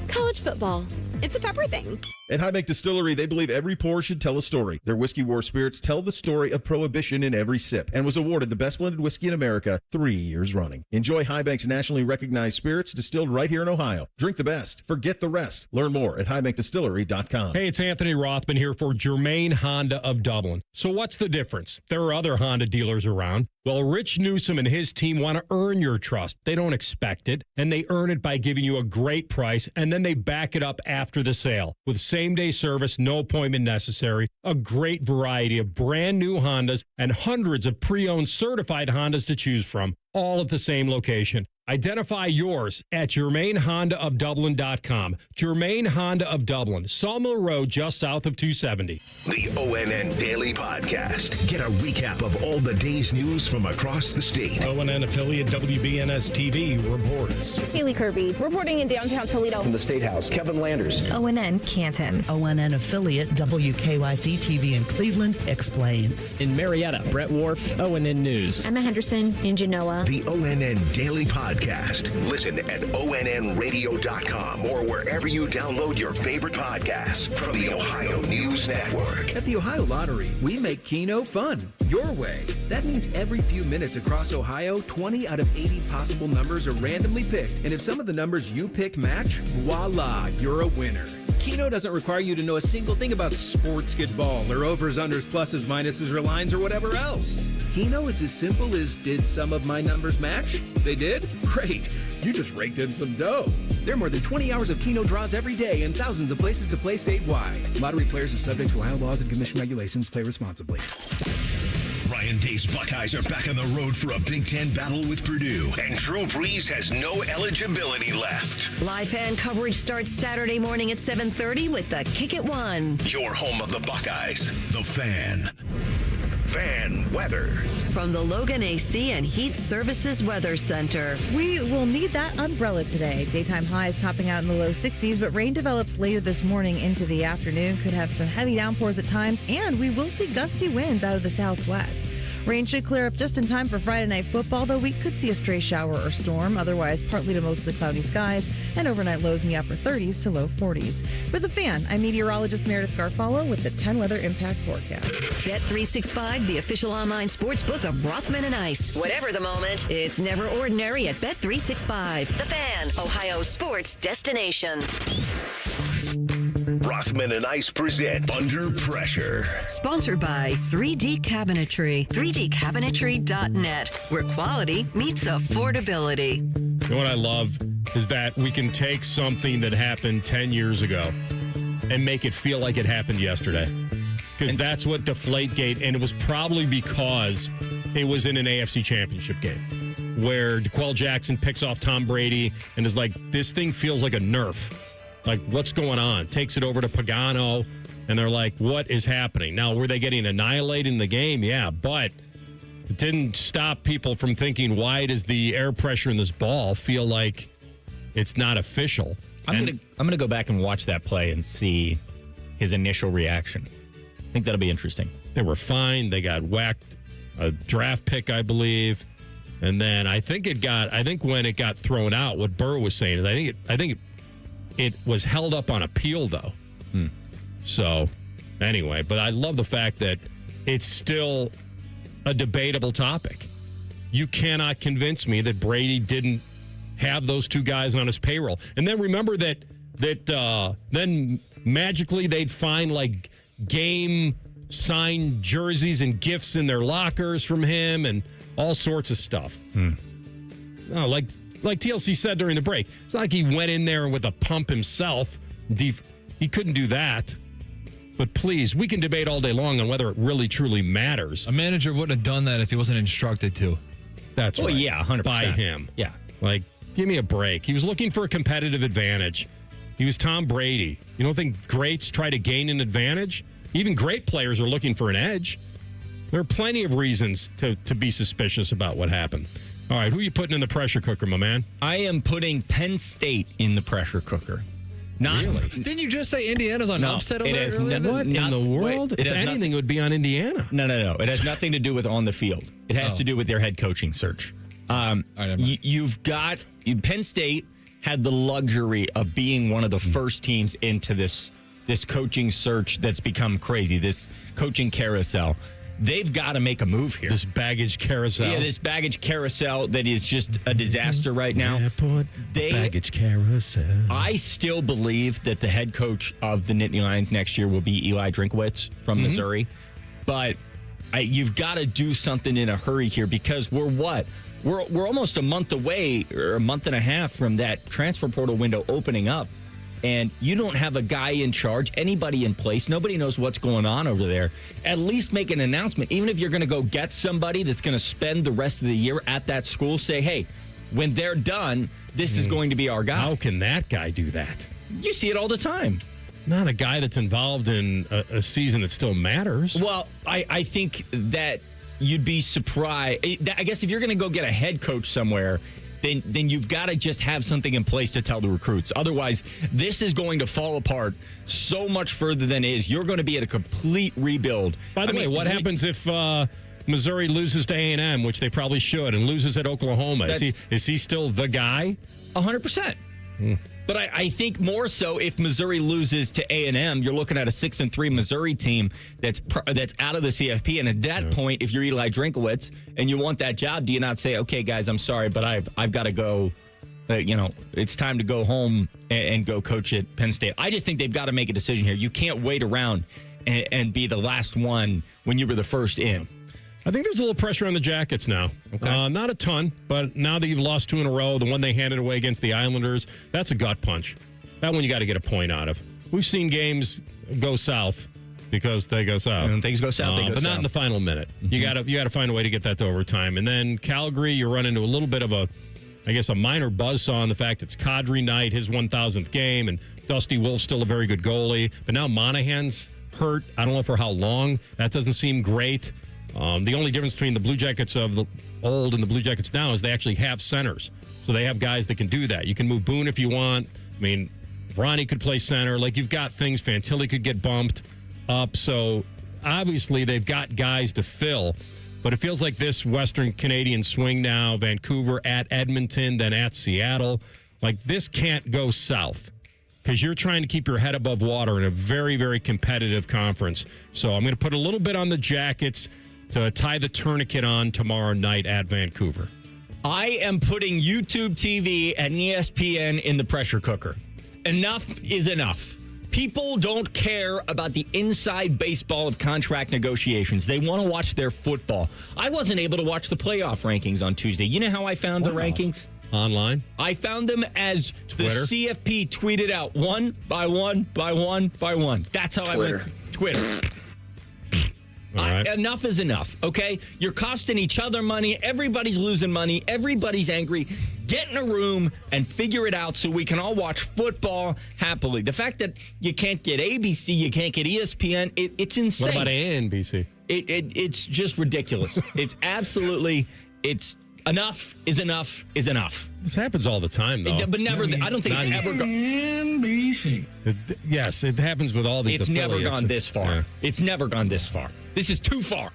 College football. It's a pepper thing. At High Bank Distillery, they believe every pour should tell a story. Their Whiskey War spirits tell the story of Prohibition in every sip and was awarded the best blended whiskey in America 3 years running. Enjoy High Bank's nationally recognized spirits distilled right here in Ohio. Drink the best. Forget the rest. Learn more at highbankdistillery.com. Hey, it's Anthony Rothman here for Germain Honda of Dublin. So what's the difference? There are other Honda dealers around. Well, Rich Newsom and his team want to earn your trust. They don't expect it, and they earn it by giving you a great price, and then they back it up after the sale with same-day service, no appointment necessary, a great variety of brand new Hondas, and hundreds of pre-owned certified Hondas to choose from. all at the same location. Identify yours at GermainHondaofDublin.com. Germain Honda of Dublin, Sawmill Road, just south of 270. The ONN Daily Podcast. Get a recap of all the day's news from across the state. ONN affiliate WBNS TV reports. Haley Kirby reporting in downtown Toledo. From the State House, Kevin Landers. ONN Canton. ONN affiliate WKYC TV in Cleveland explains. In Marietta, Brett Wharf, ONN News. Emma Henderson in Genoa. The ONN Daily Podcast. Listen at ONNradio.com or wherever you download your favorite podcasts from the Ohio News Network. At the Ohio Lottery, we make Keno fun, your way. That means every few minutes across Ohio, 20 out of 80 possible numbers are randomly picked. And if some of the numbers you pick match, voila, you're a winner. Keno doesn't require you to know a single thing about sports ball or overs, unders, pluses, minuses, or lines, or whatever else. Keno is as simple as, did some of my numbers match? They did? Great. You just raked in some dough. There are more than 20 hours of Keno draws every day and thousands of places to play statewide. Lottery players are subject to Ohio laws and commission regulations. Play responsibly. Ryan Day's Buckeyes are back on the road for a Big Ten battle with Purdue, and Drew Brees has no eligibility left. Live fan coverage starts Saturday morning at 7:30 with the Kick at 1. Your home of the Buckeyes, The Fan. Fan weather. From the Logan AC and Heat Services Weather Center. We will need that umbrella today. Daytime highs topping out in the low 60s, but rain develops later this morning into the afternoon. Could have some heavy downpours at times, and we will see gusty winds out of the southwest. Rain should clear up just in time for Friday Night Football, though we could see a stray shower or storm. Otherwise, partly to mostly cloudy skies and overnight lows in the upper 30s to low 40s. For The Fan, I'm meteorologist Meredith Garfalo with the 10 Weather Impact Forecast. Bet365, the official online sports book of Rothman and Ice. Whatever the moment, it's never ordinary at Bet365. The Fan, Ohio sports destination. Rothman and Ice present Under Pressure. Sponsored by 3D Cabinetry. 3dcabinetry.net, where quality meets affordability. You know what I love is that we can take something that happened 10 years ago and make it feel like it happened yesterday. Because that's what Deflategate, and it was probably because it was in an AFC championship game where DeQuell Jackson picks off Tom Brady and is like, this thing feels like a Nerf. Like, what's going on? Takes it over to Pagano, and they're like, what is happening? Now, were they getting annihilated in the game? Yeah, but it didn't stop people from thinking, why does the air pressure in this ball feel like it's not official? I'm gonna go back and watch that play and see his initial reaction. I think that'll be interesting. They were fine. They got whacked, a draft pick, I believe. And then I think when it got thrown out, what Burr was saying is I think it was held up on appeal, though. So, anyway, but I love the fact that it's still a debatable topic. You cannot convince me that Brady didn't have those two guys on his payroll. And then remember that then magically they'd find like game signed jerseys and gifts in their lockers from him and all sorts of stuff. Oh, like TLC said during the break, it's not like he went in there with a pump himself. He couldn't do that. But please, we can debate all day long on whether it really, truly matters. A manager wouldn't have done that if he wasn't instructed to. That's right. Yeah, 100%. By him. Yeah. Like, give me a break. He was looking for a competitive advantage. He was Tom Brady. You don't think greats try to gain an advantage? Even great players are looking for an edge. There are plenty of reasons to be suspicious about what happened. All right, who are you putting in the pressure cooker, my man? I am putting Penn State in the pressure cooker. Not really? Didn't you just say Indiana's on upset alert earlier? What in the world? If anything, it would be on Indiana. No. It has nothing to do with on the field. It has to do with their head coaching search. You've got Penn State had the luxury of being one of the first teams into this coaching search that's become crazy, this coaching carousel. They've got to make a move here. This baggage carousel. Yeah, this baggage carousel that is just a disaster right now. Airport baggage carousel. I still believe that the head coach of the Nittany Lions next year will be Eli Drinkwitz from Missouri. But you've got to do something in a hurry here because we're almost a month away or a month and a half from that transfer portal window opening up. and you don't have a guy in charge, anybody in place, nobody knows what's going on over there, at least make an announcement. Even if you're going to go get somebody that's going to spend the rest of the year at that school, say, hey, when they're done, this is going to be our guy. How can that guy do that? You see it all the time. Not a guy that's involved in a season that still matters. Well, I think that you'd be surprised. I guess if you're going to go get a head coach somewhere, then you've got to just have something in place to tell the recruits. Otherwise, this is going to fall apart so much further than it is. You're going to be at a complete rebuild. By the way, what happens if Missouri loses to A&M, which they probably should, and loses at Oklahoma? Is he still the guy? 100%. But I think more so if Missouri loses to A&M, you're looking at a 6-3 Missouri team that's out of the CFP. And at that point, if you're Eli Drinkowitz and you want that job, do you not say, okay, guys, I'm sorry, but I've got to go. It's time to go home and go coach at Penn State. I just think they've got to make a decision here. You can't wait around and be the last one when you were the first in. I think there's a little pressure on the Jackets now. Okay. Not a ton, but now that you've lost 2 in a row, the one they handed away against the Islanders, that's a gut punch. That one you got to get a point out of. We've seen games go south because they go south. And things go south, they go but south. Not in the final minute. Mm-hmm. You got to find a way to get that to overtime. And then Calgary, you run into a little bit of a minor buzzsaw on the fact it's Kadri night, his 1,000th game, and Dusty Wolf's still a very good goalie. But now Monahan's hurt. I don't know for how long. That doesn't seem great. The only difference between the Blue Jackets of the old and the Blue Jackets now is they actually have centers. So they have guys that can do that. You can move Boone if you want. I mean, Ronnie could play center. Like, you've got things. Fantilli could get bumped up. So obviously they've got guys to fill. But it feels like this Western Canadian swing now, Vancouver at Edmonton, then at Seattle. Like, this can't go south because you're trying to keep your head above water in a very, very competitive conference. So I'm going to put a little bit on the Jackets to tie the tourniquet on tomorrow night at Vancouver. I am putting YouTube TV and ESPN in the pressure cooker. Enough is enough. People don't care about the inside baseball of contract negotiations. They want to watch their football. I wasn't able to watch the playoff rankings on Tuesday. You know how I found the rankings? Online? I found them as Twitter? the CFP tweeted out one by one by one by one. That's how I went. Twitter. Right. Enough is enough, okay? You're costing each other money. Everybody's losing money. Everybody's angry. Get in a room and figure it out so we can all watch football happily. The fact that you can't get ABC, you can't get ESPN, it's insane. What about NBC? It's just ridiculous. It's absolutely, enough is enough is enough. This happens all the time, though. But never, I don't think it's ever gone. NBC. Yes, it happens with all these It's never affiliates. gone this far. Yeah. It's never gone this far. This is too far.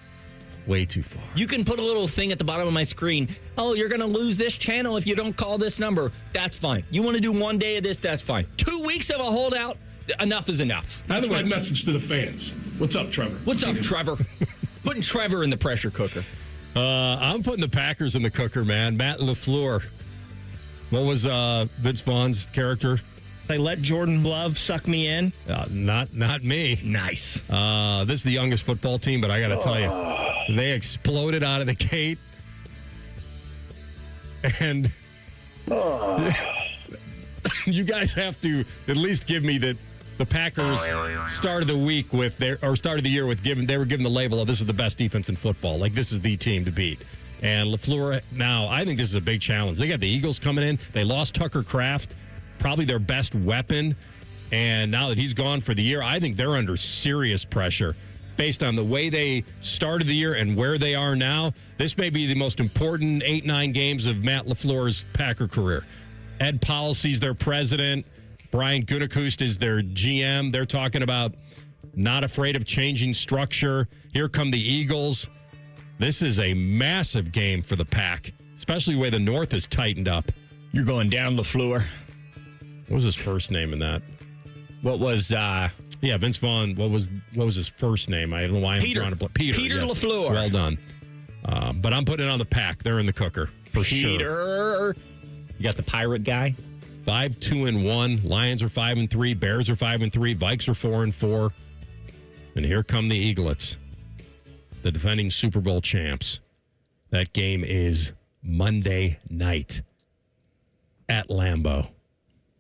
Way too far. You can put a little thing at the bottom of my screen. Oh, you're going to lose this channel if you don't call this number. That's fine. You want to do one day of this? That's fine. 2 weeks of a holdout? Enough is enough. That's my message to the fans. What's up, Trevor? What's up, Trevor? Putting Trevor in the pressure cooker. I'm putting the Packers in the cooker, man. Matt LaFleur. What was Vince Vaughn's character? They let Jordan Love suck me in. Not me. Nice. This is the youngest football team, but I got to tell you, they exploded out of the gate. And you guys have to at least give me the Packers start of the week with start of the year with they were given the label of this is the best defense in football. Like, this is the team to beat. And LaFleur, now, I think this is a big challenge. They got the Eagles coming in. They lost Tucker Kraft, probably their best weapon. And now that he's gone for the year, I think they're under serious pressure based on the way they started the year and where they are now. This may be the most important 8-9 games of Matt LaFleur's Packer career. Ed Policy's their president. Brian Gutekunst is their GM. They're talking about not afraid of changing structure. Here come the Eagles. This is a massive game for the Pack, especially the way the North is tightened up. You're going down LaFleur. What was his first name in that? What was Vince Vaughn. What was his first name? I don't know why I'm drawing a blank. Peter yes. LaFleur. Well done. But I'm putting it on the Pack. They're in the cooker for sure. Peter. You got the Pirate guy. 5-2-1. Lions are 5-3. Bears are 5-3. Vikes are 4-4. And here come the Eaglets, the defending Super Bowl champs. That game is Monday night at Lambeau.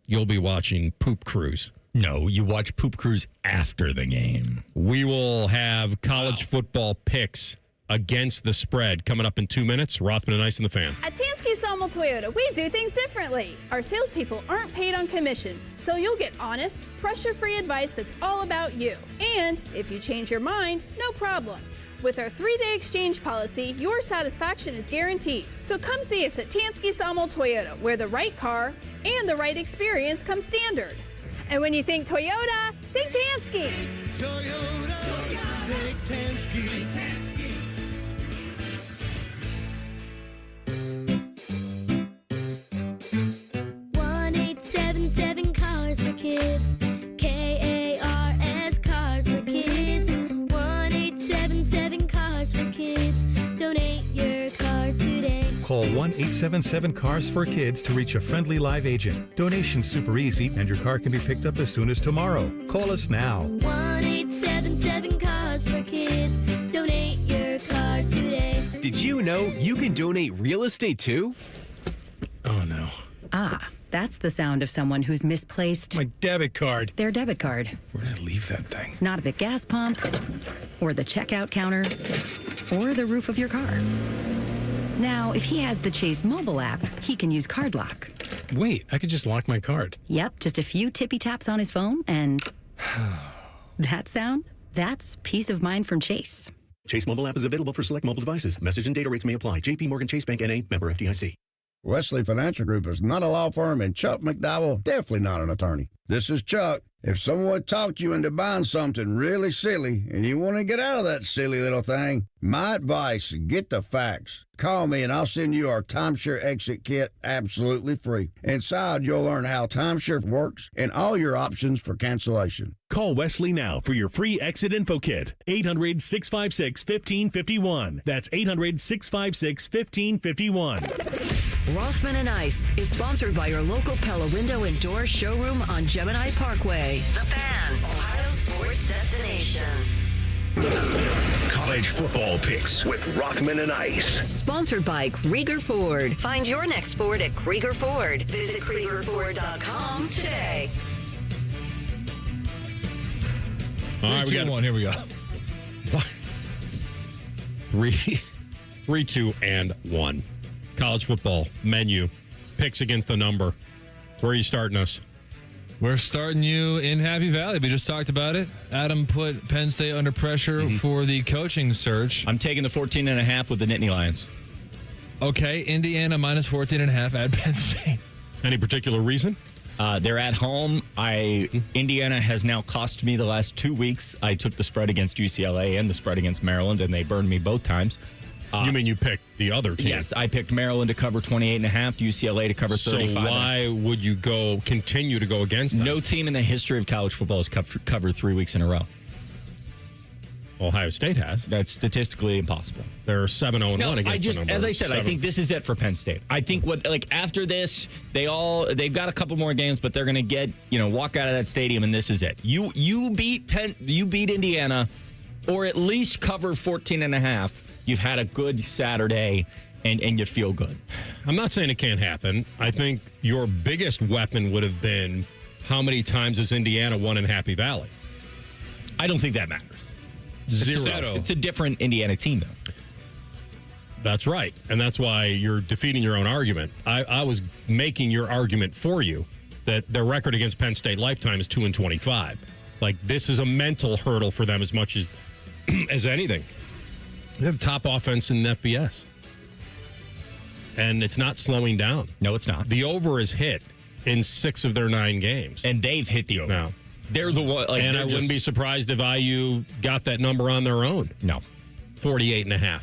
you'll be watching Poop Cruise. No, you watch Poop Cruise after the game. We will have college football picks against the spread coming up in 2 minutes. Rothman and Ice and the Fan. At Tansky-Sawmill Toyota, we do things differently. Our salespeople aren't paid on commission, so you'll get honest, pressure-free advice that's all about you. And if you change your mind, no problem. With our 3-day exchange policy, your satisfaction is guaranteed. So come see us at Tansky-Sawmill Toyota, where the right car and the right experience come standard. And when you think Toyota, think Tansky. Toyota, think Tansky. 1-877 Cars for Kids. KARS Cars for Kids. 1-877 Cars for Kids. Donate your car today. Call 1-877-CARS for Kids to reach a friendly live agent. Donation's super easy, and your car can be picked up as soon as tomorrow. Call us now. 1-877 Cars for Kids. Donate your car today. Did you know you can donate real estate too? Oh, no. Ah, that's the sound of someone who's misplaced my debit card. Their debit card. Where'd I leave that thing? Not at the gas pump, or the checkout counter, or the roof of your car. Now, if he has the Chase mobile app, he can use Card Lock. Wait, I could just lock my card. Yep, just a few tippy taps on his phone, and that sound, that's peace of mind from Chase. Chase mobile app is available for select mobile devices. Message and data rates may apply. JP Morgan Chase Bank N.A. Member FDIC. Wesley Financial Group is not a law firm, and Chuck McDowell definitely not an attorney. This is Chuck. If someone talked you into buying something really silly and you want to get out of that silly little thing, my advice, get the facts. Call me and I'll send you our timeshare exit kit absolutely free. Inside, you'll learn how timeshare works and all your options for cancellation. Call Wesley now for your free exit info kit. 800-656-1551. That's 800-656-1551. Rothman and Ice is sponsored by your local Pella Window and Door showroom on Gemini Parkway. The Fan, Ohio sports destination. College football picks with Rothman and Ice. Sponsored by Krieger Ford. Find your next Ford at Krieger Ford. Visit KriegerFord.com today. All right, we got one. Here we go. 3, 2, and 1. College football menu. Picks against the number. Where are you starting us? We're starting you in Happy Valley. We just talked about it. Adam put Penn State under pressure for the coaching search. I'm taking the 14.5 with the Nittany Lions. Okay, Indiana minus 14.5 at Penn State. Any particular reason? They're at home. Indiana has now cost me the last 2 weeks. I took the spread against UCLA and the spread against Maryland, and they burned me both times. You mean you picked the other team? Yes, I picked Maryland to cover 28.5, UCLA to cover 35. So why would you continue to go against them? No team in the history of college football has covered 3 weeks in a row. Ohio State has. That's statistically impossible. They're 7-0-1 against the number. As I said, I think this is it for Penn State. I think after this, they've got a couple more games, but they're going to walk out of that stadium, and this is it. You beat Indiana, or at least cover 14.5. You've had a good Saturday, and you feel good. I'm not saying it can't happen. I think your biggest weapon would have been how many times has Indiana won in Happy Valley? I don't think that matters. 0. It's a different Indiana team, though. That's right. And that's why you're defeating your own argument. I was making your argument for you that their record against Penn State lifetime is 2-25. Like, this is a mental hurdle for them as much as anything. They have top offense in FBS. And it's not slowing down. No, it's not. The over is hit in 6 of their 9 games. And they've hit the over. No. They're the one. And I wouldn't be surprised if IU got that number on their own. No. 48.5.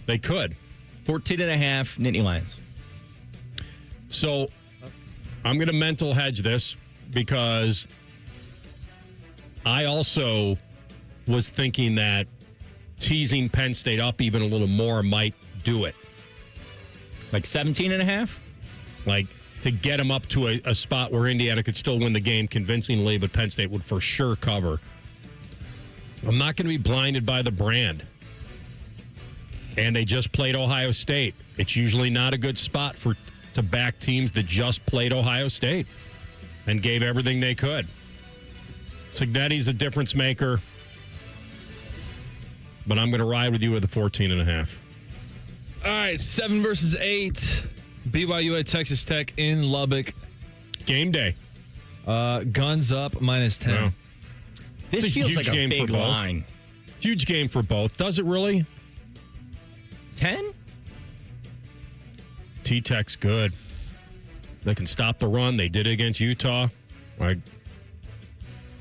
They could. 14.5, Nittany Lions. So I'm going to mental hedge this because I also was thinking that teasing Penn State up even a little more might do it. Like 17.5? Like to get them up to a spot where Indiana could still win the game convincingly, but Penn State would for sure cover. I'm not going to be blinded by the brand. And they just played Ohio State. It's usually not a good spot for to back teams that just played Ohio State and gave everything they could. Cignetti's a difference maker, but I'm going to ride with you with the 14.5. All right, 7 versus 8. BYU at Texas Tech in Lubbock. Game day. Guns up -10. Wow. This feels like a big line. Huge game for both. Does it really? 10? T-Tech's good. They can stop the run. They did it against Utah. Like,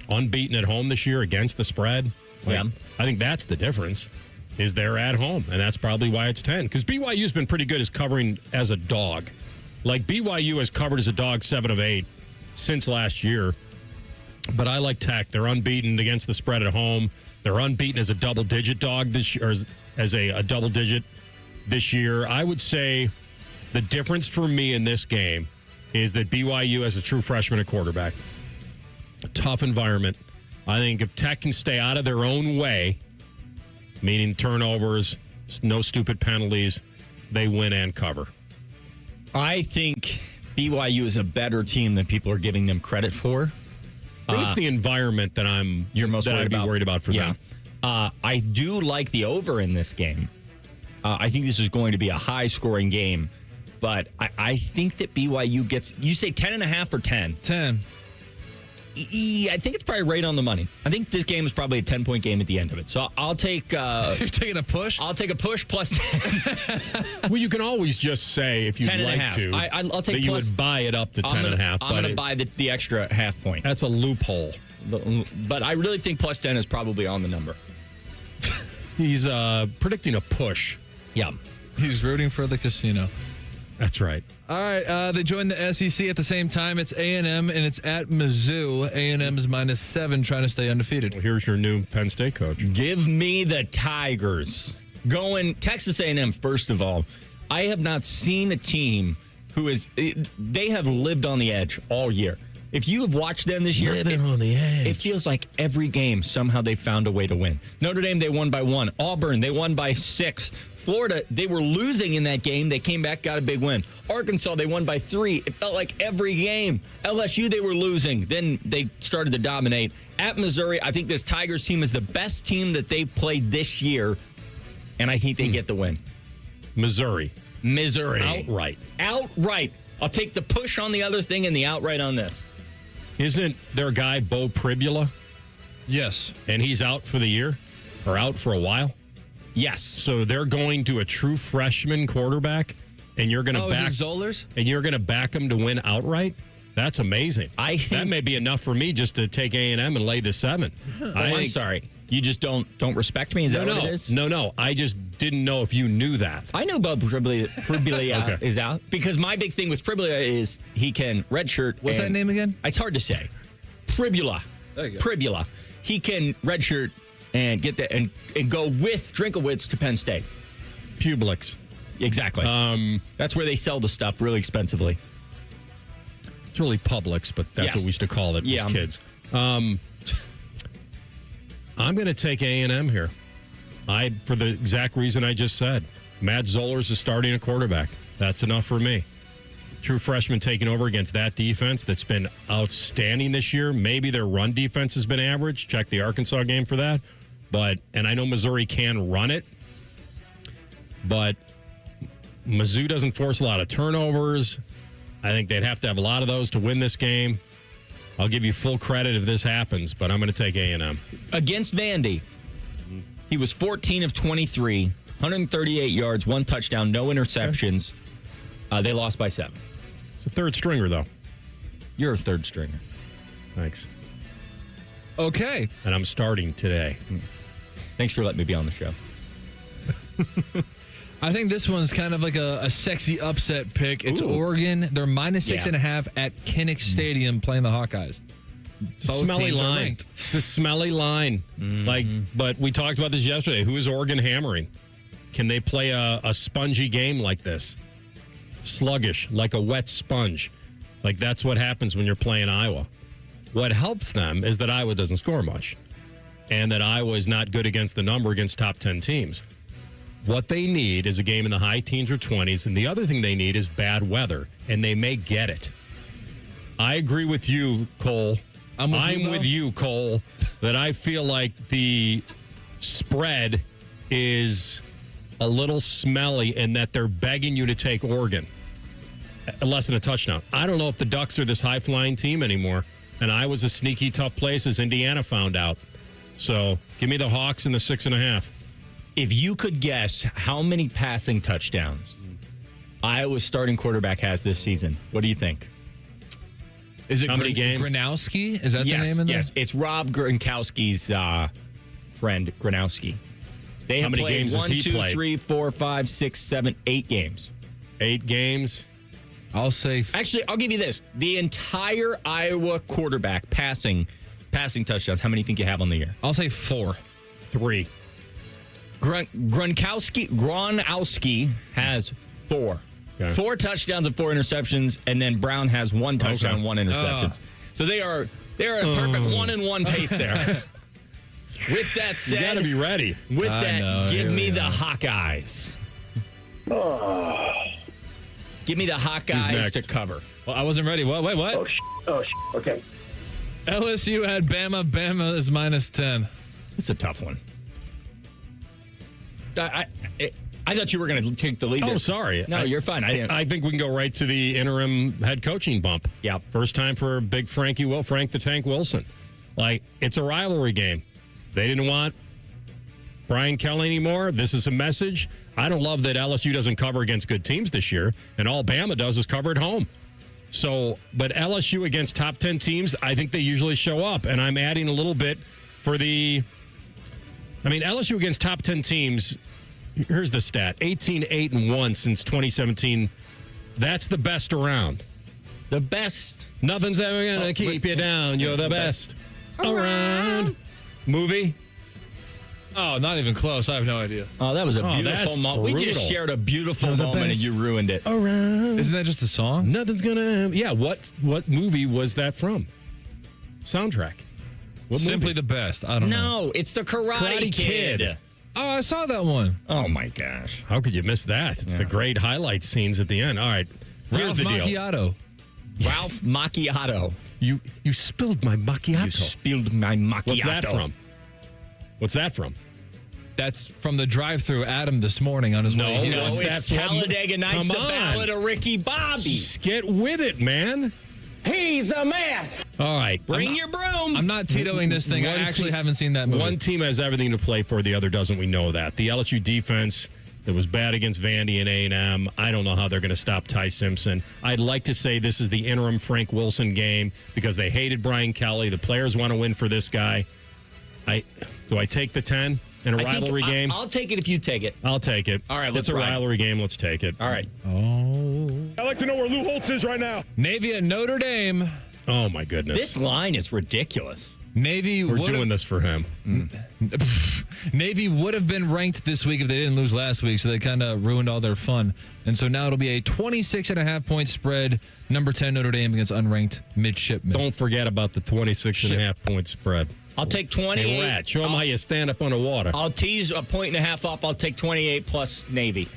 unbeaten at home this year against the spread. Like, Yeah. I think that's the difference, is they're at home, and that's probably why it's 10. Because BYU's been pretty good as covering as a dog. Like, BYU has covered as a dog 7 of 8 since last year. But I like Tech. They're unbeaten against the spread at home. They're unbeaten as a double-digit dog this year, or as a double-digit this year. I would say the difference for me in this game is that BYU has a true freshman at quarterback. A tough environment. I think if Tech can stay out of their own way, meaning turnovers, no stupid penalties, they win and cover. I think BYU is a better team than people are giving them credit for. I think it's the environment that you're most I'd be worried about for them. I do like the over in this game. I think this is going to be a high-scoring game, but I think that BYU gets. You say 10.5 or 10? 10. I think it's probably right on the money. I think this game is probably a 10-point game at the end of it. So I'll take. You're taking a push? I'll take a push plus 10. Well, you can always just say, if you'd 10.5. to, I'll take that you plus, would buy it up to 10.5. I'm going to buy the extra half point. That's a loophole. But I really think plus 10 is probably on the number. He's predicting a push. Yeah. He's rooting for the casino. That's right. All right, they joined the SEC at the same time. It's A&M, and it's at Mizzou. A&M is -7, trying to stay undefeated. Well, here's your new Penn State coach. Give me the Tigers. Going Texas A&M, first of all. I have not seen a team who is... They have lived on the edge all year. If you have watched them this year... Living on the edge. It feels like every game, somehow they found a way to win. Notre Dame, they won by 1. Auburn, they won by 6. Florida, they were losing in that game. They came back, got a big win. Arkansas, they won by 3. It felt like every game. LSU, they were losing. Then they started to dominate. At Missouri, I think this Tigers team is the best team that they played this year, and I think they get the win. Missouri. Outright. I'll take the push on the other thing and the outright on this. Isn't their guy Bo Pribula? Yes. And he's out for the year? Or out for a while? Yes. So they're going to a true freshman quarterback, and you're going to back is it Zollers? And you're going to back him to win outright? That's amazing. I think that may be enough for me just to take A&M and lay the 7. I'm sorry. You just don't respect me? Is that what it is? No. I just didn't know if you knew that. I know Bob Pribula is out because my big thing with Pribula is he can redshirt. What's that name again? It's hard to say. Pribula. There you go. Pribula. He can redshirt and get that and go with Drinkowitz to Penn State. Publix. Exactly. That's where they sell the stuff really expensively. It's really Publix, but that's what we used to call it as kids. I'm going to take A&M here. For the exact reason I just said. Matt Zollers is starting a quarterback. That's enough for me. True freshman taking over against that defense that's been outstanding this year. Maybe their run defense has been average. Check the Arkansas game for that. And I know Missouri can run it, but Mizzou doesn't force a lot of turnovers. I think they'd have to have a lot of those to win this game. I'll give you full credit if this happens, but I'm going to take A&M. Against Vandy, he was 14 of 23, 138 yards, 1 touchdown, no interceptions. They lost by 7. It's a third stringer, though. You're a third stringer. Thanks. Okay. And I'm starting today. Thanks for letting me be on the show. I think this one's kind of like a sexy upset pick. It's Ooh. Oregon. They're -6.5 at Kinnick Stadium playing the Hawkeyes. The smelly line. The smelly line. But we talked about this yesterday. Who is Oregon hammering? Can they play a spongy game like this? Sluggish, like a wet sponge. Like that's what happens when you're playing Iowa. What helps them is that Iowa doesn't score much. And that Iowa is not good against the number against top 10 teams. what they need is a game in the high teens or 20s, and the other thing they need is bad weather, and they may get it. I agree with you, Cole. I'm with you, Cole, that I feel like the spread is a little smelly and that they're begging you to take Oregon. Less than a touchdown. I don't know if the Ducks are this high-flying team anymore, and Iowa's a sneaky, tough place, as Indiana found out. So give me the Hawks and the 6.5. If you could guess how many passing touchdowns Iowa's starting quarterback has this season, what do you think? Is it how many games? Gronowski? Is that yes, the name in there? Yes, it's Rob Gronkowski's friend, Gronowski. They have how many played games has he 1, 2, played? 3, 4, 5, 6, 7, 8 games. 8 games? I'll say... Actually, I'll give you this. The entire Iowa quarterback passing touchdowns, how many do you think you have on the year? I'll say 4. 3. Gronowski has 4. Okay. 4 touchdowns and 4 interceptions, and then Brown has 1 touchdown, 1 interception. So they're a perfect 1-1 pace there. With that said, you got to be ready. With that, give me the Hawkeyes. Give me the Hawkeyes to cover. Well, I wasn't ready. What? Wait, what? Okay. LSU had Bama. Bama is -10. It's a tough one. I thought you were going to take the lead. Oh, there. sorry. No, you're fine. I think we can go right to the interim head coaching bump. Yeah. First time for big Frank the Tank Wilson. Like, it's a rivalry game. They didn't want Brian Kelly anymore. This is a message. I don't love that LSU doesn't cover against good teams this year, and all Bama does is cover at home. So, but LSU against top 10 teams, I think they usually show up, and I'm adding a little bit for LSU against top 10 teams, here's the stat, 18-8-1 since 2017. That's the best around. The best. Nothing's ever going to keep you down. You're the best around. Movie? Oh, not even close. I have no idea. Oh, that was a beautiful moment. We just shared a beautiful moment and you ruined it. Around. Isn't that just a song? Nothing's gonna. Yeah. What movie was that from? Soundtrack. What Simply movie? the Best. I don't know. No, it's the Karate Kid. Oh, I saw that one. Oh my gosh. How could you miss that? It's the great highlight scenes at the end. All right. Here's the deal. Macchiato. Ralph Macchiato. You spilled my macchiato. You spilled my macchiato. What's that from? That's from the drive-thru Adam this morning on his way here. No, it's Talladega Nights, the Ballad of Ricky Bobby. Just get with it, man. He's a mess. All right. Bring your broom. I'm not Titoing this thing. I actually haven't seen that movie. One team has everything to play for, the other doesn't. We know that. The LSU defense that was bad against Vandy and A&M, I don't know how they're going to stop Ty Simpson. I'd like to say this is the interim Frank Wilson game because they hated Brian Kelly. The players want to win for this guy. Do I take the 10 in a rivalry game? I'll take it if you take it. I'll take it. All right, let's It's a ride. rivalry game. Let's take it. All right. Oh. I'd like to know where Lou Holtz is right now. Navy at Notre Dame. Oh, my goodness. This line is ridiculous. Navy We're doing this for him. Navy would have been ranked this week if they didn't lose last week, so they kind of ruined all their fun. And so now it'll be a 26.5-point spread. Number 10 Notre Dame against unranked midshipmen. Don't forget about the 26.5-point spread. I'll take 28. Hey, Rat, show them how you stand up underwater. I'll tease a 1.5 up. I'll take 28 plus Navy.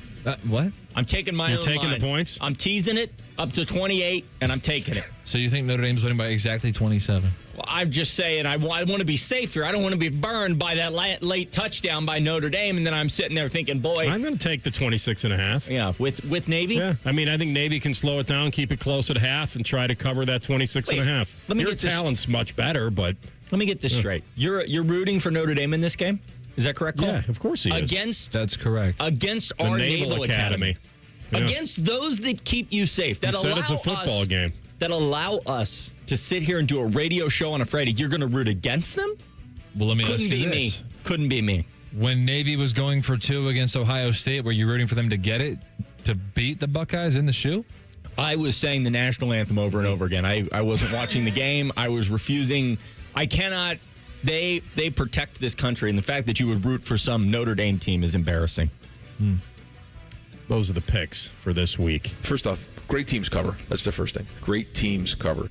What? I'm taking my You're own taking line. the points? I'm teasing it up to 28, and I'm taking it. So you think Notre Dame's winning by exactly 27? Well, I'm just saying I want to be safe here. I don't want to be burned by that late touchdown by Notre Dame, and then I'm sitting there thinking, boy. I'm going to take the 26.5. Yeah, with Navy? Yeah. I mean, I think Navy can slow it down, keep it close at half, and try to cover that 26.5. Let me Your get this- talent's much better, but... Let me get this straight. You're rooting for Notre Dame in this game? Is that correct, Cole? Yeah, of course he is. That's correct. Against The our Naval Academy. Yeah. Against those that keep you safe. That You said allow it's a football game. That allow us to sit here and do a radio show on a Friday. You're going to root against them? Well, let me ask Couldn't you be this. me. Couldn't be me. When Navy was going for 2 against Ohio State, were you rooting for them to get it, to beat the Buckeyes in the shoe? I was saying the national anthem over and over again. I wasn't watching the game. I was refusing. I cannot. They protect this country, and the fact that you would root for some Notre Dame team is embarrassing. Those are the picks for this week. First off, great teams cover. That's the first thing. Great teams cover.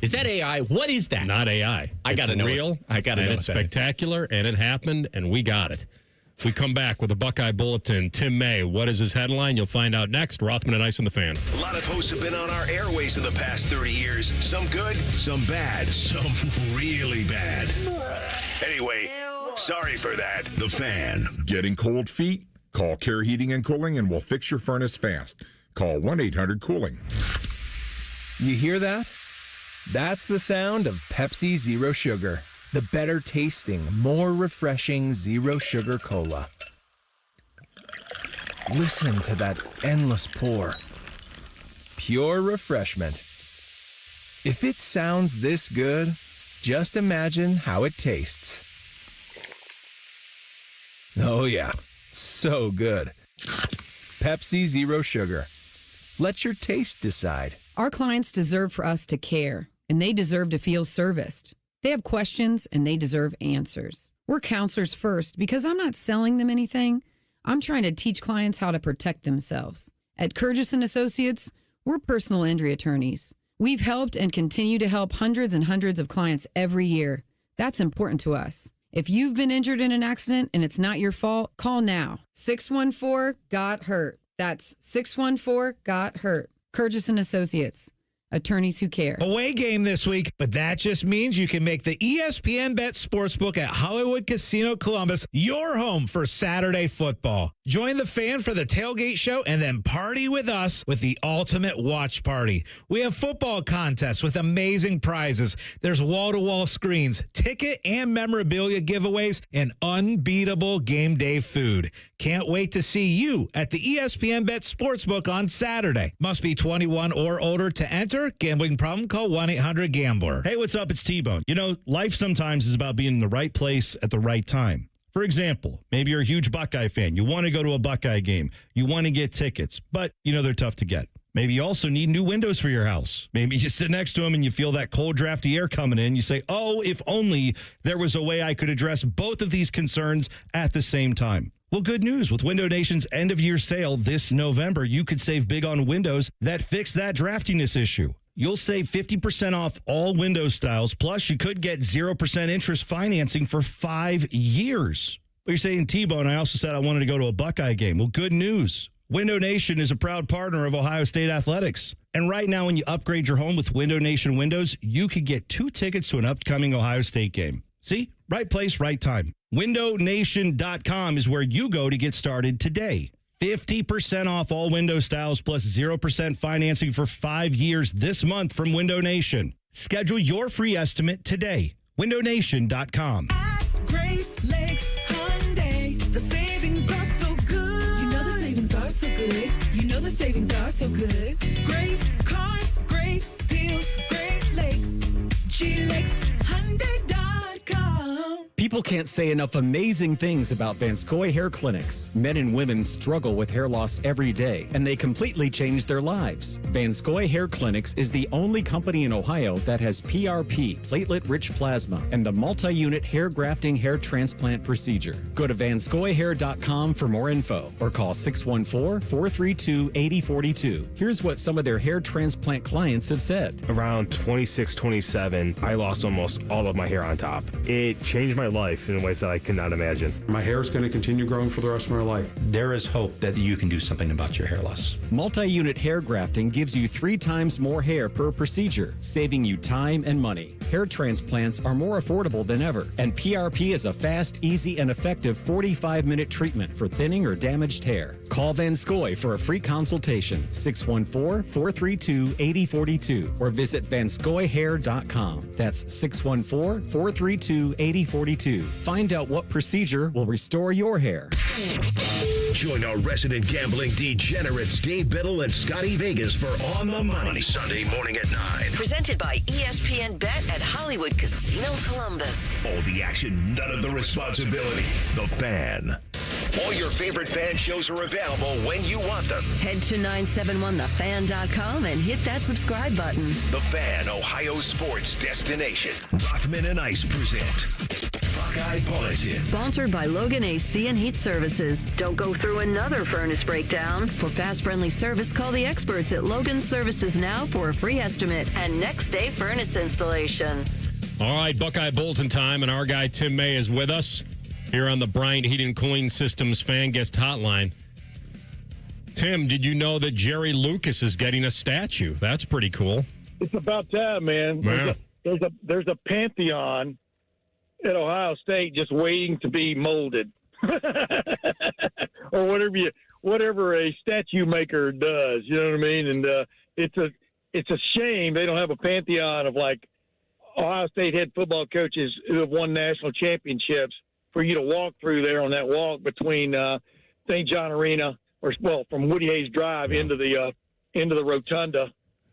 Is that AI? What is that? Not AI. I got to know. Real. I got to know. And it's spectacular, and it happened, and we got it. We come back with a Buckeye Bulletin. Tim May, what is his headline? You'll find out next. Rothman and Ice on the Fan. A lot of hosts have been on our airways in the past 30 years. Some good, some bad, some really bad. Anyway, sorry for that. The Fan. Getting cold feet? Call Care Heating and Cooling and we'll fix your furnace fast. Call 1-800-COOLING. You hear that? That's the sound of Pepsi Zero Sugar. The better tasting, more refreshing Zero Sugar Cola. Listen to that endless pour. Pure refreshment. If it sounds this good, just imagine how it tastes. Oh yeah, so good. Pepsi Zero Sugar. Let your taste decide. Our clients deserve for us to care, and they deserve to feel serviced. They have questions, and they deserve answers. We're counselors first because I'm not selling them anything. I'm trying to teach clients how to protect themselves. At Curtis & Associates, we're personal injury attorneys. We've helped and continue to help hundreds and hundreds of clients every year. That's important to us. If you've been injured in an accident and it's not your fault, call now. 614-GOT-HURT. That's 614-GOT-HURT. Curtis & Associates. Attorneys who care. Away game this week, but that just means you can make the ESPN Bet Sportsbook at Hollywood Casino Columbus your home for Saturday football. Join the Fan for the tailgate show and then party with us with the ultimate watch party. We have football contests with amazing prizes. There's wall-to-wall screens, ticket and memorabilia giveaways, and unbeatable game day food. Can't wait to see you at the ESPN Bet Sportsbook on Saturday. Must be 21 or older to enter. Gambling problem? Call 1-800-GAMBLER. Hey, what's up? It's T-Bone. You know, life sometimes is about being in the right place at the right time. For example, maybe you're a huge Buckeye fan. You want to go to a Buckeye game. You want to get tickets, but you know they're tough to get. Maybe you also need new windows for your house. Maybe you sit next to them and you feel that cold, drafty air coming in. You say, oh, if only there was a way I could address both of these concerns at the same time. Well, good news. With Window Nation's end-of-year sale this November, you could save big on windows that fix that draftiness issue. You'll save 50% off all window styles, plus you could get 0% interest financing for 5 years. But you're saying, T-Bone, I also said I wanted to go to a Buckeye game. Well, good news. Window Nation is a proud partner of Ohio State Athletics. And right now, when you upgrade your home with Window Nation windows, you could get 2 tickets to an upcoming Ohio State game. See? Right place, right time. WindowNation.com is where you go to get started today. 50% off all window styles plus 0% financing for 5 years this month from Window Nation. Schedule your free estimate today. WindowNation.com. Great Lakes Hyundai. The savings are so good. You know the savings are so good. You know the savings are so good. Great cars, great deals, Great Lakes. GLakesHyundai.com. People can't say enough amazing things about Vanscoy Hair Clinics. Men and women struggle with hair loss every day, and they completely change their lives. Vanscoy Hair Clinics is the only company in Ohio that has PRP, platelet-rich plasma, and the multi-unit hair grafting hair transplant procedure. Go to vanscoyhair.com for more info, or call 614-432-8042. Here's what some of their hair transplant clients have said. Around 26, 27, I lost almost all of my hair on top. It changed my life in ways that I cannot imagine. My hair is going to continue growing for the rest of my life. There is hope that you can do something about your hair loss. Multi-unit hair grafting gives you 3 times more hair per procedure, saving you time and money. Hair transplants are more affordable than ever, and PRP is a fast, easy, and effective 45-minute treatment for thinning or damaged hair. Call Vanscoy for a free consultation, 614-432-8042, or visit vanscoyhair.com. That's 614-432-8042. Find out what procedure will restore your hair. Join our resident gambling degenerates Dave Biddle and Scotty Vegas for On the Money Sunday morning at 9. Presented by ESPN Bet at Hollywood Casino Columbus. All the action, none of the responsibility. The Fan. All your favorite fan shows are available when you want them. Head to 971thefan.com and hit that subscribe button. The Fan, Ohio sports destination. Rothman and Ice present Buckeye Bulletin. Sponsored by Logan AC and Heat Services. Don't go through another furnace breakdown. For fast, friendly service, call the experts at Logan Services now for a free estimate and next day furnace installation. All right, Buckeye Bulletin time, and our guy Tim May is with us. here on the Bryant Heating Cooling Systems Fan Guest Hotline. Tim, did you know that Jerry Lucas is getting a statue? That's pretty cool. It's about time, man. Yeah. There's a pantheon at Ohio State just waiting to be molded, or whatever a statue maker does. You know what I mean? And it's a shame they don't have a pantheon of like Ohio State head football coaches who have won national championships for you to walk through there on that walk between St. John Arena from Woody Hayes Drive into the rotunda.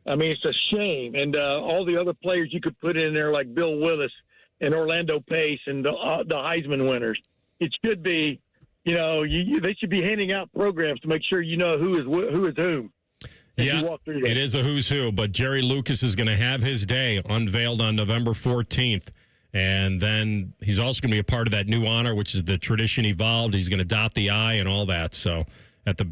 I mean, it's a shame. And all the other players you could put in there like Bill Willis and Orlando Pace and the Heisman winners. It should be, they should be handing out programs to make sure you know who is whom. Yeah, it is a who's who, but Jerry Lucas is going to have his day unveiled on November 14th. And then he's also going to be a part of that new honor, which is the tradition evolved. He's going to dot the I and all that. So at the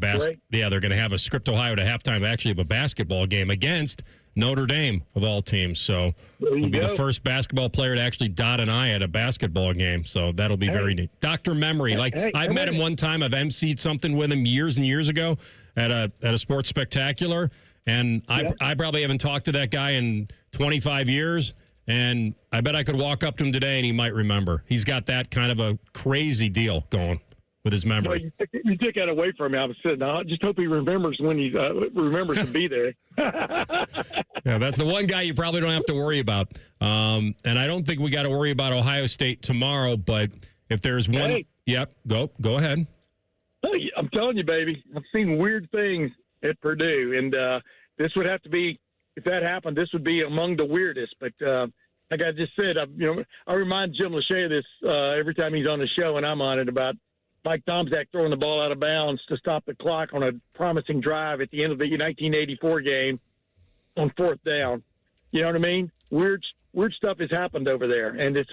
they're going to have a Script Ohio to halftime actually of a basketball game against Notre Dame of all teams. So he'll be the first basketball player to actually dot an I at a basketball game. So that'll be very neat. Dr. Memory, I met him one time. I've emceed something with him years and years ago at a sports spectacular, and I probably haven't talked to that guy in 25 years. And I bet I could walk up to him today and he might remember. He's got that kind of a crazy deal going with his memory. Well, you took that away from me. I was sitting. I just hope he remembers when he remembers to be there. Yeah, that's the one guy you probably don't have to worry about. And I don't think we got to worry about Ohio State tomorrow. But if there's one, go ahead. I'm telling you, baby, I've seen weird things at Purdue, and this would have to be. If that happened, this would be among the weirdest. But like I just said, I remind Jim Lachey of this every time he's on the show, and I'm on it, about Mike Tomczak throwing the ball out of bounds to stop the clock on a promising drive at the end of the 1984 game on 4th down. You know what I mean? Weird stuff has happened over there, and it's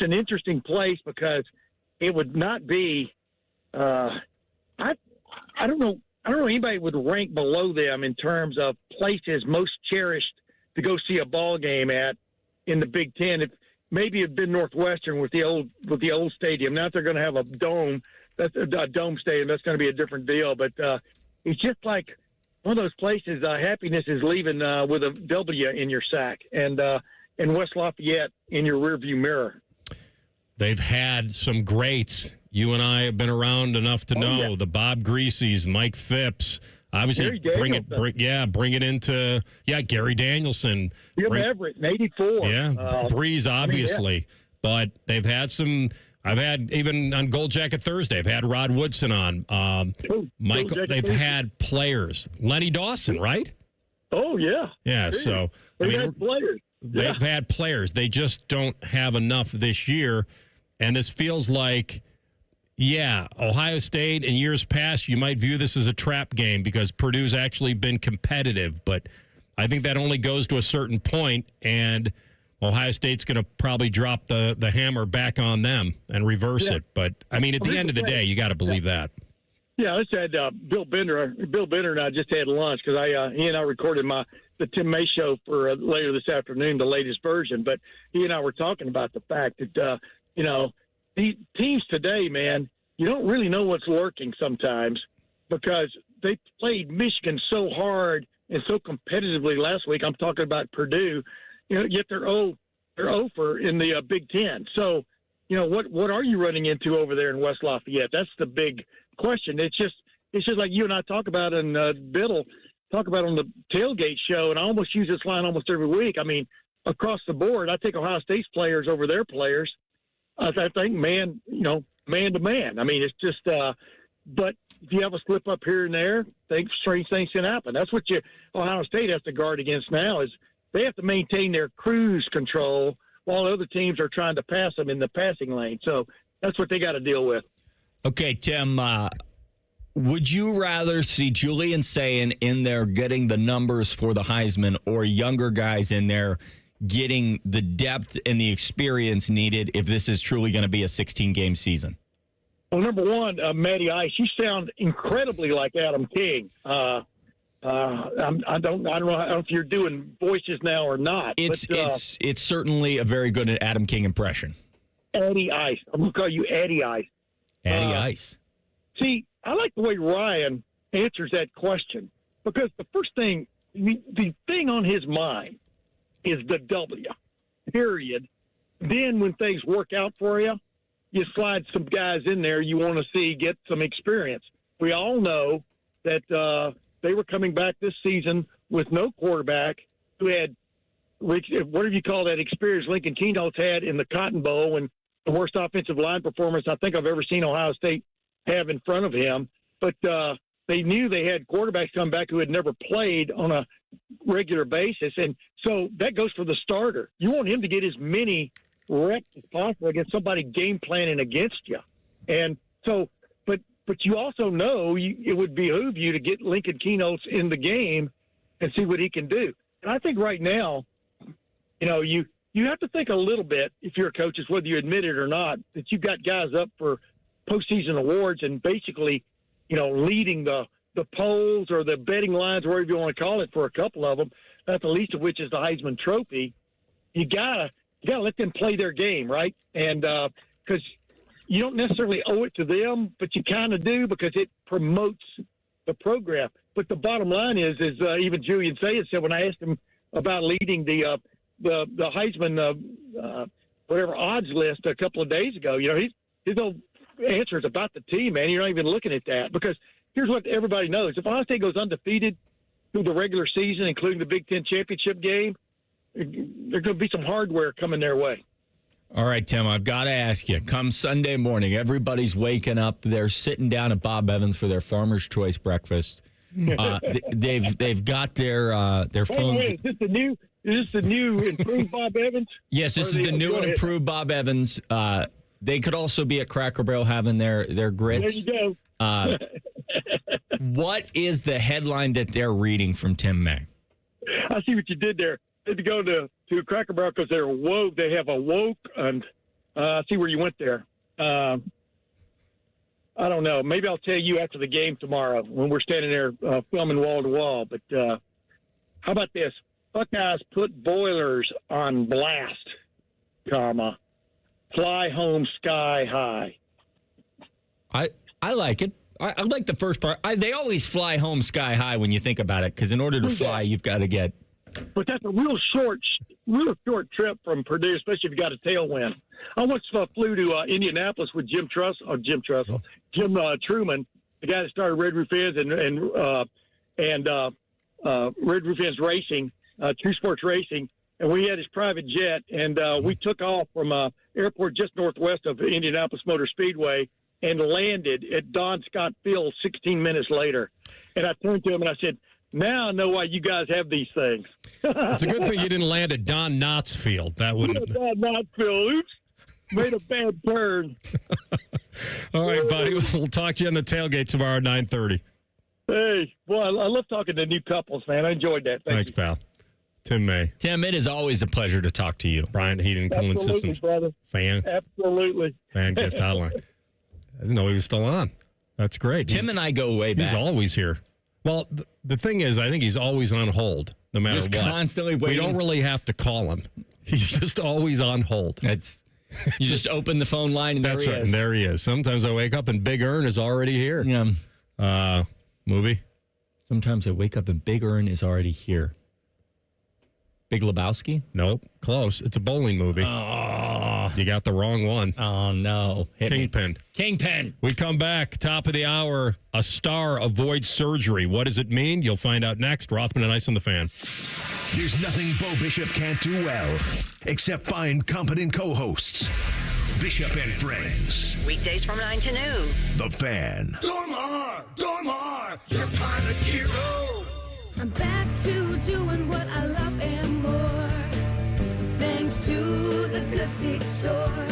an interesting place because it would not be. I don't know. I don't know anybody would rank below them in terms of places most cherished to go see a ball game at in the Big Ten. Maybe it'd been Northwestern with the old stadium. Now that they're going to have a dome, that's a dome stadium. That's going to be a different deal. But it's just like one of those places. Happiness is leaving with a W in your sack, and West Lafayette in your rearview mirror. They've had some greats. You and I have been around enough to know the Bob Greaseys, Mike Phipps. Obviously, bring it into Gary Danielson, Jim Everett in '84. Yeah, Breeze, obviously, but they've had some. I've had even on Gold Jacket Thursday. I've had Rod Woodson on. Michael, they've had players. Lenny Dawson, right? Oh yeah. Yeah. Dude. So they've had players. They've had players. They just don't have enough this year, and this feels like. Yeah, Ohio State in years past, you might view this as a trap game because Purdue's actually been competitive, but I think that only goes to a certain point, and Ohio State's going to probably drop the hammer back on them and reverse it. But, I mean, at the end of the day, you got to believe that. Yeah, I just had Bill Bender. Bill Bender and I just had lunch because he and I recorded the Tim May show for later this afternoon, the latest version. But he and I were talking about the fact that, the teams today, man, you don't really know what's lurking sometimes because they played Michigan so hard and so competitively last week. I'm talking about Purdue, yet they're over in the Big Ten. So, what are you running into over there in West Lafayette? That's the big question. It's just like you and I talk about in Biddle, talk about on the tailgate show, and I almost use this line almost every week. I mean, across the board, I take Ohio State's players over their players. I think man to man. I mean, it's just but if you have a slip up here and there, strange things can happen. That's what Ohio State has to guard against now is they have to maintain their cruise control while other teams are trying to pass them in the passing lane. So that's what they got to deal with. Okay, Tim, would you rather see Julian Sayin in there getting the numbers for the Heisman or younger guys in there getting the depth and the experience needed if this is truly going to be a 16-game season? Well, number one, Matty Ice, you sound incredibly like Adam King. I don't know if you're doing voices now or not. It's certainly a very good Adam King impression. Addy Ice. I'm going to call you Addy Ice. Addy Ice. See, I like the way Ryan answers that question because the first thing, the thing on his mind is the W, period. Then when things work out for you, you slide some guys in there you want to see get some experience. We all know that they were coming back this season with no quarterback who had, whatever you call that experience Lincoln Keynotes had in the Cotton Bowl and the worst offensive line performance I think I've ever seen Ohio State have in front of him. But they knew they had quarterbacks come back who had never played on a regular basis. And so that goes for the starter. You want him to get as many reps as possible against somebody game planning against you. And so, but you also know it would behoove you to get Lincoln Keynotes in the game and see what he can do. And I think right now, you have to think a little bit, if you're a coach, is whether you admit it or not, that you've got guys up for postseason awards and basically, leading the polls or the betting lines, whatever you want to call it, for a couple of them, not the least of which is the Heisman Trophy. You gotta let them play their game, right? And because you don't necessarily owe it to them, but you kind of do because it promotes the program. But the bottom line is even Julian Sayers said when I asked him about leading the Heisman whatever odds list a couple of days ago, his whole answer is about the team, man. You're not even looking at that because here's what everybody knows: if Ohio State goes undefeated through the regular season, including the Big Ten championship game, there's going to be some hardware coming their way. All right, Tim, I've got to ask you. Come Sunday morning, everybody's waking up. They're sitting down at Bob Evans for their Farmer's Choice breakfast. They've got their phones. Wait, is this the new improved Bob Evans? Yes, this is the new and improved Bob Evans. They could also be at Cracker Barrel having their grits. There you go. What is the headline that they're reading from Tim May? I see what you did there. They had to go to Cracker Barrel because they're woke. They have a woke, and I see where you went there. I don't know. Maybe I'll tell you after the game tomorrow when we're standing there filming wall to wall. But how about this? Buckeyes put boilers on blast, fly home sky high. I like it. I like the first part. They always fly home sky high when you think about it, because in order to fly, you've got to get. But that's a real short trip from Purdue, especially if you got a tailwind. I once flew to Indianapolis with Jim Truman, the guy that started Red Roof Ends and Red Roof Ends Racing, True Sports Racing, and we had his private jet, and we took off from an airport just northwest of Indianapolis Motor Speedway and landed at Don Scott Field 16 minutes later. And I turned to him and I said, "Now I know why you guys have these things." It's a good thing you didn't land at Don Knotts Field. That would have Don Knotts Field. Oops. Made a bad turn. All right, buddy. We'll talk to you on the tailgate tomorrow at 9:30. Hey, boy, I love talking to new couples, man. I enjoyed that. Thanks, pal. Tim May. Tim, it is always a pleasure to talk to you. Bryant Heating and Cooling Systems brother. Fan. Absolutely. Fan guest hotline. I didn't know he was still on. That's great. Tim and I go way back. He's always here. Well, the thing is, I think he's always on hold, no matter just what. Constantly waiting. We don't really have to call him. He's just always on hold. You just open the phone line and there he is. And there he is. Sometimes I wake up and Big Earn is already here. Yeah. Movie? Sometimes I wake up and Big Earn is already here. Big Lebowski? Nope. Close. It's a bowling movie. Oh. You got the wrong one. Oh, no. Kingpin. Kingpin. We come back, top of the hour. A star avoids surgery. What does it mean? You'll find out next. Rothman and Ice on the Fan. There's nothing Bo Bishop can't do well, except find competent co-hosts. Bishop and Friends. Weekdays from 9 to noon. The Fan. Dormar, you're my hero. I'm back to doing what I love and more. Thanks to the Good Feet store.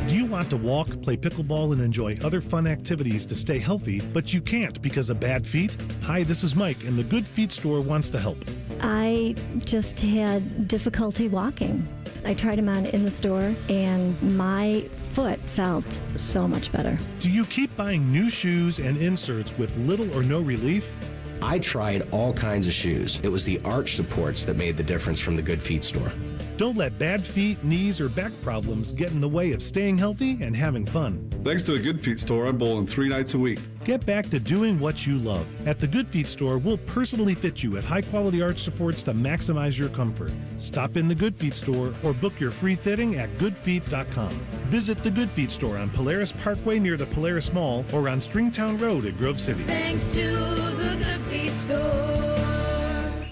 Do you want to walk, play pickleball, and enjoy other fun activities to stay healthy, but you can't because of bad feet? Hi, this is Mike, and the Good Feet store wants to help. I just had difficulty walking. I tried them on in the store, and my foot felt so much better. Do you keep buying new shoes and inserts with little or no relief? I tried all kinds of shoes. It was the arch supports that made the difference from the Good Feet store. Don't let bad feet, knees, or back problems get in the way of staying healthy and having fun. Thanks to the Good Feet store, I bowl in 3 nights a week. Get back to doing what you love. At the Good Feet store, we'll personally fit you at high-quality arch supports to maximize your comfort. Stop in the Good Feet store or book your free fitting at goodfeet.com. Visit the Good Feet store on Polaris Parkway near the Polaris Mall or on Stringtown Road at Grove City. Thanks to the Good Feet store.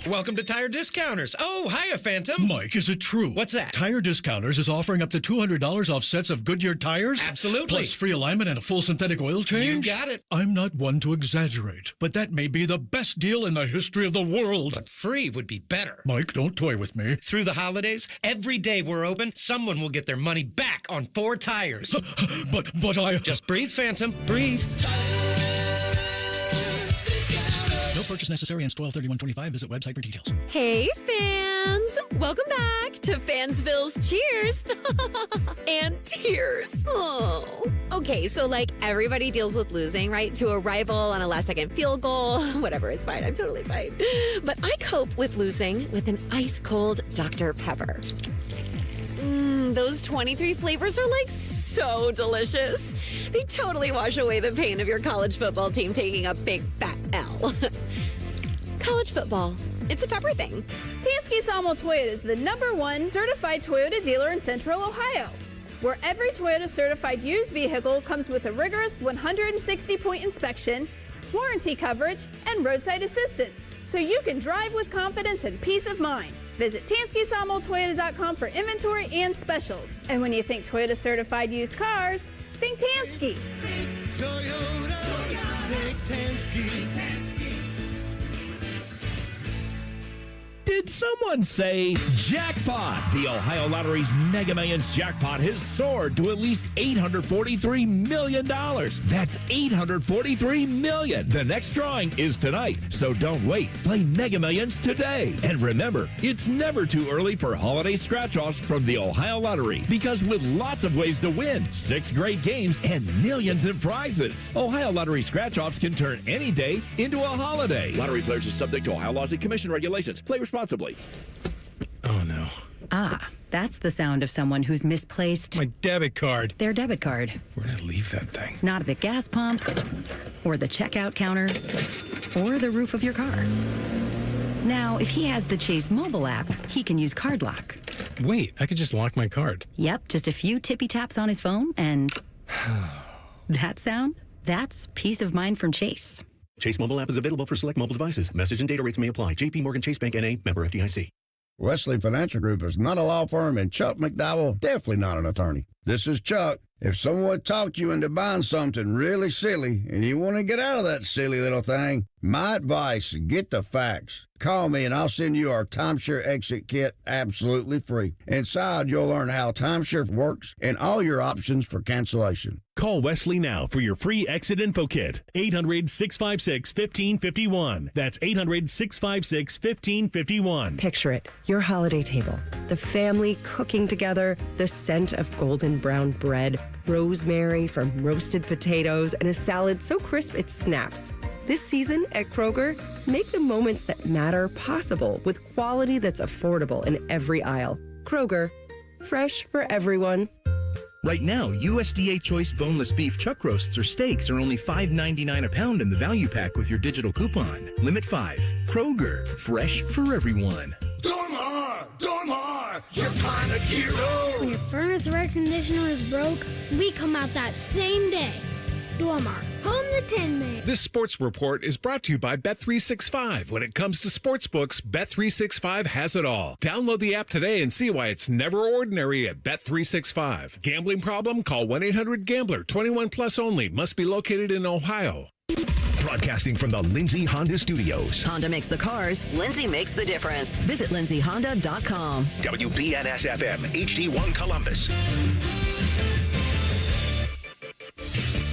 Welcome to Tire Discounters. Oh, hiya, Phantom. Mike, is it true? What's that? Tire Discounters is offering up to $200 off sets of Goodyear tires? Absolutely. Plus free alignment and a full synthetic oil change? You got it. I'm not one to exaggerate, but that may be the best deal in the history of the world. But free would be better. Mike, don't toy with me. Through the holidays, every day we're open, someone will get their money back on 4 tires. But I... Just breathe, Phantom. Breathe. No purchase necessary. Ends 12/31/25. Visit website for details. Hey, fans! Welcome back to Fansville's Cheers and Tears. Oh. Okay, so like everybody deals with losing, right? To a rival on a last-second field goal. Whatever, it's fine. I'm totally fine. But I cope with losing with an ice-cold Dr. Pepper. Those 23 flavors are like so delicious. They totally wash away the pain of your college football team taking a big fat L. College football. It's a pepper thing. Tansky Sawmill Toyota is the #1 certified Toyota dealer in Central Ohio, where every Toyota certified used vehicle comes with a rigorous 160-point inspection, warranty coverage, and roadside assistance, so you can drive with confidence and peace of mind. Visit TanskySawmillToyota.com for inventory and specials. And when you think Toyota certified used cars, think Tansky. Toyota, think Tansky. Did someone say jackpot? The Ohio Lottery's Mega Millions jackpot has soared to at least $843 million. That's $843 million. The next drawing is tonight, so don't wait. Play Mega Millions today. And remember, it's never too early for holiday scratch-offs from the Ohio Lottery, because with lots of ways to win, 6 great games, and millions in prizes, Ohio Lottery scratch-offs can turn any day into a holiday. Lottery players are subject to Ohio laws and commission regulations. Play responsibly. Oh, no. Ah, that's the sound of someone who's misplaced My debit card. their debit card. Where did I leave that thing? Not at the gas pump, or the checkout counter, or the roof of your car. Now, if he has the Chase mobile app, he can use Card Lock. Wait, I could just lock my card. Yep, just a few tippy taps on his phone, and that sound, that's peace of mind from Chase. Chase mobile app is available for select mobile devices. Message and data rates may apply. JP Morgan Chase Bank N.A., member FDIC. Wesley Financial Group is not a law firm, and Chuck McDowell definitely not an attorney. This is Chuck. If someone talked you into buying something really silly and you want to get out of that silly little thing, my advice, get the facts. Call me and I'll send you our timeshare exit kit absolutely free. Inside, you'll learn how timeshare works and all your options for cancellation. Call Wesley now for your free exit info kit. 800-656-1551. That's 800-656-1551. Picture it, your holiday table, the family cooking together, the scent of golden brown bread, rosemary from roasted potatoes, and a salad so crisp it snaps. This season at Kroger, make the moments that matter possible with quality that's affordable in every aisle. Kroger, fresh for everyone. Right now, USDA Choice boneless beef chuck roasts or steaks are only $5.99 a pound in the value pack with your digital coupon. Limit 5. Kroger, fresh for everyone. Dormar, your climate hero. When your furnace or air conditioner is broke, we come out that same day. Dormar, home the Tin Man. This sports report is brought to you by Bet365. When it comes to sportsbooks, Bet365 has it all. Download the app today and see why it's never ordinary at Bet365. Gambling problem? Call 1-800-GAMBLER. 21 plus only. Must be located in Ohio. Broadcasting from the Lindsay Honda Studios. Honda makes the cars. Lindsay makes the difference. Visit lindsayhonda.com. WBNS-FM, HD1 Columbus.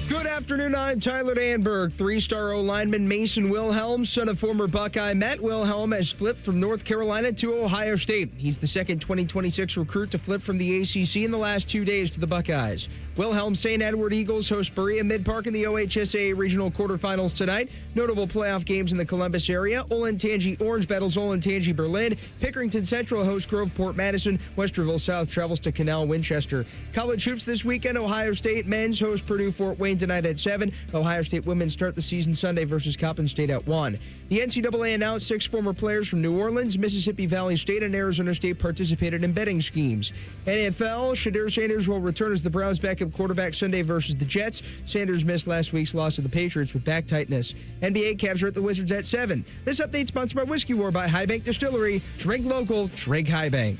Good Good afternoon, I'm Tyler Danberg. Three-star O-lineman Mason Wilhelm, son of former Buckeye Matt Wilhelm, has flipped from North Carolina to Ohio State. He's the second 2026 recruit to flip from the ACC in the last 2 days to the Buckeyes. Wilhelm St. Edward Eagles host Berea Mid-Park in the OHSAA regional quarterfinals tonight. Notable playoff games in the Columbus area. Olentangy Orange battles Olentangy Berlin. Pickerington Central hosts Groveport Madison. Westerville South travels to Canal Winchester. College hoops this weekend. Ohio State men's host Purdue Fort Wayne tonight at 7. Ohio State women start the season Sunday versus Coppin State at 1. The NCAA announced 6 former players from New Orleans, Mississippi Valley State, and Arizona State participated in betting schemes. NFL, Shadir Sanders will return as the Browns' backup quarterback Sunday versus the Jets. Sanders missed last week's loss to the Patriots with back tightness. NBA Cavs are at the Wizards at 7. This update sponsored by Whiskey War by High Bank Distillery. Drink local, drink High Bank.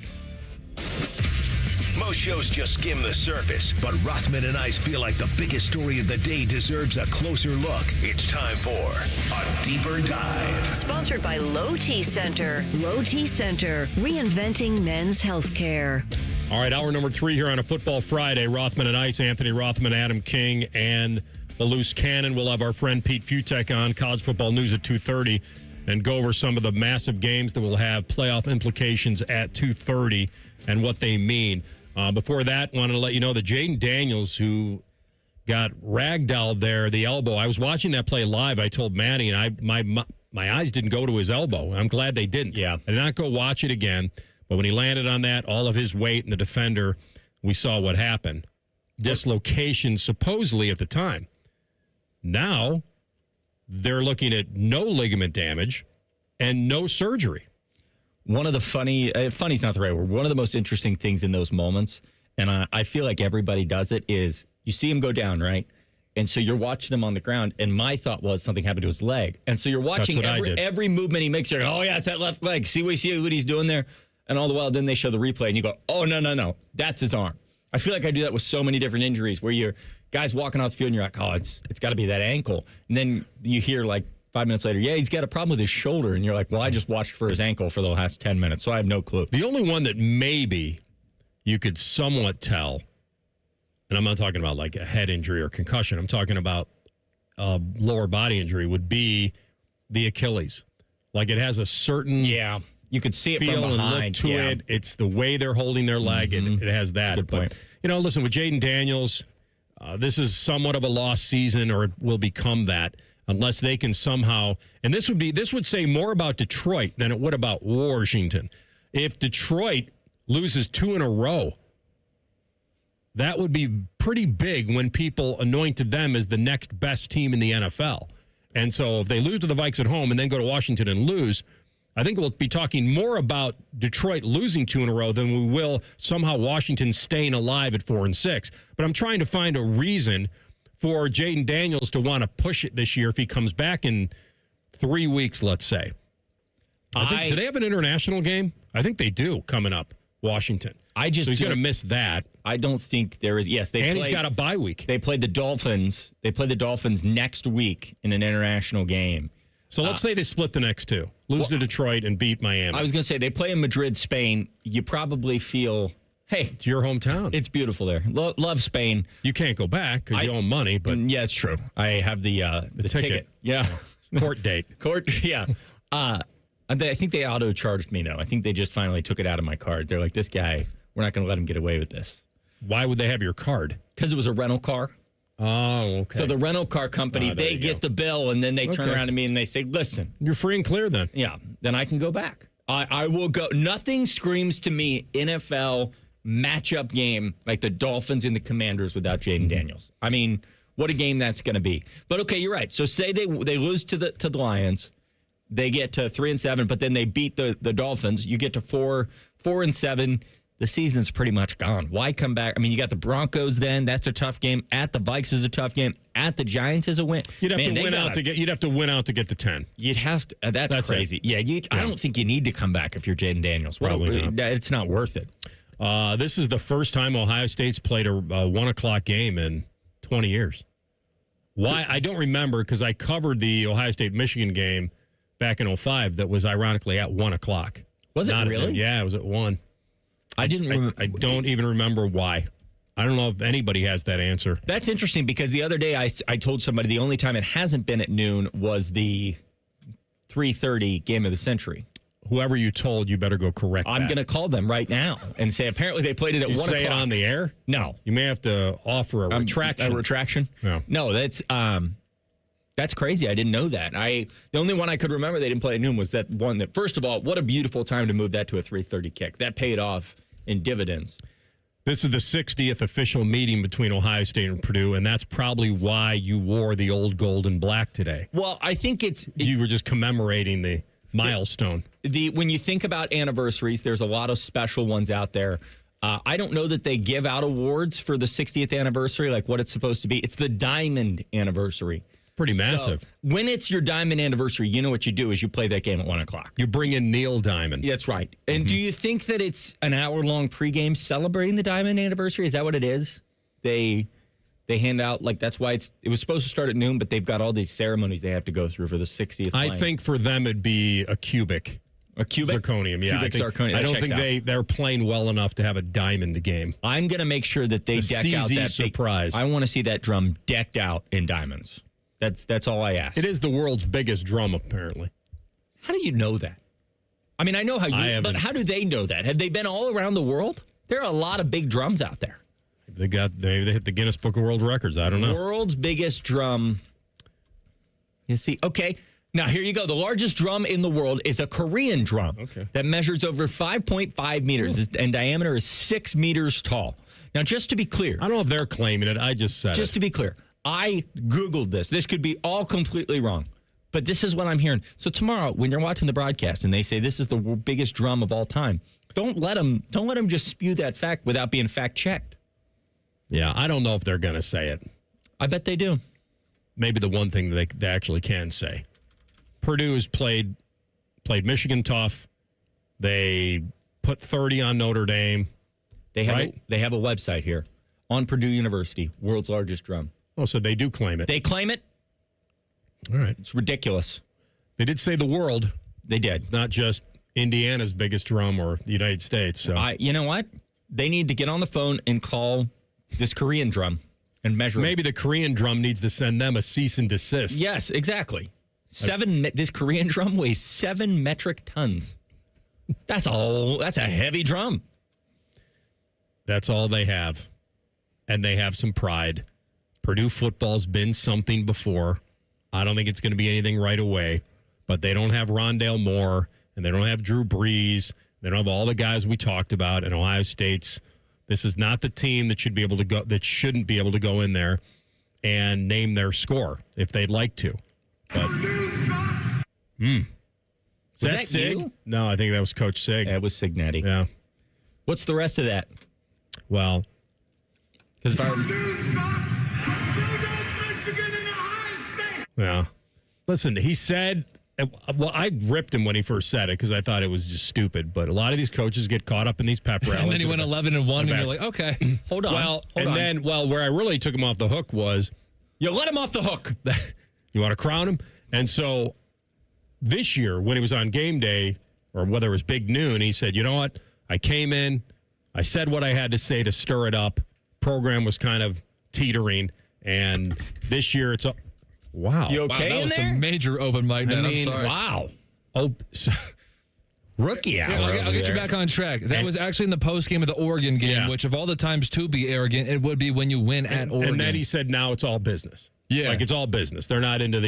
Most shows just skim the surface, but Rothman and I feel like the biggest story of the day deserves a closer look. It's time for a deeper dive. Sponsored by Low T Center. Low T Center, reinventing men's healthcare. All right, hour number 3 here on a Football Friday. Rothman and Ice, Anthony Rothman, Adam King, and the Loose Cannon. We'll have our friend Pete Futek on, college football news at 2:30, and go over some of the massive games that will have playoff implications at 2:30 and what they mean. Before that, wanted to let you know that Jaden Daniels, who got ragdolled there, the elbow. I was watching that play live. I told Maddie, and my eyes didn't go to his elbow. I'm glad they didn't. Yeah, I did not go watch it again. But when he landed on that, all of his weight and the defender, we saw what happened. Dislocation, supposedly at the time. Now, they're looking at no ligament damage and no surgery. One of the funny's not the right word. One of the most interesting things in those moments, and I feel like everybody does it, is you see him go down, right? And so you're watching him on the ground, and my thought was something happened to his leg. And so you're watching every movement he makes. You're like, oh, yeah, it's that left leg. See what he's doing there? And all the while, then they show the replay, and you go, oh, no, that's his arm. I feel like I do that with so many different injuries where you're guys walking off the field, and you're like, oh, it's got to be that ankle. And then you hear, like, 5 minutes later, yeah, he's got a problem with his shoulder. And you're like, well, I just watched for his ankle for the last 10 minutes, so I have no clue. The only one that maybe you could somewhat tell, and I'm not talking about like a head injury or concussion, I'm talking about a lower body injury, would be the Achilles. Like it has a certain you could see it feel from behind. And look to it. It's the way they're holding their leg. It has that. Good point. But, listen, with Jaden Daniels, this is somewhat of a lost season, or it will become that. Unless they can somehow, and this would say more about Detroit than it would about Washington. If Detroit loses 2 in a row, that would be pretty big when people anointed them as the next best team in the NFL. And so if they lose to the Vikes at home and then go to Washington and lose, I think we'll be talking more about Detroit losing 2 in a row than we will somehow Washington staying alive at 4-6. But I'm trying to find a reason for Jaden Daniels to want to push it this year if he comes back in 3 weeks, let's say. Do they have an international game? I think they do coming up, Washington. So he's going to miss that. I don't think there is. Yes, he's got a bye week. They played the Dolphins. They play the Dolphins next week in an international game. So let's say they split the next 2. Lose to Detroit and beat Miami. I was going to say, they play in Madrid, Spain. You probably feel, hey, it's your hometown. It's beautiful there. Love Spain. You can't go back because you owe money, but yeah, it's true. I have the ticket. Yeah, court date. Yeah. I think they auto charged me though. I think they just finally took it out of my card. They're like, this guy, we're not going to let him get away with this. Why would they have your card? Because it was a rental car. Oh, okay. So the rental car company, they get the bill, and then they turn around to me and they say, listen, you're free and clear then. Yeah, then I can go back. I will go. Nothing screams to me NFL matchup game like the Dolphins and the Commanders without Jaden Daniels. I mean, what a game that's going to be. But okay, you're right. So say they lose to the Lions, they get to 3-7, but then they beat the Dolphins. You get to 4-7. The season's pretty much gone. Why come back? I mean, you got the Broncos then. That's a tough game. At the Vikes is a tough game. At the Giants is a win. You'd have to win out to get to 10. You'd have to. That's crazy. Yeah, I don't think you need to come back if you're Jaden Daniels. Probably not. It's not worth it. This is the first time Ohio State's played a 1 o'clock game in 20 years. Why? I don't remember because I covered the Ohio State-Michigan game back in 2005 that was ironically at 1 o'clock. Was it really? Yeah, it was at 1. I didn't remember. I don't even remember why. I don't know if anybody has that answer. That's interesting because the other day I told somebody the only time it hasn't been at noon was the 3:30 game of the century. Whoever you told, you better go correct I'm going to call them right now and say apparently they played it at 1 o'clock. Say it on the air? No. You may have to offer a retraction. A retraction? No. No, that's crazy. I didn't know that. The only one I could remember they didn't play at noon was that one that, first of all, what a beautiful time to move that to a 3:30 kick. That paid off in dividends. This is the 60th official meeting between Ohio State and Purdue, and that's probably why you wore the old gold and black today. Well, I think you were just commemorating the milestone. When you think about anniversaries, there's a lot of special ones out there. I don't know that they give out awards for the 60th anniversary, like what it's supposed to be. It's the diamond anniversary. Pretty massive. So, when it's your diamond anniversary, you know what you do is you play that game at 1 o'clock. You bring in Neil Diamond. That's right. And do you think that it's an hour-long pregame celebrating the diamond anniversary? Is that what it is? They hand out, like, that's why it was supposed to start at noon, but they've got all these ceremonies they have to go through for the 60th. I think for them it'd be a cubic. A cubic? Zirconium, yeah. Cubic zirconium. I don't think they're playing well enough to have a diamond game. I'm going to make sure that they deck out that surprise. I want to see that drum decked out in diamonds. That's all I ask. It is the world's biggest drum, apparently. How do you know that? I mean, I know how but how do they know that? Have they been all around the world? There are a lot of big drums out there. They hit the Guinness Book of World Records. I don't know. World's biggest drum. You see, okay. Now, here you go. The largest drum in the world is a Korean drum that measures over 5.5 meters and diameter is 6 meters tall. Now, just to be clear. I don't know if they're claiming it. I just said Just to be clear, I Googled this. This could be all completely wrong, but this is what I'm hearing. So tomorrow, when you're watching the broadcast and they say this is the biggest drum of all time, don't let them just spew that fact without being fact-checked. Yeah, I don't know if they're going to say it. I bet they do. Maybe the one thing they actually can say. Purdue has played Michigan tough. They put 30 on Notre Dame. They have a website here on Purdue University, world's largest drum. Oh, so they do claim it. They claim it. All right. It's ridiculous. They did say the world. They did. Not just Indiana's biggest drum or the United States. So you know what? They need to get on the phone and call this Korean drum and measure it. Maybe the Korean drum needs to send them a cease and desist. Yes, exactly. This Korean drum weighs 7 metric tons. That's a heavy drum. That's all they have. And they have some pride. Purdue football's been something before. I don't think it's going to be anything right away. But they don't have Rondale Moore, and they don't have Drew Brees. They don't have all the guys we talked about. And Ohio State's. This is not the team that should be able to go. That shouldn't be able to go in there and name their score if they'd like to. But, is that Sig? You? No, I think that was Coach Sig. That was Signetti. Yeah. What's the rest of that? Well, because yeah. Listen, he said. Well, I ripped him when he first said it because I thought it was just stupid. But a lot of these coaches get caught up in these pep rallies. And then he went 11-1, and you're like, okay, hold on. Then where I really took him off the hook was, you let him off the hook. You want to crown him? And so this year, when he was on game day, or whether it was big noon, he said, you know what? I came in, I said what I had to say to stir it up. Program was kind of teetering, and this year it's wow. You okay that in was there? some major open mic night. I'm sorry. Wow. Oh, rookie hour. I'll get you back on track. That was actually in the post game of the Oregon game, which of all the times to be arrogant, it would be when you win at Oregon. And then he said, now it's all business. Yeah. Like it's all business. They're not into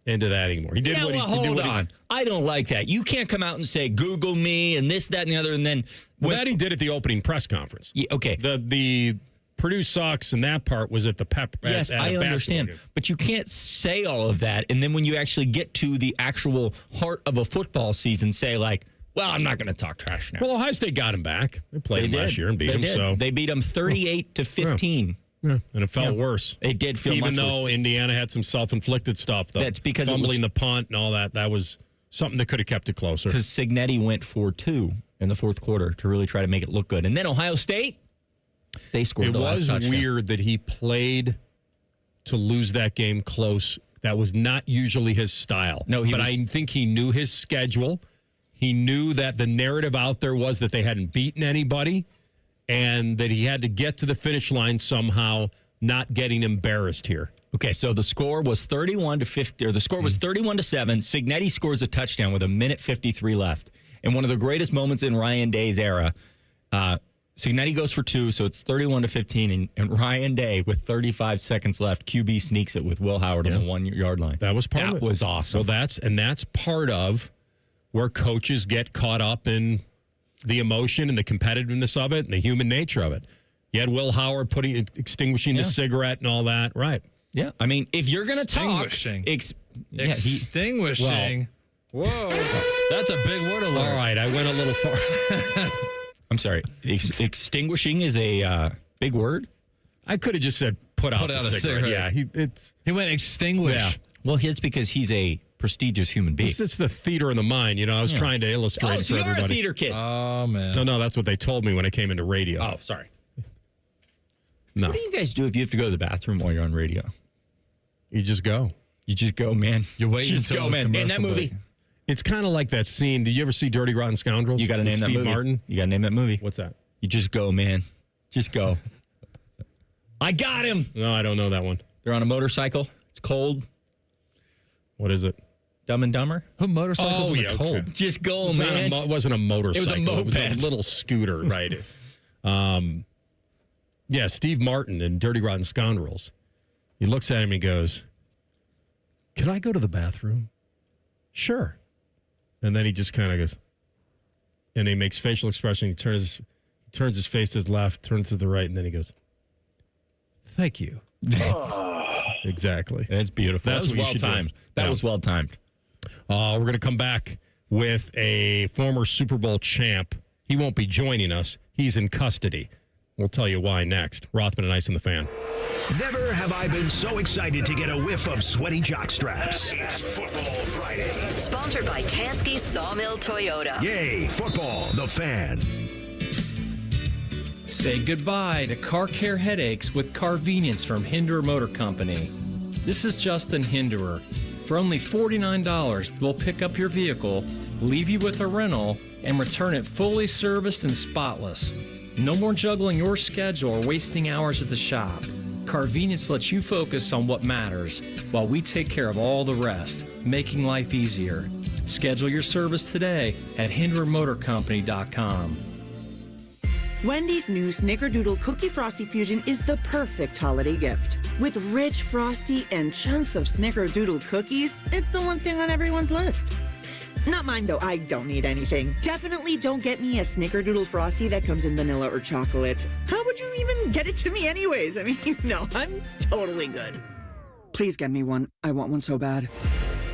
that anymore. He did hold on. I don't like that. You can't come out and say, Google me and this, that, and the other, and then... that he did at the opening press conference. Yeah, okay. The Purdue sucks, and that part was at the pep. Yes, I understand. But you can't say all of that, and then when you actually get to the actual heart of a football season, say like, well, I'm not going to talk trash now. Well, Ohio State got him back. They played him last year and beat him. So they beat him 38-15. Yeah, and it felt worse. It did feel even much though worse. Indiana had some self-inflicted stuff, though. That's because fumbling the punt and all that. That was something that could have kept it closer. Because Signetti went for 2 in the fourth quarter to really try to make it look good. And then Ohio State, they scored the last touchdown. It was weird that he played to lose that game close. That was not usually his style. No, I think he knew his schedule. He knew that the narrative out there was that they hadn't beaten anybody. and that he had to get to the finish line somehow, not getting embarrassed here. Okay, so the score was 31-50, or the score was 31-7. Cignetti scores a touchdown with 1:53 left. And one of the greatest moments in Ryan Day's era, Cignetti goes for 2, so it's 31-15, and Ryan Day, with 35 seconds left, QB sneaks it with Will Howard on the 1-yard line. That was part of it. That was awesome. So that's part of where coaches get caught up in the emotion and the competitiveness of it and the human nature of it. You had Will Howard extinguishing the cigarette and all that, right? Yeah, I mean, if you're going to talk... Extinguishing. Whoa. That's a big word alert. All right, I went a little far. I'm sorry. Extinguishing is a big word? I could have just said put out a cigarette. Yeah, he went extinguish. Yeah. Well, it's because he's a prestigious human being. It's the theater of the mind. I was trying to illustrate so for you're everybody. a theater kid. Oh, man. No, that's what they told me when I came into radio. Oh, sorry. No. What do you guys do if you have to go to the bathroom while you're on radio? You just go. You just go, man. You wait just until go, man. In that movie. It's kind of like that scene. Did you ever see Dirty Rotten Scoundrels? You got to name that movie. Steve Martin? You got to name that movie. What's that? You just go, man. Just go. I got him. No, I don't know that one. They're on a motorcycle. It's cold. What is it? Dumb and Dumber? Who motorcycles in the cold? Okay. Just go, It man. It wasn't a motorcycle. It was a moped. It was a little scooter, right? Yeah, Steve Martin in Dirty Rotten Scoundrels. He looks at him and he goes, "Can I go to the bathroom?" "Sure." And then he just kind of goes, and he makes facial expression. He turns his face to his left, turns to the right, and then he goes, "Thank you." Exactly. That's beautiful. That was well timed. That was well timed. We're going to come back with a former Super Bowl champ. He won't be joining us. He's in custody. We'll tell you why next. Rothman and Ice on the Fan. Never have I been so excited to get a whiff of sweaty jock straps. It's Football Friday. Sponsored by Tansky Sawmill Toyota. Yay, football, the Fan. Say goodbye to car care headaches with Carvenience from Hinderer Motor Company. This is Justin Hinderer. For only $49, we'll pick up your vehicle, leave you with a rental, and return it fully serviced and spotless. No more juggling your schedule or wasting hours at the shop. Carvenience lets you focus on what matters while we take care of all the rest, making life easier. Schedule your service today at HindererMotorCompany.com. Wendy's new Snickerdoodle Cookie Frosty Fusion is the perfect holiday gift. With rich Frosty and chunks of Snickerdoodle cookies, it's the one thing on everyone's list. Not mine, though. I don't need anything. Definitely don't get me a Snickerdoodle Frosty that comes in vanilla or chocolate. How would you even get it to me anyways? I mean, no, I'm totally good. Please get me one. I want one so bad.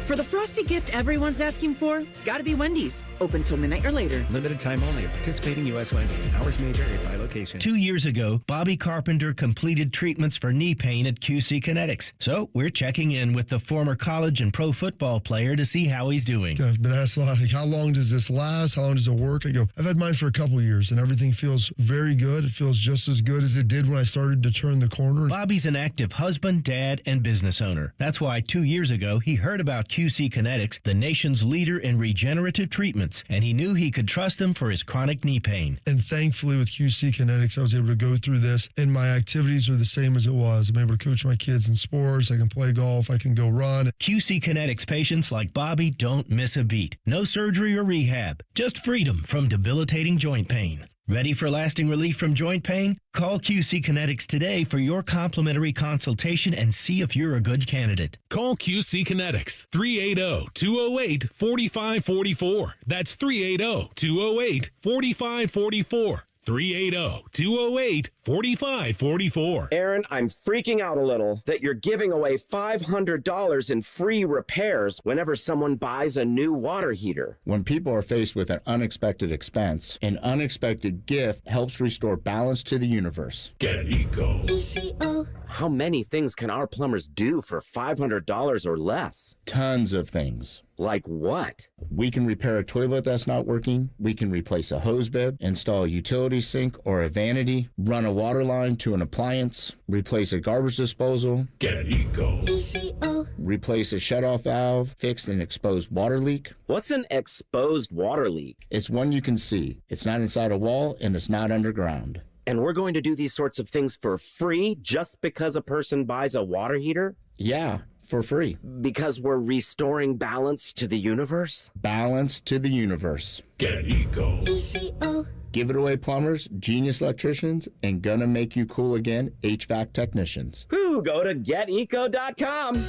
For the frosty gift everyone's asking for, gotta be Wendy's. Open till midnight or later. Limited time only at participating U.S. Wendy's. Hours may vary by location. 2 years ago, Bobby Carpenter completed treatments for knee pain at QC Kinetics. So we're checking in with the former college and pro football player to see how he's doing. I've been asked a lot, like, how long does this last? How long does it work? I go, I've had mine for a couple years, and everything feels very good. It feels just as good as it did when I started to turn the corner. Bobby's an active husband, dad, and business owner. That's why 2 years ago, he heard about QC Kinetics, the nation's leader in regenerative treatments, and he knew he could trust them for his chronic knee pain. And thankfully with QC Kinetics, I was able to go through this, and my activities are the same as it was. I'm able to coach my kids in sports. I can play golf. I can go run. QC Kinetics patients like Bobby don't miss a beat. No surgery or rehab, just freedom from debilitating joint pain. Ready for lasting relief from joint pain? Call QC Kinetics today for your complimentary consultation and see if you're a good candidate. Call QC Kinetics, 380-208-4544. That's 380-208-4544. 380-208-4544. Aaron, I'm freaking out a little that you're giving away $500 in free repairs whenever someone buys a new water heater. When people are faced with an unexpected expense, an unexpected gift helps restore balance to the universe. Get Eco. ECO. How many things can our plumbers do for $500 or less? Tons of things. Like what? We can repair a toilet that's not working. We can replace a hose bib, install a utility sink or a vanity, run a water line to an appliance, replace a garbage disposal. Get Eco. ECO. Replace a shutoff valve, fix an exposed water leak. What's an exposed water leak? It's one you can see. It's not inside a wall and it's not underground. And we're going to do these sorts of things for free just because a person buys a water heater? Yeah, for free. Because we're restoring balance to the universe? Balance to the universe. Get Eco. ECO. Give it away plumbers, genius electricians, and gonna make you cool again HVAC technicians. Whew, go to geteco.com.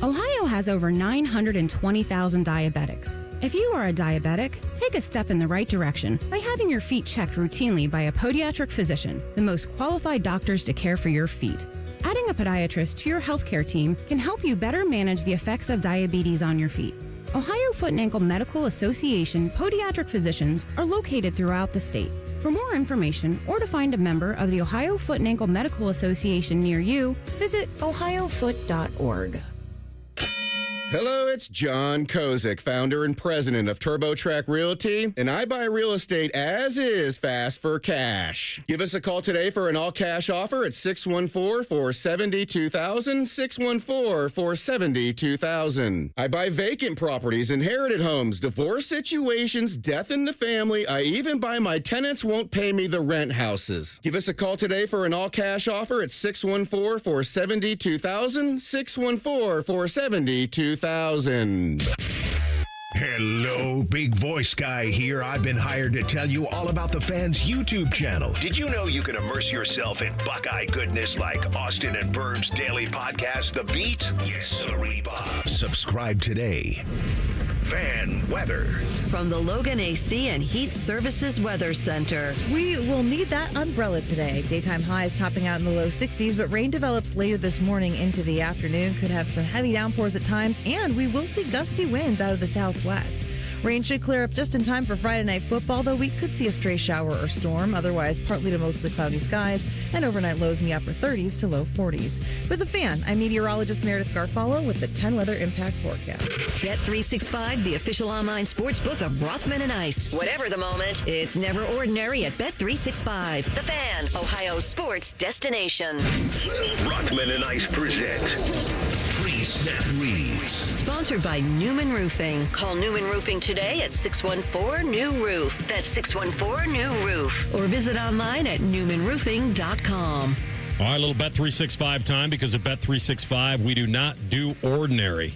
Ohio has over 920,000 diabetics. If you are a diabetic, take a step in the right direction by having your feet checked routinely by a podiatric physician, the most qualified doctors to care for your feet. Adding a podiatrist to your healthcare team can help you better manage the effects of diabetes on your feet. Ohio Foot and Ankle Medical Association podiatric physicians are located throughout the state. For more information or to find a member of the Ohio Foot and Ankle Medical Association near you, visit ohiofoot.org. Hello, it's John Kozik, founder and president of TurboTrack Realty, and I buy real estate as is fast for cash. Give us a call today for an all-cash offer at 614-470-2000, 614-470-2000. I buy vacant properties, inherited homes, divorce situations, death in the family. I even buy my tenants won't pay me the rent houses. Give us a call today for an all-cash offer at 614-470-2000, 614-470-2000. Hello, big voice guy here. I've been hired to tell you all about the Fans YouTube channel. Did you know you can immerse yourself in Buckeye goodness like Austin and Burb's daily podcast, The Beat? Yes, sirree, Bob. Subscribe today. Fan weather. From the Logan AC and Heat Services Weather Center. We will need that umbrella today. Daytime highs topping out in the low 60s, but rain develops later this morning into the afternoon. Could have some heavy downpours at times, and we will see gusty winds out of the southwest. Rain should clear up just in time for Friday Night Football, though we could see a stray shower or storm. Otherwise, partly to mostly cloudy skies and overnight lows in the upper 30s to low 40s. For The Fan, I'm meteorologist Meredith Garfalo with the 10 Weather Impact Forecast. Bet365, the official online sports book of Rothman and Ice. Whatever the moment, it's never ordinary at Bet365. The Fan, Ohio's sports destination. Rothman and Ice present Free Snap Reads. Sponsored by Newman Roofing. Call Newman Roofing today at 614-NEW-ROOF. That's 614-NEW-ROOF. Or visit online at newmanroofing.com. All right, a little Bet365 time, because at Bet365, we do not do ordinary.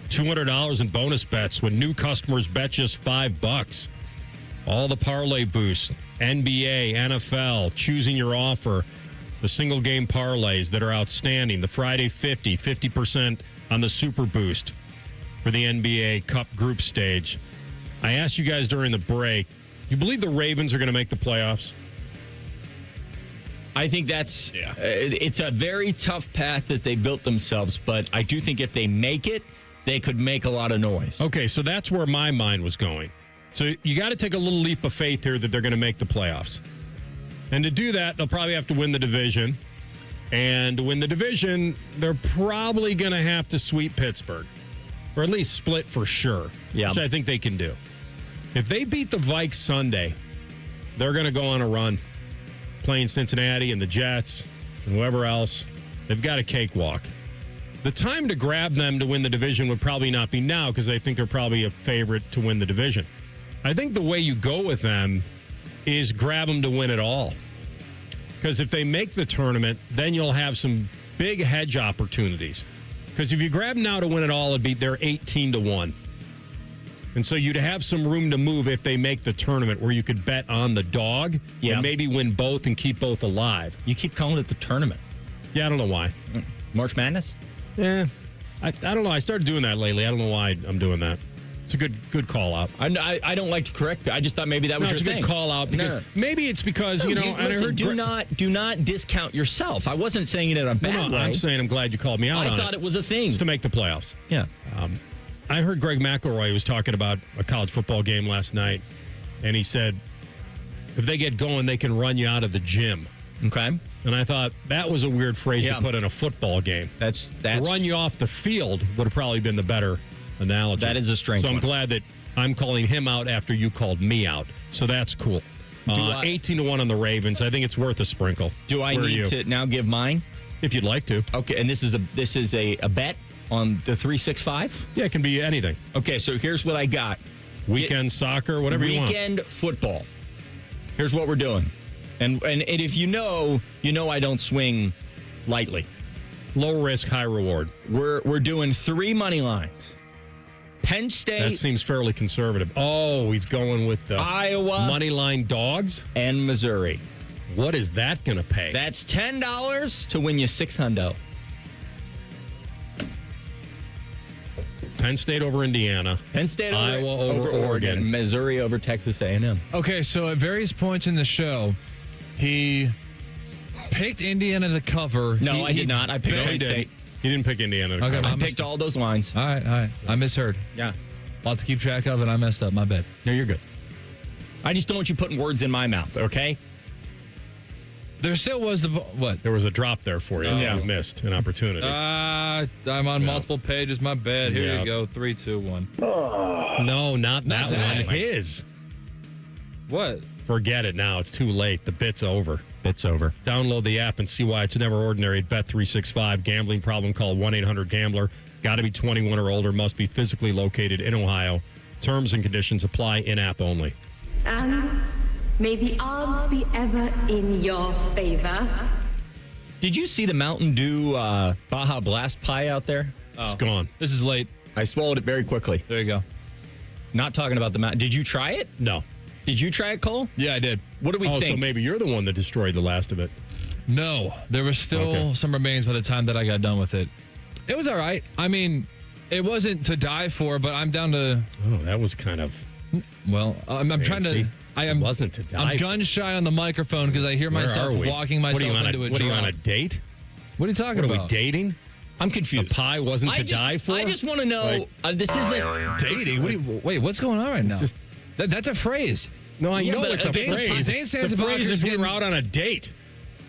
$200 in bonus bets when new customers bet just $5. All the parlay boosts, NBA, NFL, choosing your offer, the single game parlays that are outstanding, the Friday 50% on the Super Boost for the NBA Cup group stage. I asked you guys during the break, you believe the Ravens are going to make the playoffs? I think that's it's a very tough path that they built themselves, but I do think if they make it, they could make a lot of noise. Okay, so that's where my mind was going. So you got to take a little leap of faith here that they're going to make the playoffs. And to do that, they'll probably have to win the division. And to win the division, they're probably going to have to sweep Pittsburgh. Or at least split for sure, which I think they can do. If they beat the Vikes Sunday, they're going to go on a run. Playing Cincinnati and the Jets and whoever else, they've got a cakewalk. The time to grab them to win the division would probably not be now, because I think they're probably a favorite to win the division. I think the way you go with them is grab them to win it all. Because if they make the tournament, then you'll have some big hedge opportunities. Because if you grab them now to win it all, they're 18-1. And so you'd have some room to move if they make the tournament, where you could bet on the dog and maybe win both and keep both alive. You keep calling it the tournament. Yeah, I don't know why. March Madness? Yeah. I don't know. I started doing that lately. I don't know why I'm doing that. It's a good call out. I don't like to correct you. I just thought maybe that was your thing. It's a good call out, because maybe it's because, listen, do not discount yourself. I wasn't saying it in a bad way. I'm saying I'm glad you called me out on it. I thought it was a thing. It's to make the playoffs. Yeah. I heard Greg McElroy was talking about a college football game last night, and he said, if they get going, they can run you out of the gym. Okay. And I thought that was a weird phrase to put in a football game. That's run you off the field would have probably been the better analogy. That is a strange one. So I'm glad that I'm calling him out after you called me out. So that's cool. 18-1 on the Ravens. I think it's worth a sprinkle. Do I need to now give mine? If you'd like to. Okay, and this is a bet on the 365? Yeah, it can be anything. Okay, so here's what I got. Weekend soccer, whatever you want. Weekend football. Here's what we're doing. And if you know I don't swing lightly. Low risk, high reward. We're doing 3 money lines. Penn State. That seems fairly conservative. Oh, he's going with the Iowa money line dogs and Missouri. What is that going to pay? That's $10 to win you $600. Penn State over Indiana. Penn State over Iowa over Oregon. Missouri over Texas A&M. Okay, so at various points in the show, he picked Indiana to cover. No, I did not. I picked Penn State. He didn't pick Indiana to cover. I picked all those lines. All right. I misheard. Yeah. I'll have to keep track of it. I messed up. My bad. No, you're good. I just don't want you putting words in my mouth, okay? There still was what? There was a drop there for you. Yeah. You missed an opportunity. I'm on multiple pages. My bad. Here you go. 3, 2, 1. No, not that one. His. What? Forget it now. It's too late. The bit's over. Bit's over. Download the app and see why it's never ordinary at Bet365. Gambling problem, call 1-800-GAMBLER. Got to be 21 or older. Must be physically located in Ohio. Terms and conditions apply. In-app only. And may the odds be ever in your favor. Did you see the Mountain Dew Baja Blast pie out there? Oh, it's gone. This is late. I swallowed it very quickly. There you go. Not talking about the Mountain. Did you try it? No. Did you try it, Cole? Yeah, I did. What do we think? So maybe you're the one that destroyed the last of it. No, there was still some remains by the time that I got done with it. It was all right. I mean, it wasn't to die for, but I'm down to. Oh, that was kind of. Well, I'm trying to. Wasn't to die. I'm gun shy on the microphone because I hear myself walking myself into a What are you drop. on a date? What are you talking about? Are we dating? I'm confused. A pie wasn't to die for? I just want to know. This isn't dating. Wait, what's going on right now? That's a phrase. No, I know but it's a phrase. The phrase is we're out on a date.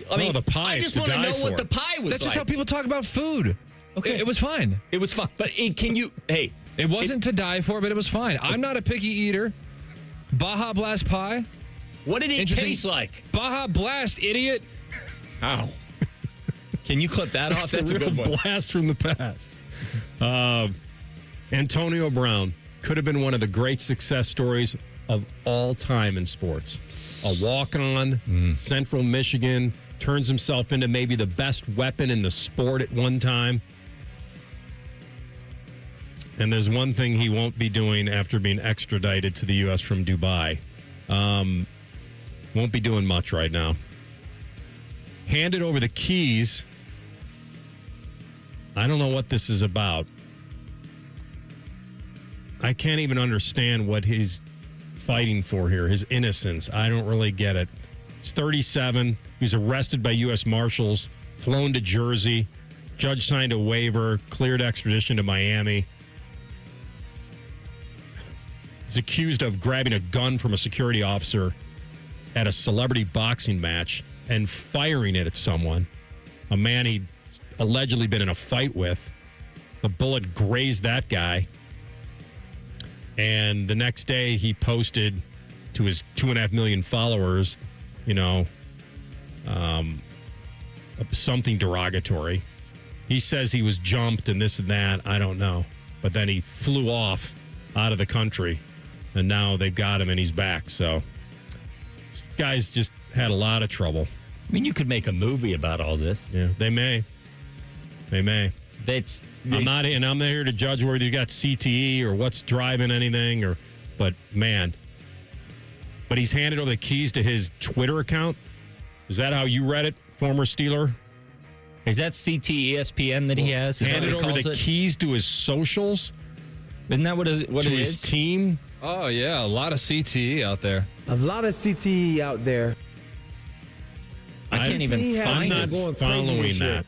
I mean, the pie I is just to want to die know what for. the pie was. That's just how people talk about food. Okay, it was fine. It was fine. But can you? Hey, it wasn't to die for, but it was fine. I'm not a picky eater. Baja Blast pie. What did it taste like? Baja Blast, idiot. Ow. Can you clip that off? That's a good real blast from the past. Antonio Brown could have been one of the great success stories of all time in sports. A walk-on, Central Michigan, turns himself into maybe the best weapon in the sport at one time. And there's one thing he won't be doing after being extradited to the U.S. from Dubai. Won't be doing much right now. Handed over the keys. I don't know what this is about. I can't even understand what he's fighting for here. His innocence. I don't really get it. He's 37. He was arrested by U.S. Marshals, flown to Jersey. Judge signed a waiver, cleared extradition to Miami. He's accused of grabbing a gun from a security officer at a celebrity boxing match and firing it at someone. A man he'd allegedly been in a fight with. The bullet grazed that guy. And the next day he posted to his 2.5 million followers, something derogatory. He says he was jumped and this and that. I don't know. But then he flew off out of the country. And now they've got him and he's back. So this guy's just had a lot of trouble. I mean, you could make a movie about all this. Yeah, they may. They may. I'm not here to judge whether you got CTE or what's driving anything, but he's handed over the keys to his Twitter account. Is that how you read it, former Steeler? Is that CTESPN that he has? Handed over the keys to his socials? Isn't that what it is? To his team? Oh, yeah, a lot of CTE out there. A lot of CTE out there. I can't even find it. I'm not following that.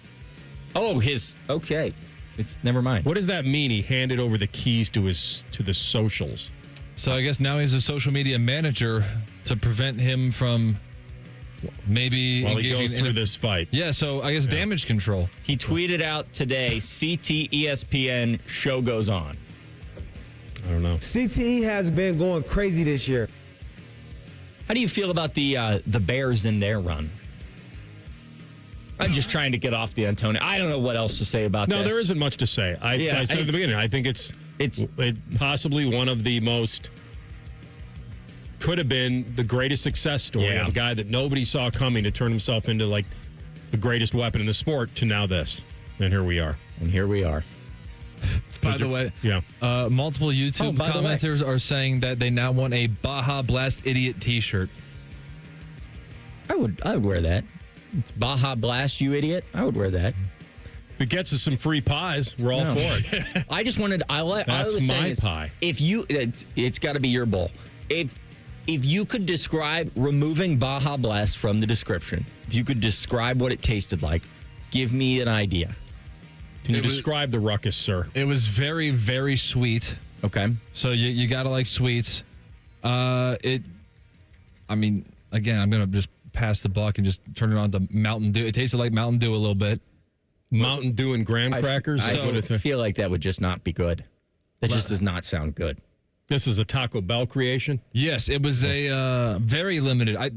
Oh, okay. It's never mind. What does that mean? He handed over the keys to the socials. So I guess now he's a social media manager to prevent him from maybe engaging he goes through this fight. Yeah, so I guess damage control. He tweeted out today, CTESPN show goes on. I don't know. CTE has been going crazy this year. How do you feel about the Bears in their run? I'm just trying to get off the Antonio. I don't know what else to say about this. No, there isn't much to say. I said at the beginning, I think it's possibly one of the most could have been the greatest success story of a guy that nobody saw coming to turn himself into like the greatest weapon in the sport to now this. And here we are. By the way, multiple YouTube commenters are saying that they now want a Baja Blast Idiot T-shirt. I would wear that. It's Baja Blast, you idiot. I would wear that. If it gets us some free pies, we're all for it. I just wanted. That's my pie. If you, it's got to be your bowl. If you could describe removing Baja Blast from the description, if you could describe what it tasted like, give me an idea. Can you describe the ruckus, sir? It was very, very sweet. Okay. So you got to like sweets. Again, I'm going to just pass the buck and just turn it on to Mountain Dew. It tasted like Mountain Dew a little bit. Mountain Dew and graham crackers? I feel like that would just not be good. That just does not sound good. This is a Taco Bell creation? Yes, it was a very limited. I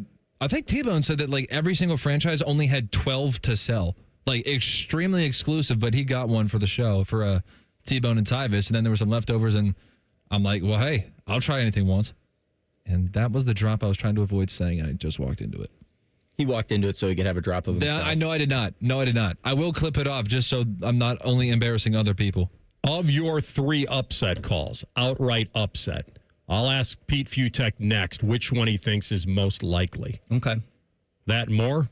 think T-Bone said that like every single franchise only had 12 to sell. Like extremely exclusive, but he got one for the show for T-Bone and Tyvis, and then there were some leftovers, and I'm like, well, hey, I'll try anything once. And that was the drop I was trying to avoid saying, and I just walked into it. He walked into it so he could have a drop of himself. I know I did not. No, I did not. I will clip it off just so I'm not only embarrassing other people. Of your 3 upset calls, outright upset, I'll ask Pete Futek next which one he thinks is most likely. Okay. That and more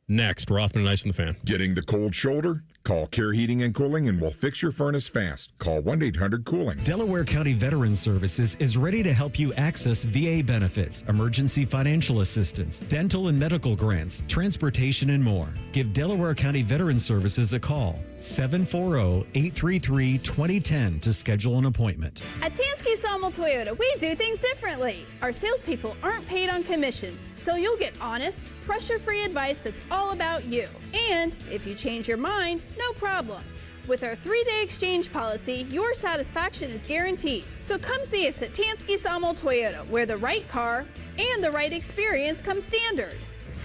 next. Rothman and Ice and the Fan. Getting the cold shoulder? Call Care Heating and Cooling and we'll fix your furnace fast. Call 1-800-COOLING. Delaware County Veterans Services is ready to help you access VA benefits, emergency financial assistance, dental and medical grants, transportation, and more. Give Delaware County Veterans Services a call. 740-833-2010 to schedule an appointment. At Tansky Sawmill Toyota, we do things differently. Our salespeople aren't paid on commission, so you'll get honest, pressure-free advice that's all about you. And if you change your mind, no problem. With our 3-day exchange policy, your satisfaction is guaranteed. So come see us at Tansky Sawmill Toyota, where the right car and the right experience come standard.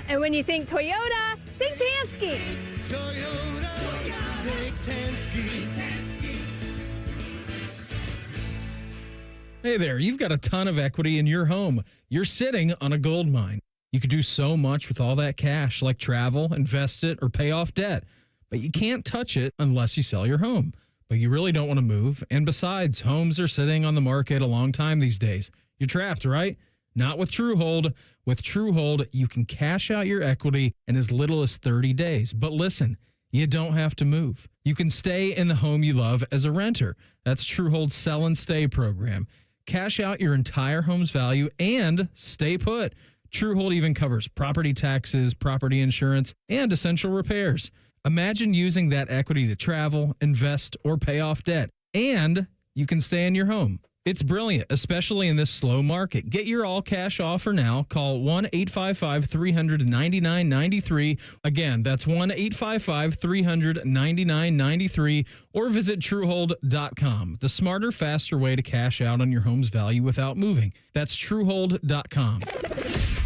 And when you think Toyota, think Tansky. Toyota, think Tansky. Hey there, you've got a ton of equity in your home. You're sitting on a gold mine. You could do so much with all that cash, like travel, invest it, or pay off debt. But you can't touch it unless you sell your home. But you really don't want to move. And besides, homes are sitting on the market a long time these days. You're trapped, right? Not with TrueHold. With TrueHold, you can cash out your equity in as little as 30 days. But listen, you don't have to move. You can stay in the home you love as a renter. That's TrueHold's Sell and Stay program. Cash out your entire home's value and stay put. TrueHold even covers property taxes, property insurance, and essential repairs. Imagine using that equity to travel, invest, or pay off debt, and you can stay in your home. It's brilliant, especially in this slow market. Get your all-cash offer now. Call 1-855-300-9993. Again, that's 1-855-300-9993, or visit TrueHold.com. The smarter, faster way to cash out on your home's value without moving. That's TrueHold.com.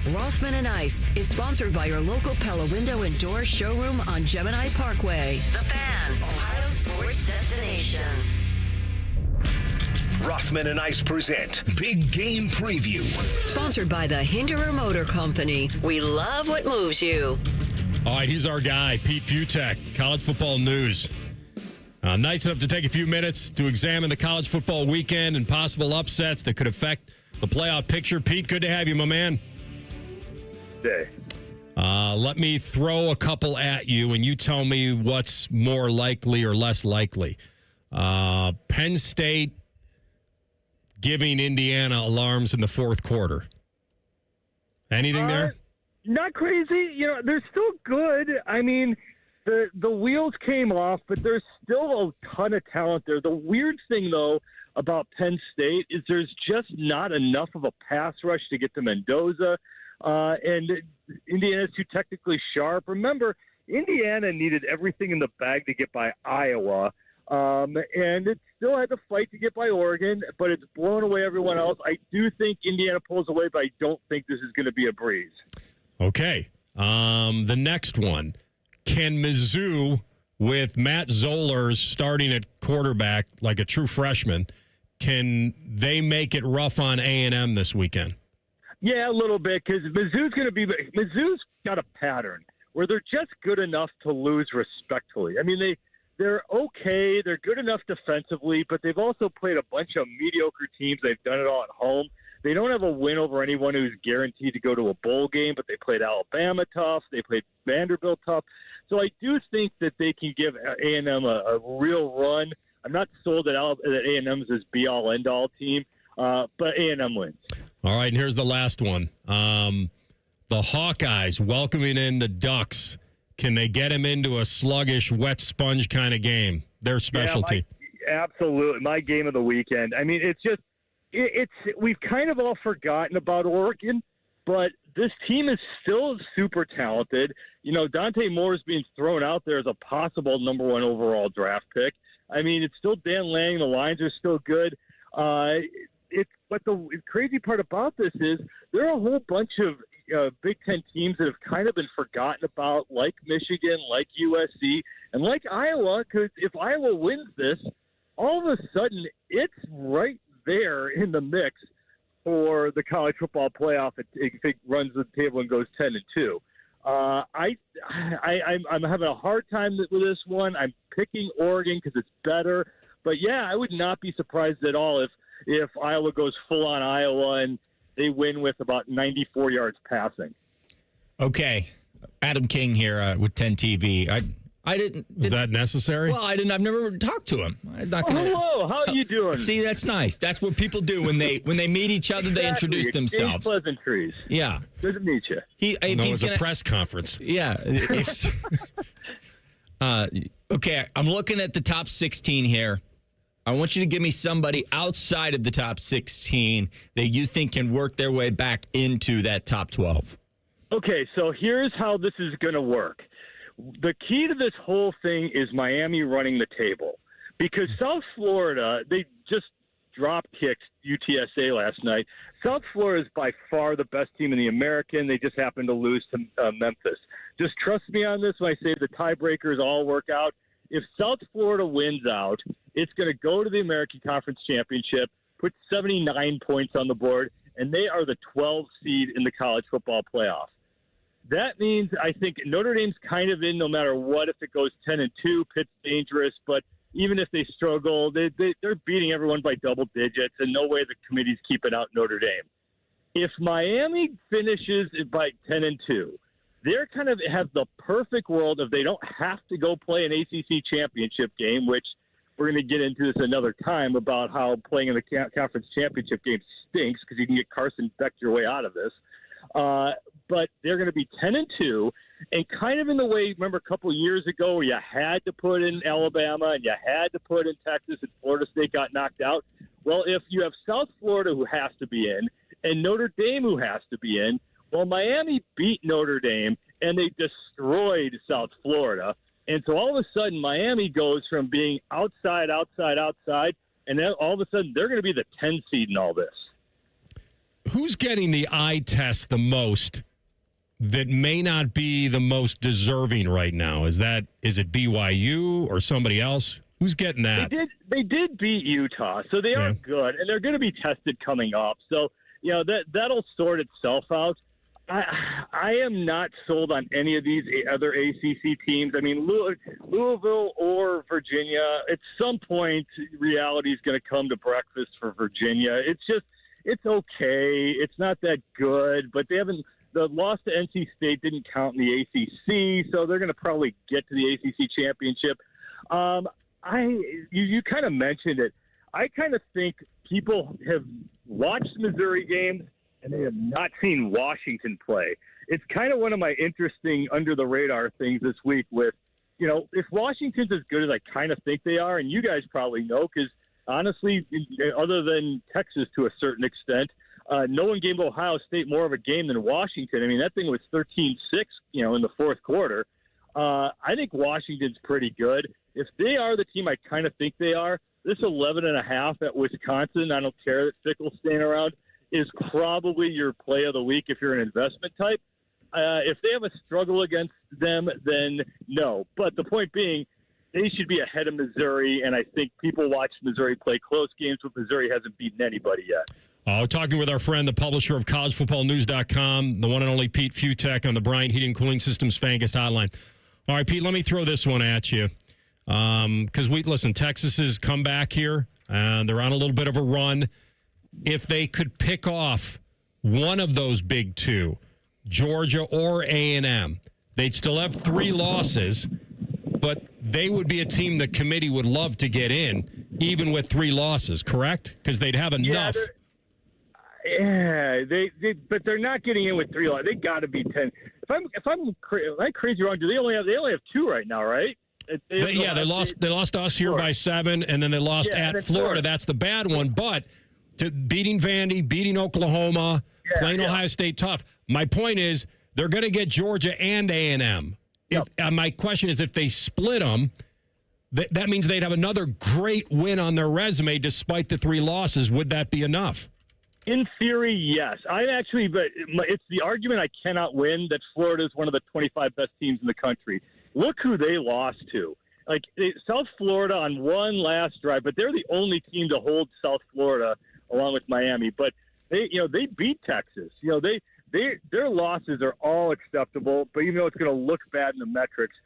Rossman and Ice is sponsored by your local Pella Window and Door showroom on Gemini Parkway. The Fan, Ohio sports destination. Rothman and Ice present Big Game Preview. Sponsored by the Hinderer Motor Company. We love what moves you. All right, he's our guy, Pete Futek, college football news. Nice enough to take a few minutes to examine the college football weekend and possible upsets that could affect the playoff picture. Pete, good to have you, my man. Day. Let me throw a couple at you, and you tell me what's more likely or less likely. Penn State giving Indiana alarms in the fourth quarter. Anything there? Not crazy. You know, they're still good. I mean, the wheels came off, but there's still a ton of talent there. The weird thing, though, about Penn State is there's just not enough of a pass rush to get to Mendoza. And Indiana's too technically sharp. Remember, Indiana needed everything in the bag to get by Iowa. And it still had to fight to get by Oregon, but it's blown away everyone else. I do think Indiana pulls away, but I don't think this is going to be a breeze. Okay. The next one. Can Mizzou, with Matt Zollers starting at quarterback like a true freshman, can they make it rough on A&M this weekend? Yeah, a little bit, because Mizzou's got a pattern where they're just good enough to lose respectfully. I mean, they're okay. They're good enough defensively, but they've also played a bunch of mediocre teams. They've done it all at home. They don't have a win over anyone who's guaranteed to go to a bowl game, but they played Alabama tough. They played Vanderbilt tough. So I do think that they can give A&M a real run. I'm not sold that A&M's this be-all, end-all team, but A&M wins. All right, and here's the last one. The Hawkeyes welcoming in the Ducks. Can they get him into a sluggish, wet sponge kind of game? Their specialty. Yeah, absolutely. My game of the weekend. I mean, it's just we've kind of all forgotten about Oregon, but this team is still super talented. You know, Dante Moore is being thrown out there as a possible number 1 overall draft pick. I mean, it's still Dan Lang. The lines are still good. But the crazy part about this is there are a whole bunch of Big Ten teams that have kind of been forgotten about, like Michigan, like USC, and like Iowa, because if Iowa wins this, all of a sudden it's right there in the mix for the college football playoff if it runs the table and goes 10-2. I'm having a hard time with this one. I'm picking Oregon because it's better. But, yeah, I would not be surprised at all if Iowa goes full-on Iowa and they win with about 94 yards passing. Okay. Adam King here with 10 TV. I didn't. Is that necessary? Well, I've never talked to him. I'm not gonna, hello. How are you doing? See, that's nice. That's what people do when they meet each other. Exactly. They introduce themselves. Pleasantries. Yeah. Good to meet you. It's a press conference. Yeah. Okay. I'm looking at the top 16 here. I want you to give me somebody outside of the top 16 that you think can work their way back into that top 12. Okay, so here's how this is going to work. The key to this whole thing is Miami running the table, because South Florida, they just drop-kicked UTSA last night. South Florida is by far the best team in the American. They just happened to lose to Memphis. Just trust me on this when I say the tiebreakers all work out. If South Florida wins out, it's going to go to the American Conference Championship, put 79 points on the board, and they are the 12th seed in the college football playoff. That means I think Notre Dame's kind of in no matter what. If it goes 10-2, Pitt's dangerous, but even if they struggle, they're beating everyone by double digits, and no way the committee's keeping out Notre Dame. If Miami finishes by 10-2, they're kind of have the perfect world of they don't have to go play an ACC championship game, which we're going to get into this another time about how playing in the conference championship game stinks because you can get Carson Beck your way out of this. But they're going to be 10-2, and kind of in the way, remember a couple of years ago where you had to put in Alabama and you had to put in Texas and Florida State got knocked out. Well, if you have South Florida who has to be in and Notre Dame who has to be in, well, Miami beat Notre Dame and they destroyed South Florida. And so all of a sudden Miami goes from being outside, and then all of a sudden they're going to be the 10 seed in all this. Who's getting the eye test the most that may not be the most deserving right now? Is it BYU or somebody else? Who's getting that? They did beat Utah, so they are good, and they're going to be tested coming up. So, that'll sort itself out. I am not sold on any of these other ACC teams. I mean, Louisville or Virginia, at some point, reality is going to come to breakfast for Virginia. It's okay. It's not that good, but the loss to NC State didn't count in the ACC, so they're going to probably get to the ACC championship. You kind of mentioned it. I kind of think people have watched Missouri games and they have not seen Washington play. It's kind of one of my interesting under-the-radar things this week with, if Washington's as good as I kind of think they are, and you guys probably know because, honestly, other than Texas to a certain extent, no one gave Ohio State more of a game than Washington. I mean, that thing was 13-6, in the fourth quarter. I think Washington's pretty good. If they are the team I kind of think they are, this 11.5 at Wisconsin, I don't care that Fickle's staying around, is probably your play of the week if you're an investment type. If they have a struggle against them, then no. But the point being, they should be ahead of Missouri, and I think people watch Missouri play close games, but Missouri hasn't beaten anybody yet. Talking with our friend, the publisher of collegefootballnews.com, the one and only Pete Futek on the Bryant Heating and Cooling Systems Fangus Hotline. All right, Pete, let me throw this one at you. Because listen, Texas has come back here, and they're on a little bit of a run. If they could pick off one of those big two, Georgia or A&M, they'd still have 3 losses, but they would be a team the committee would love to get in, even with 3 losses, correct? Because they'd have enough. But they're not getting in with 3 losses. They got to be 10. If I'm crazy wrong, they only have 2 right now, right? They lost us here by 7, and then they lost at Florida. That's the bad one. But beating Vandy, beating Oklahoma, playing Ohio State tough. My point is they're going to get Georgia and A&M. My question is if they split them, that means they'd have another great win on their resume despite the 3 losses. Would that be enough? In theory, yes. But it's the argument I cannot win that Florida is one of the 25 best teams in the country. Look who they lost to. South Florida on one last drive, but they're the only team to hold South Florida along with Miami. But they beat Texas. Their losses are all acceptable, but even though it's going to look bad in the metrics,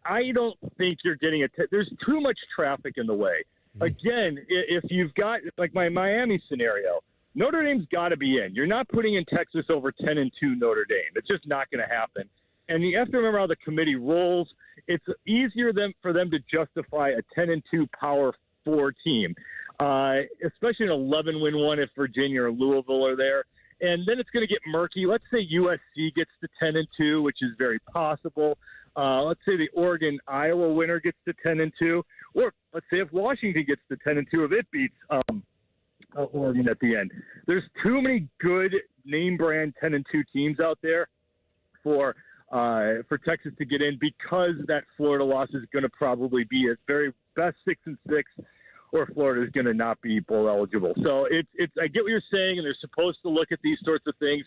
I don't think you're getting there's too much traffic in the way. Again, if you've got like my Miami scenario, Notre Dame's got to be in. You're not putting in Texas over 10-2 Notre Dame. It's just not going to happen. And you have to remember how the committee rolls. It's easier for them to justify a 10-2 Power 4 team, especially an 11-win one if Virginia or Louisville are there. And then it's going to get murky. Let's say USC gets to 10-2, which is very possible. Let's say the Oregon-Iowa winner gets to 10-2. Or let's say if Washington gets to 10-2, if it beats Oregon at the end. There's too many good name-brand 10-2 teams out there for Texas to get in because that Florida loss is going to probably be at very best 6-6, or Florida is going to not be bowl eligible. So it's I get what you're saying, and they're supposed to look at these sorts of things,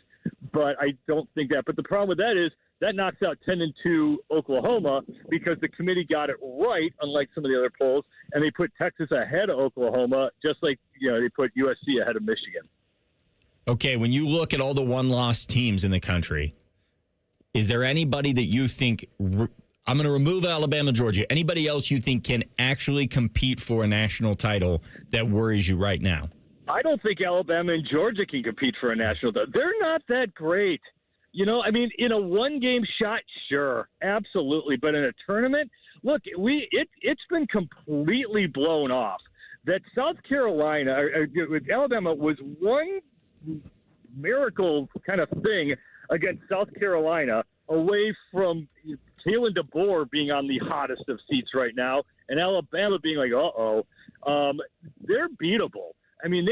but I don't think that. But the problem with that is that knocks out 10-2 Oklahoma because the committee got it right, unlike some of the other polls, and they put Texas ahead of Oklahoma, just like they put USC ahead of Michigan. Okay, when you look at all the one-loss teams in the country, is there anybody that you think I'm going to remove Alabama, Georgia. Anybody else you think can actually compete for a national title that worries you right now? I don't think Alabama and Georgia can compete for a national title. They're not that great. In a one-game shot, sure, absolutely. But in a tournament, look, it's been completely blown off that South Carolina, with Alabama, was one miracle kind of thing against South Carolina away from Kalen DeBoer being on the hottest of seats right now, and Alabama being like, they're beatable. I mean,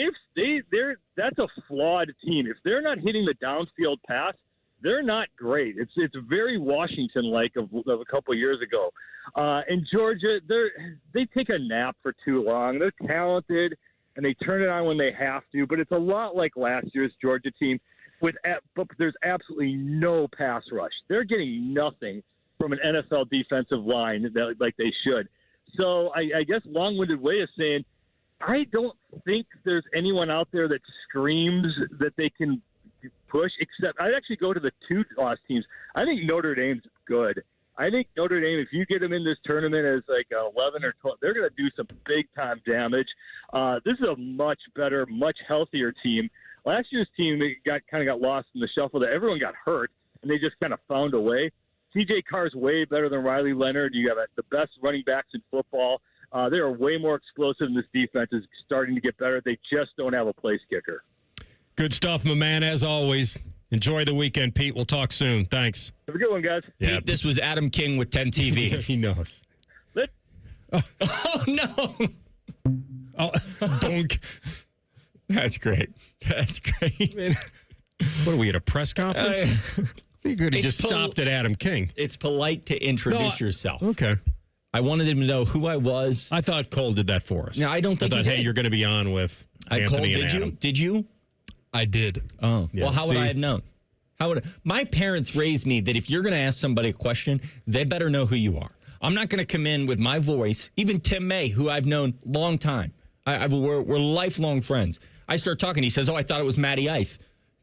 that's a flawed team. If they're not hitting the downfield pass, they're not great. It's very Washington-like of a couple of years ago. And Georgia, they take a nap for too long. They're talented, and they turn it on when they have to. But it's a lot like last year's Georgia team, but there's absolutely no pass rush. They're getting nothing from an NFL defensive line like they should. So I guess long-winded way of saying I don't think there's anyone out there that screams that they can push, except I'd actually go to the 2 loss teams. I think Notre Dame's good. I think Notre Dame, if you get them in this tournament as like 11 or 12, they're going to do some big-time damage. This is a much better, much healthier team. Last year's team got lost in the shuffle. That everyone got hurt, and they just kind of found a way. TJ Carr's way better than Riley Leonard. You have the best running backs in football. They are way more explosive, and this defense is starting to get better. They just don't have a place kicker. Good stuff, my man, as always. Enjoy the weekend, Pete. We'll talk soon. Thanks. Have a good one, guys. Pete, this was Adam King with 10 TV. He knows. Oh, no. Oh, donk. That's great. That's great. Man, what are we at a press conference? You could have just stopped at Adam King. It's polite to introduce yourself. Okay. I wanted him to know who I was. I thought Cole did that for us. No, I don't think he did. Hey, you're going to be on with Anthony Cole, and Adam. Did you? I did. Oh, yeah, well, how would I have known? My parents raised me that if you're going to ask somebody a question, they better know who you are. I'm not going to come in with my voice. Even Tim May, who I've known long time. We're lifelong friends. I start talking. He says, "Oh, I thought it was Matty Ice."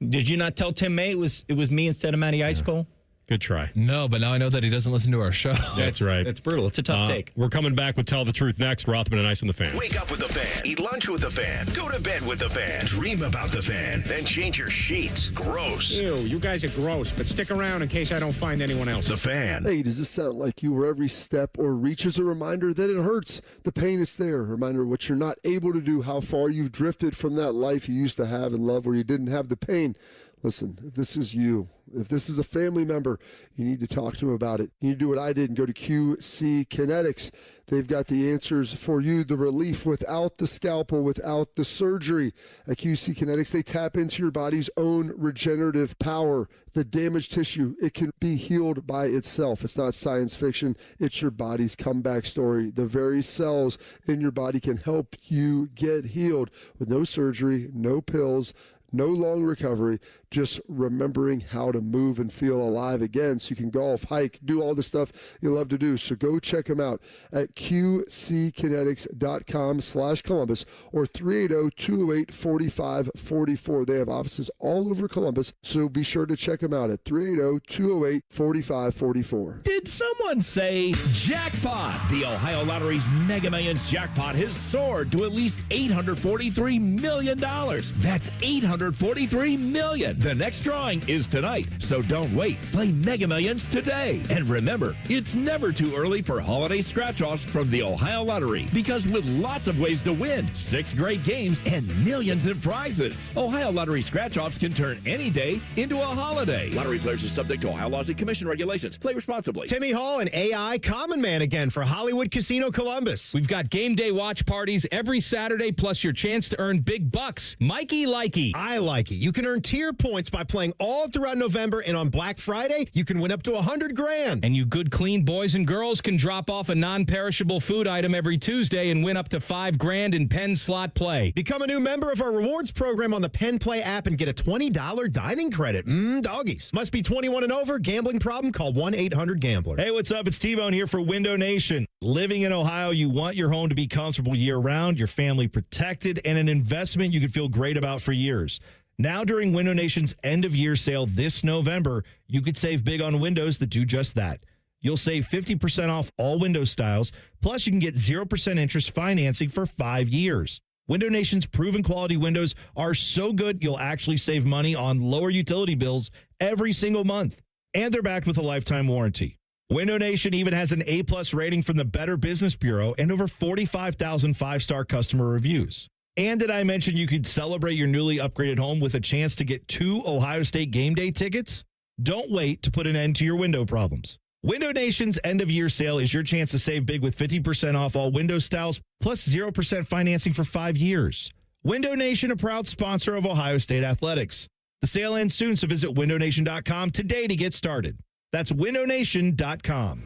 Did you not tell Tim May it was me instead of Matty Ice, Cole? Good try. No, but now I know that he doesn't listen to our show. That's right. It's brutal. It's a tough take. We're coming back with Tell the Truth next. Rothman and Ice on the Fan. Wake up with the Fan. Eat lunch with the Fan. Go to bed with the Fan. Dream about the Fan. Then change your sheets. Gross. Ew, you guys are gross, but stick around in case I don't find anyone else. The Fan. Hey, does this sound like you where every step or reach is a reminder that it hurts? The pain is there. A reminder of what you're not able to do, how far you've drifted from that life you used to have and love where you didn't have the pain. Listen, if this is you, if this is a family member, you need to talk to them about it. You need to do what I did and go to QC Kinetics. They've got the answers for you, the relief without the scalpel, without the surgery. At QC Kinetics, they tap into your body's own regenerative power. The damaged tissue, it can be healed by itself. It's not science fiction. It's your body's comeback story. The very cells in your body can help you get healed with no surgery, no pills, no long recovery, just remembering how to move and feel alive again so you can golf, hike, do all the stuff you love to do. So go check them out at qckinetics.com/Columbus or 380-208-4544. They have offices all over Columbus, so be sure to check them out at 380-208-4544. Did someone say jackpot? The Ohio Lottery's Mega Millions jackpot has soared to at least $843 million. That's $843 million. The next drawing is tonight, so don't wait. Play Mega Millions today. And remember, it's never too early for holiday scratch-offs from the Ohio Lottery, because with lots of ways to win, 6 great games, and millions in prizes, Ohio Lottery scratch-offs can turn any day into a holiday. Lottery players are subject to Ohio laws and commission regulations. Play responsibly. Timmy Hall and AI Common Man again for Hollywood Casino Columbus. We've got game day watch parties every Saturday, plus your chance to earn big bucks. Mikey Likey. I like it. You can earn tier points by playing all throughout November, and on Black Friday, you can win up to $100,000. And you good, clean boys and girls can drop off a non-perishable food item every Tuesday and win up to $5,000 in Penn slot play. Become a new member of our rewards program on the Penn Play app and get a $20 dining credit. Doggies. Must be 21 and over. Gambling problem? Call 1-800-GAMBLER. Hey, what's up? It's T-Bone here for Window Nation. Living in Ohio, you want your home to be comfortable year-round, your family protected, and an investment you can feel great about for years. Now, during Window Nation's end-of-year sale this November, you could save big on windows that do just that. You'll save 50% off all window styles, plus you can get 0% interest financing for 5 years. Window Nation's proven quality windows are so good you'll actually save money on lower utility bills every single month. And they're backed with a lifetime warranty. Window Nation even has an A+ rating from the Better Business Bureau and over 45,000 5-star customer reviews. And did I mention you could celebrate your newly upgraded home with a chance to get 2 Ohio State game day tickets? Don't wait to put an end to your window problems. Window Nation's end-of-year sale is your chance to save big with 50% off all window styles, plus 0% financing for 5 years. Window Nation, a proud sponsor of Ohio State Athletics. The sale ends soon, so visit windownation.com today to get started. That's windownation.com.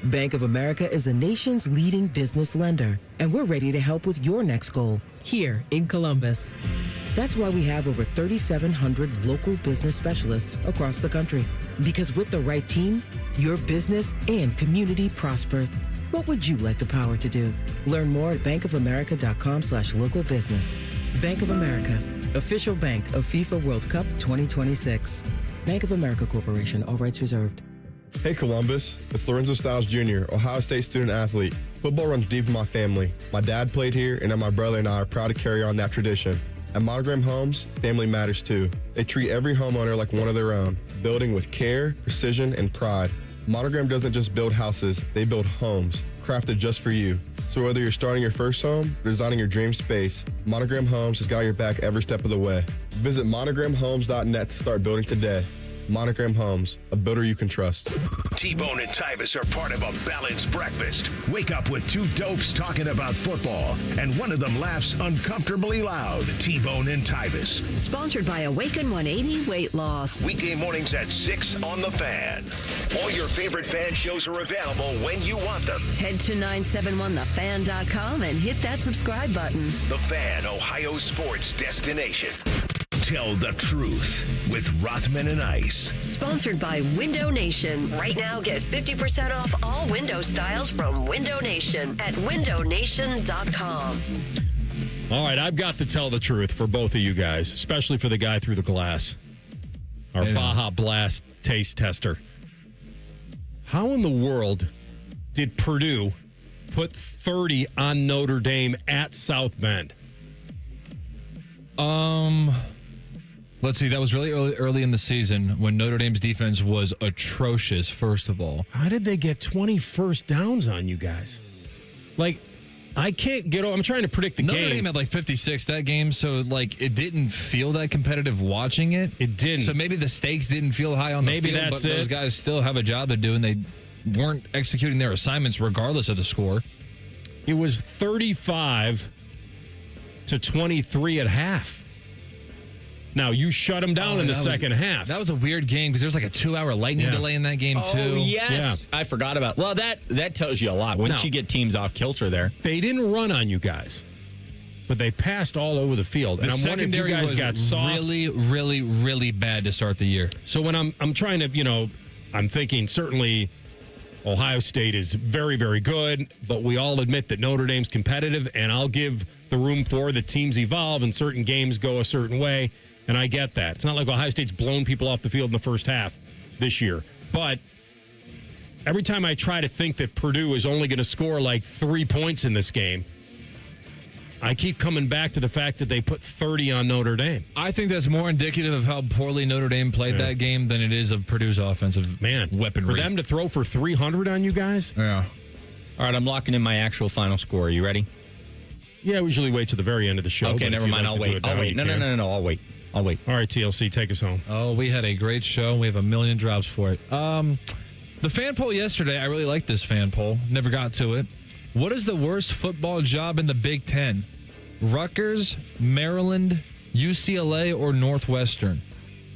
Bank of America is the nation's leading business lender, and we're ready to help with your next goal here in Columbus. That's why we have over 3,700 local business specialists across the country. Because with the right team, your business and community prosper. What would you like the power to do? Learn more at bankofamerica.com/local business. Bank of America, official bank of FIFA World Cup 2026. Bank of America Corporation, all rights reserved. Hey Columbus, it's Lorenzo Stiles Jr., Ohio State student athlete. Football runs deep in my family. My dad played here, and my brother and I are proud to carry on that tradition. At Monogram Homes, family matters too. They treat every homeowner like one of their own, building with care, precision, and pride. Monogram doesn't just build houses, they build homes, crafted just for you. So whether you're starting your first home or designing your dream space, Monogram Homes has got your back every step of the way. Visit monogramhomes.net to start building today. Monogram Homes, a builder you can trust. T-Bone and Tyvis are part of a balanced breakfast. Wake up with 2 dopes talking about football, and one of them laughs uncomfortably loud. T-Bone and Tyvis. Sponsored by Awaken 180 Weight Loss. Weekday mornings at 6 on The Fan. All your favorite fan shows are available when you want them. Head to 971thefan.com and hit that subscribe button. The Fan, Ohio sports destination. Tell the truth with Rothman and Ice. Sponsored by Window Nation. Right now, get 50% off all window styles from Window Nation at windownation.com. All right, I've got to tell the truth for both of you guys, especially for the guy through the glass, our Baja Blast taste tester. How in the world did Purdue put 30 on Notre Dame at South Bend? Let's see. That was really early in the season when Notre Dame's defense was atrocious, first of all. How did they get 20 first downs on you guys? Like, I can't get over. I'm trying to predict the game. Notre Dame had like 56 that game, so like it didn't feel that competitive watching it. It didn't. So maybe the stakes didn't feel high on the field, but those guys still have a job to do, and they weren't executing their assignments regardless of the score. It was 35-23 at half. Now, you shut them down in the second half. That was a weird game because there was like a 2-hour lightning delay in that game, too. Oh, yes. Yeah. I forgot about it. Well, that tells you a lot. Once you get teams off kilter there. They didn't run on you guys, but they passed all over the field. The and I'm wondering if you guys got soft. Really, really, really bad to start the year. So when I'm trying to, I'm thinking certainly Ohio State is very, very good, but we all admit that Notre Dame's competitive, and I'll give the room for the teams evolve and certain games go a certain way. And I get that. It's not like Ohio State's blown people off the field in the first half this year. But every time I try to think that Purdue is only going to score like 3 points in this game, I keep coming back to the fact that they put 30 on Notre Dame. I think that's more indicative of how poorly Notre Dame played that game than it is of Purdue's offensive weaponry. For them to throw for 300 on you guys? Yeah. All right, I'm locking in my actual final score. Are you ready? Yeah, we usually wait to the very end of the show. Okay, never mind. I'll wait. No. I'll wait. All right, TLC, take us home. Oh, we had a great show. We have a million drops for it. The fan poll yesterday, I really liked this fan poll. Never got to it. What is the worst football job in the Big Ten? Rutgers, Maryland, UCLA, or Northwestern?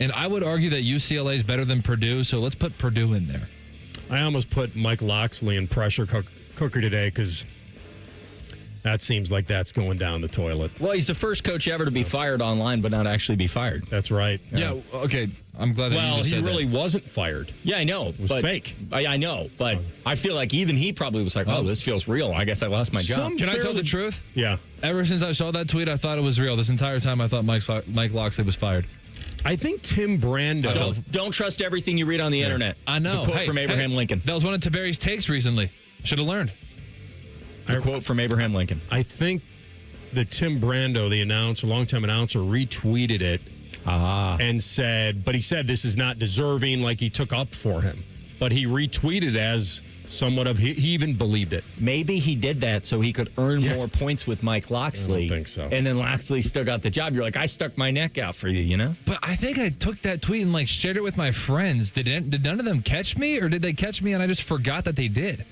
And I would argue that UCLA is better than Purdue, so let's put Purdue in there. I almost put Mike Loxley in pressure cooker today because that seems like that's going down the toilet. Well, he's the first coach ever to be fired online, but not actually be fired. That's right. Yeah, okay. I'm glad that you just said he really wasn't fired. Yeah, I know. It was fake. I know, but I feel like even he probably was like, oh, this feels real. I guess I lost my job. Can I tell the truth? Yeah. Ever since I saw that tweet, I thought it was real. This entire time, I thought Mike Loxley was fired. I think Tim Brando. Don't trust everything you read on the internet. I know. It's a quote from Abraham Lincoln. That was one of Tiberi's takes recently. Should have learned. A quote from Abraham Lincoln. I think that Tim Brando, the announcer, longtime announcer, retweeted it and said, but he said this is not deserving, like he took up for him. But he retweeted as somewhat of, he even believed it. Maybe he did that so he could earn more points with Mike Loxley. I don't think so. And then Loxley still got the job. You're like, I stuck my neck out for you, you know? But I think I took that tweet and shared it with my friends. Did none of them catch me, or did they catch me and I just forgot that they did?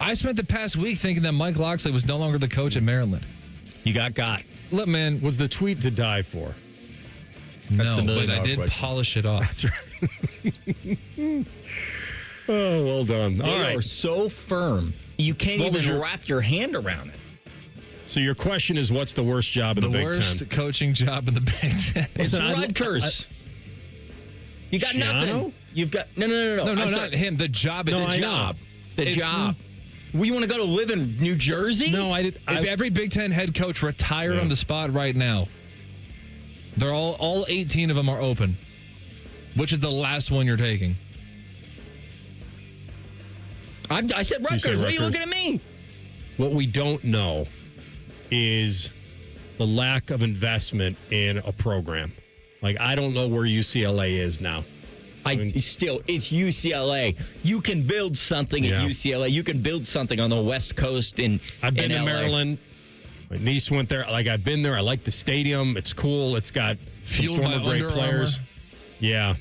I spent the past week thinking that Mike Loxley was no longer the coach at Maryland. You got. Look, man. Was the tweet to die for? That's no, but I did polish it off. That's right. Oh, well done. They are so firm. You can't even wrap your hand around it. So your question is, what's the worst job in the Big Ten? The worst coaching job in the Big Ten. It's Rutgers. You got nothing. You've got no. No, not him. The job. It's the job. The job. We want to go to live in New Jersey? No, I did. If every Big Ten head coach retired on the spot right now, they're all 18 of them are open. Which is the last one you're taking? I said Rutgers. What are you looking at me? What we don't know is the lack of investment in a program. I don't know where UCLA is now. It's UCLA. You can build something at UCLA. You can build something on the West Coast I've been to LA. Maryland. My niece went there. I've been there. I like the stadium. It's cool. It's got fueled former by great Under players. Armour. Yeah.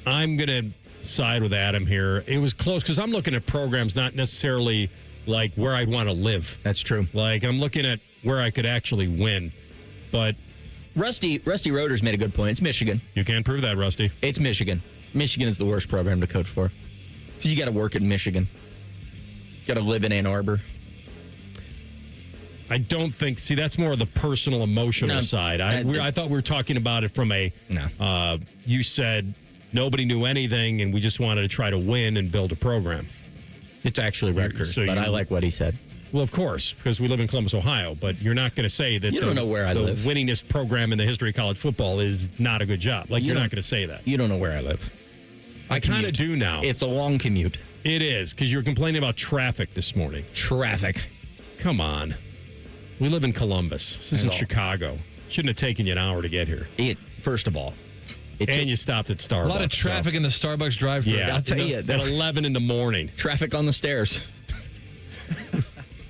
I'm going to side with Adam here. It was close because I'm looking at programs not necessarily where I'd want to live. That's true. I'm looking at where I could actually win. But Rusty Roeder's made a good point. It's Michigan. You can't prove that, Rusty. It's Michigan. Michigan is the worst program to coach for. Because you got to work in Michigan. You got to live in Ann Arbor. I don't think. See, that's more of the personal, emotional side. I thought we were talking about it from a. No. You said nobody knew anything, and we just wanted to try to win and build a program. It's actually Rutgers, but I like what he said. Well, of course, because we live in Columbus, Ohio, but you're not going to say that You don't know where I live. The winningest program in the history of college football is not a good job. Like, you're not going to say that. You don't know where I live. I kind of do now. It's a long commute. It is, because you were complaining about traffic this morning. Traffic. Come on. We live in Columbus. This isn't Chicago. Shouldn't have taken you an hour to get here. First of all. And you stopped at Starbucks. A lot of traffic in the Starbucks drive-thru. Yeah, I'll tell you. At 11 in the morning. Traffic on the stairs.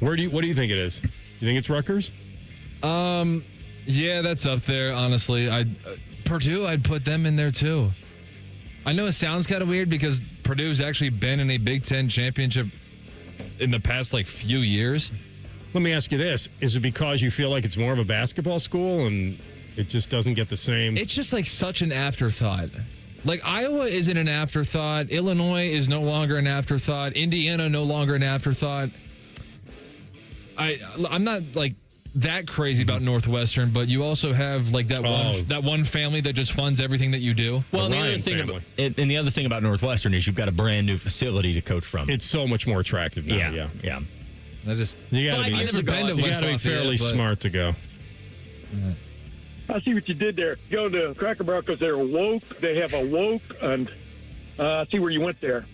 What do you think it is? You think it's Rutgers? Yeah, that's up there, honestly. Purdue, I'd put them in there, too. I know it sounds kind of weird because Purdue's actually been in a Big Ten championship in the past, few years. Let me ask you this. Is it because you feel like it's more of a basketball school and it just doesn't get the same? It's just such an afterthought. Iowa isn't an afterthought. Illinois is no longer an afterthought. Indiana no longer an afterthought. I'm not that crazy about Northwestern, but you also have that one family that just funds everything that you do. Well, the other thing about Northwestern is you've got a brand new facility to coach from. It's so much more attractive now. Yeah. You got to be fairly smart to go. I see what you did there. Go to Cracker Barrel because they're woke. They have a woke, and I see where you went there.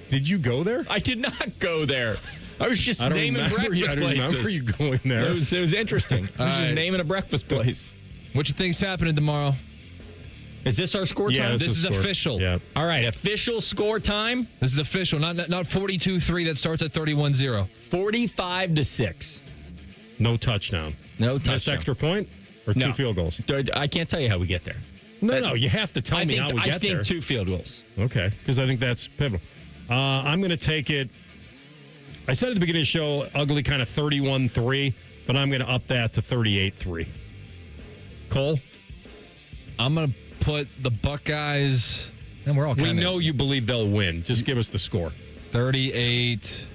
Did you go there? I did not go there. I was just naming breakfast places. I don't remember you going there. It was interesting. I was just naming a breakfast place. What you think's happening tomorrow? Is this our score time? This is official. Yeah. All right, official score time. This is official, not 42-3 that starts at 31-0. 45-6. No touchdown. No touchdown. Missed extra point or two field goals? I can't tell you how we get there. No, you have to tell me how we get there. I think 2 field goals. Okay, because I think that's pivotal. I'm going to take it. I said at the beginning of the show, ugly kind of 31-3, but I'm going to up that to 38-3. Cole? I'm going to put the Buckeyes, and we're all kind of... We know you believe they'll win. Just give us the score. 38...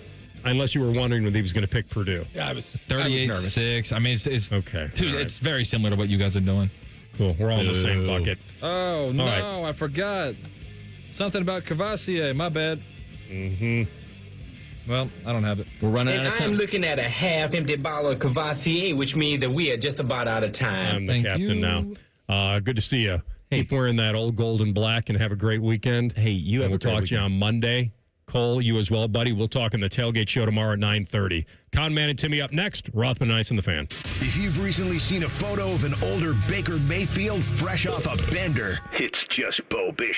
Unless you were wondering whether he was going to pick Purdue. Yeah, I was 38-6. I mean, it's okay. It's very similar to what you guys are doing. Cool. We're all in the same bucket. Oh, no, right. I forgot. Something about Cavassier. My bad. Mm-hmm. Well, I don't have it. We're running out of time. I'm looking at a half-empty bottle of Cavassier, which means that we are just about out of time. I'm the captain now. Good to see you. Hey. Keep wearing that old gold and black and have a great weekend. Hey, we'll talk to you on Monday. Cole, you as well, buddy. We'll talk in the Tailgate Show tomorrow at 9:30. Conman and Timmy up next. Rothman and Ice and the Fan. If you've recently seen a photo of an older Baker Mayfield fresh off a bender, it's just Bo Bishop.